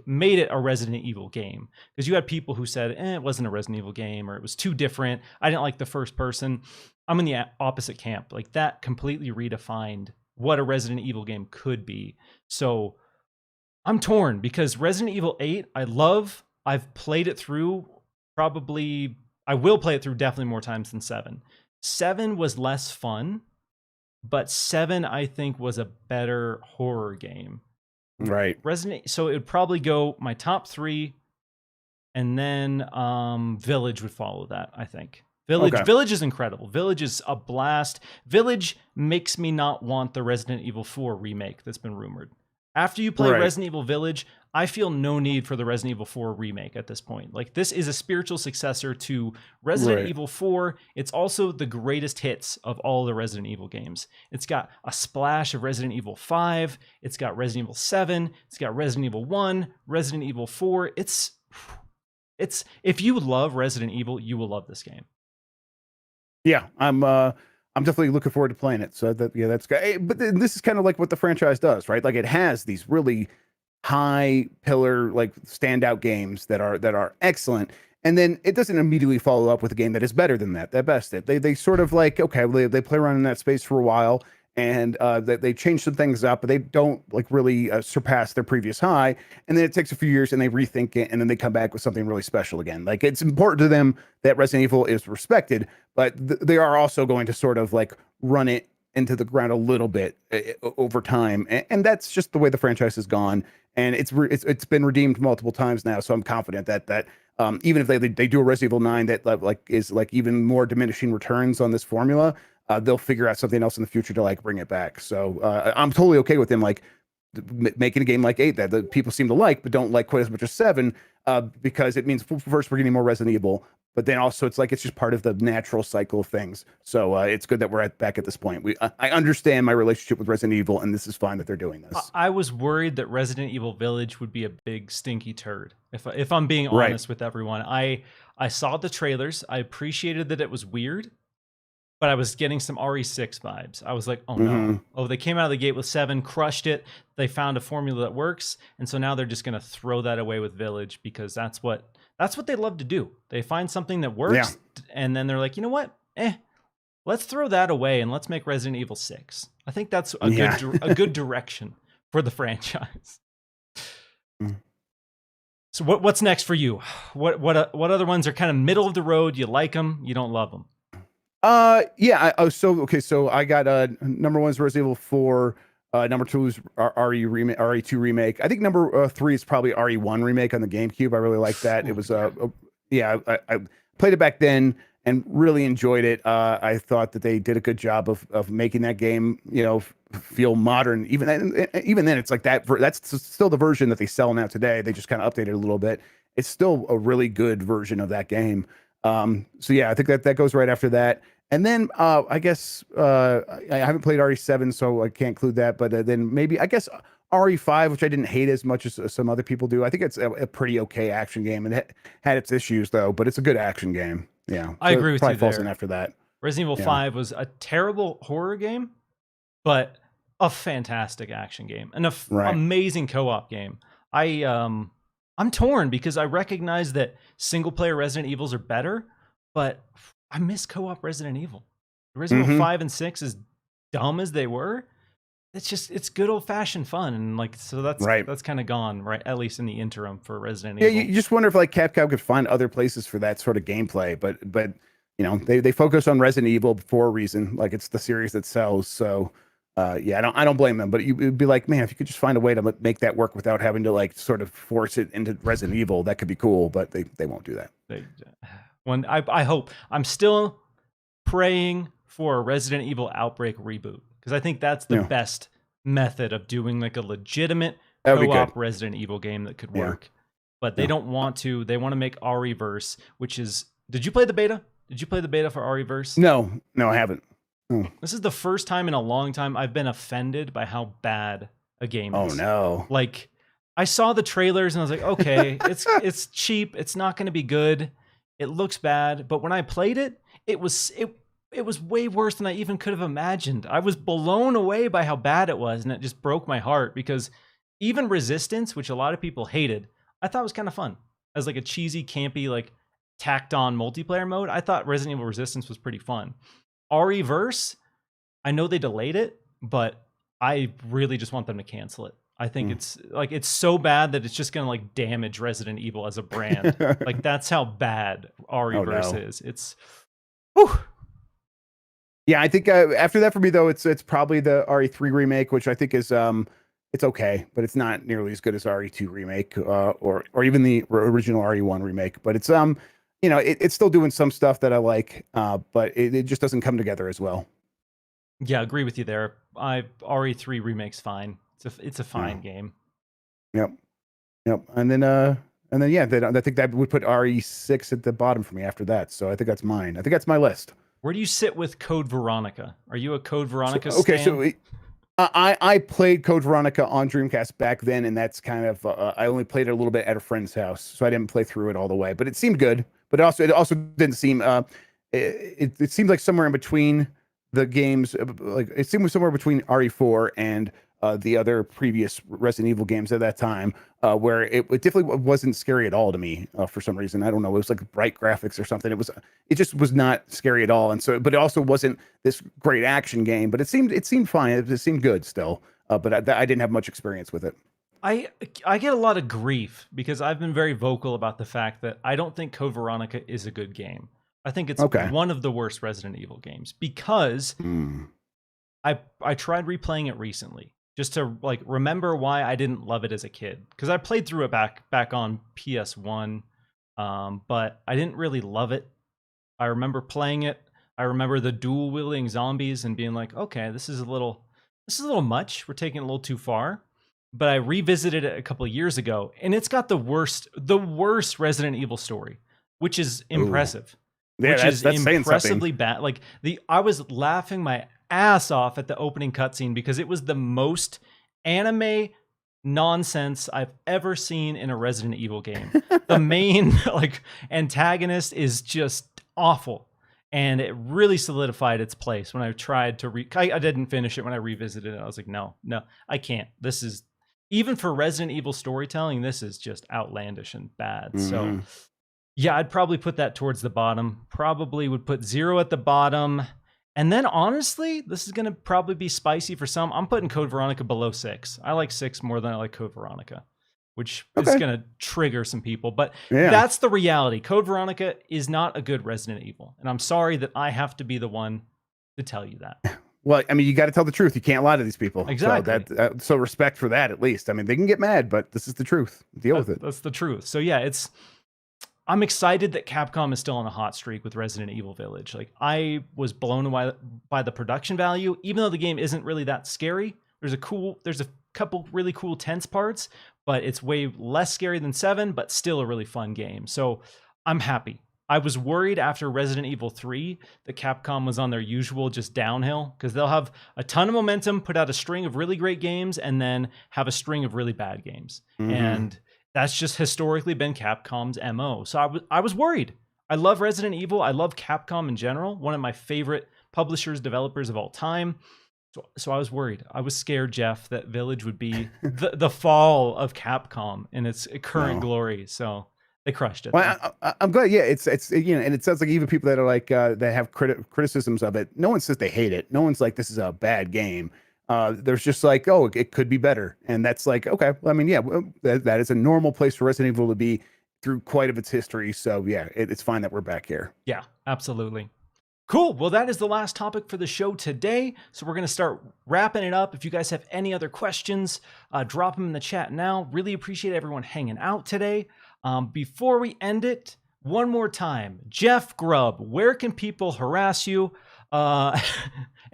made it a Resident Evil game. Because you had people who said it wasn't a Resident Evil game, or it was too different. I didn't like the first person. I'm in the opposite camp. Like that completely redefined what a Resident Evil game could be. So I'm torn because Resident Evil 8, I love. I've played it through I will play it through definitely more times than 7. 7 was less fun, but 7 I think was a better horror game. Right. So it would probably go my top 3, and then Village would follow that, I think. Village is incredible. Village is a blast. Village makes me not want the Resident Evil 4 remake that's been rumored. After you play Resident Evil Village, I feel no need for the Resident Evil 4 remake at this point. Like, this is a spiritual successor to Resident Evil 4. It's also the greatest hits of all the Resident Evil games. It's got a splash of Resident Evil 5. It's got Resident Evil 7. It's got Resident Evil 1, Resident Evil 4. It's if you love Resident Evil, you will love this game. Yeah, I'm definitely looking forward to playing it. So that's good. But this is kind of like what the franchise does, right? Like it has these really high pillar, like standout games that are excellent, and then it doesn't immediately follow up with a game that is better than that. They sort of like they play around in that space for a while, and they change some things up, but they don't like really surpass their previous high. And then it takes a few years, and they rethink it, and then they come back with something really special again. Like it's important to them that Resident Evil is respected, but they are also going to sort of like run it into the ground a little bit over time, and that's just the way the franchise has gone. And it's been redeemed multiple times now, so I'm confident that even if they do a Resident Evil 9 that like is like even more diminishing returns on this formula, they'll figure out something else in the future to like bring it back. So I'm totally okay with them like making a game like 8 that people seem to like but don't like quite as much as 7, because it means first we're getting more Resident Evil, but then also it's like it's just part of the natural cycle of things. So it's good that we're back at this point. I understand my relationship with Resident Evil, and this is fine that they're doing this. I was worried that Resident Evil Village would be a big stinky turd. If I'm being honest with everyone, I saw the trailers. I appreciated that it was weird, but I was getting some RE6 vibes. I was like, oh no. Oh, they came out of the gate with 7, crushed it. They found a formula that works. And so now they're just going to throw that away with Village, because that's what they love to do. They find something that works, and then they're like, you know what? Let's throw that away and let's make Resident Evil 6. I think that's a good direction for the franchise. So what's next for you? What other ones are kind of middle of the road? You like them, you don't love them? So I got number 1 is Resident Evil 4. Number 2 is RE2 remake. I think number 3 is probably RE1 remake on the GameCube. I really like that. It was I played it back then, and really enjoyed it. I thought that they did a good job of making that game, feel modern. Even then, it's like that's still the version that they sell now today. They just kind of updated it a little bit. It's still a really good version of that game. So yeah, I think that goes right after that. And then I guess I haven't played RE7, so I can't include that. But then maybe I guess RE5, which I didn't hate as much as some other people do. I think it's a pretty okay action game, and it had its issues though, but it's a good action game. Yeah, I agree with you probably falls there. in after that. Resident Evil 5 was a terrible horror game, but a fantastic action game and amazing co-op game. I'm torn because I recognize that single player Resident Evils are better, but I miss co-op Resident Evil. Resident Evil 5 and 6, as dumb as they were, it's good old fashioned fun, and that's kind of gone, right? At least in the interim for Resident Evil. Yeah, you just wonder if like Capcom could find other places for that sort of gameplay, but they focus on Resident Evil for a reason. Like it's the series that sells. So yeah, I don't blame them. But you'd be like, man, if you could just find a way to make that work without having to like sort of force it into Resident Evil, that could be cool. But they won't do that. I hope. I'm still praying for a Resident Evil Outbreak reboot, because I think that's the best method of doing like a legitimate co-op Resident Evil game that could work. But they don't want to. They want to make RE-verse, which is. Did you play the beta? Did you play the beta for RE-verse? No, I haven't. This is the first time in a long time I've been offended by how bad a game is. Oh no! Like I saw the trailers and I was like, okay, it's cheap. It's not going to be good. It looks bad. But when I played it, it was way worse than I even could have imagined. I was blown away by how bad it was, and it just broke my heart, because even Resistance, which a lot of people hated, I thought was kind of fun as like a cheesy, campy, like tacked on multiplayer mode. I thought Resident Evil Resistance was pretty fun. RE-verse, I know they delayed it, but I really just want them to cancel it. I think it's so bad that it's just gonna like damage Resident Evil as a brand. Like that's how bad RE-verse is. It's whew. Yeah, I think after that for me though, it's probably the RE3 remake, which I think is it's okay, but it's not nearly as good as RE2 remake or even the original RE1 remake. But it's it's still doing some stuff that I like, but it just doesn't come together as well. Yeah, I agree with you there. RE3 remake's fine. It's a fine game. Yep. And then yeah, I think that would put RE6 at the bottom for me after that. So I think that's mine. I think that's my list. Where do you sit with Code Veronica? Are you a Code Veronica stan? Okay, so I played Code Veronica on Dreamcast back then, and that's kind of I only played it a little bit at a friend's house, so I didn't play through it all the way. But it seemed good. But it also didn't seem it seemed like somewhere in between the games. Like it seemed somewhere between RE4 and the other previous Resident Evil games at that time, where it definitely wasn't scary at all to me for some reason. I don't know. It was like bright graphics or something. It just was not scary at all. And so, but it also wasn't this great action game. But it seemed fine. It seemed good still. But I didn't have much experience with it. I get a lot of grief because I've been very vocal about the fact that I don't think Code Veronica is a good game. I think it's one of the worst Resident Evil games because I tried replaying it recently just to like remember why I didn't love it as a kid, because I played through it back on PS1, but I didn't really love it. I remember playing it. I remember the dual wielding zombies and being like, okay, this is a little much. We're taking it a little too far. But I revisited it a couple of years ago, and it's got the worst Resident Evil story, which is impressive. Yeah, which is that's impressively bad. Like I was laughing my ass off at the opening cutscene because it was the most anime nonsense I've ever seen in a Resident Evil game. The main like antagonist is just awful, and it really solidified its place when I tried to I didn't finish it when I revisited it. I was like, no, I can't. This is, even for Resident Evil storytelling, this is just outlandish and bad. So yeah, I'd probably put that towards the bottom. Probably would put 0 at the bottom. And then honestly, this is going to probably be spicy for some. I'm putting Code Veronica below 6. I like 6 more than I like Code Veronica, which is going to trigger some people. But that's the reality. Code Veronica is not a good Resident Evil. And I'm sorry that I have to be the one to tell you that. Well, I mean, you got to tell the truth. You can't lie to these people. Exactly. So respect for that, at least. I mean, they can get mad, but this is the truth. Deal with it. That's the truth. So yeah, I'm excited that Capcom is still on a hot streak with Resident Evil Village. Like, I was blown away by the production value, even though the game isn't really that scary. There's a couple really cool tense parts, but it's way less scary than 7, but still a really fun game. So I'm happy. I was worried after Resident Evil 3 that Capcom was on their usual just downhill, because they'll have a ton of momentum, put out a string of really great games, and then have a string of really bad games. And that's just historically been Capcom's MO. So I was worried. I love Resident Evil. I love Capcom in general, one of my favorite publishers, developers of all time. So I was worried. I was scared, Jeff, that Village would be the fall of Capcom in its current glory. So they crushed it. Well, I'm glad. Yeah, it's and it sounds like even people that are like that have criticisms of it, no one says they hate it. No one's like this is a bad game. There's just like, oh, it could be better, and that's like, okay. Well, I mean, yeah, that is a normal place for Resident Evil to be through quite of its history. So yeah, it's fine that we're back here. Yeah, absolutely. Cool. Well, that is the last topic for the show today. So we're going to start wrapping it up. If you guys have any other questions, drop them in the chat now. Really appreciate everyone hanging out today. Before we end it, one more time, Jeff Grubb, where can people harass you? And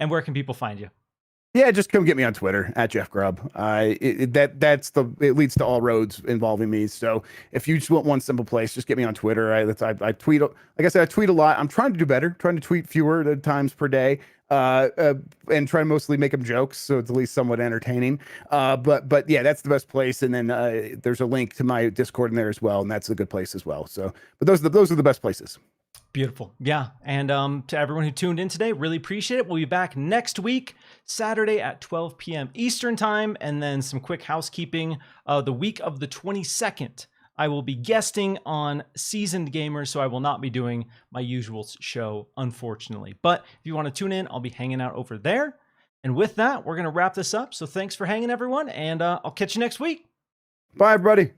where can people find you? Yeah, just come get me on Twitter at Jeff Grubb. It leads to all roads involving me. So if you just want one simple place, just get me on Twitter. I tweet, like I said, I tweet a lot. I'm trying to do better, trying to tweet fewer times per day, and try to mostly make them jokes, so it's at least somewhat entertaining. But yeah, that's the best place. And then there's a link to my Discord in there as well, and that's a good place as well. So, but those are the best places. Beautiful. Yeah. And to everyone who tuned in today, really appreciate it. We'll be back next week, Saturday at 12 p.m. Eastern time. And then some quick housekeeping. The week of the 22nd, I will be guesting on Seasoned Gamers, so I will not be doing my usual show, unfortunately. But if you want to tune in, I'll be hanging out over there. And with that, we're going to wrap this up. So thanks for hanging, everyone, and I'll catch you next week. Bye, everybody.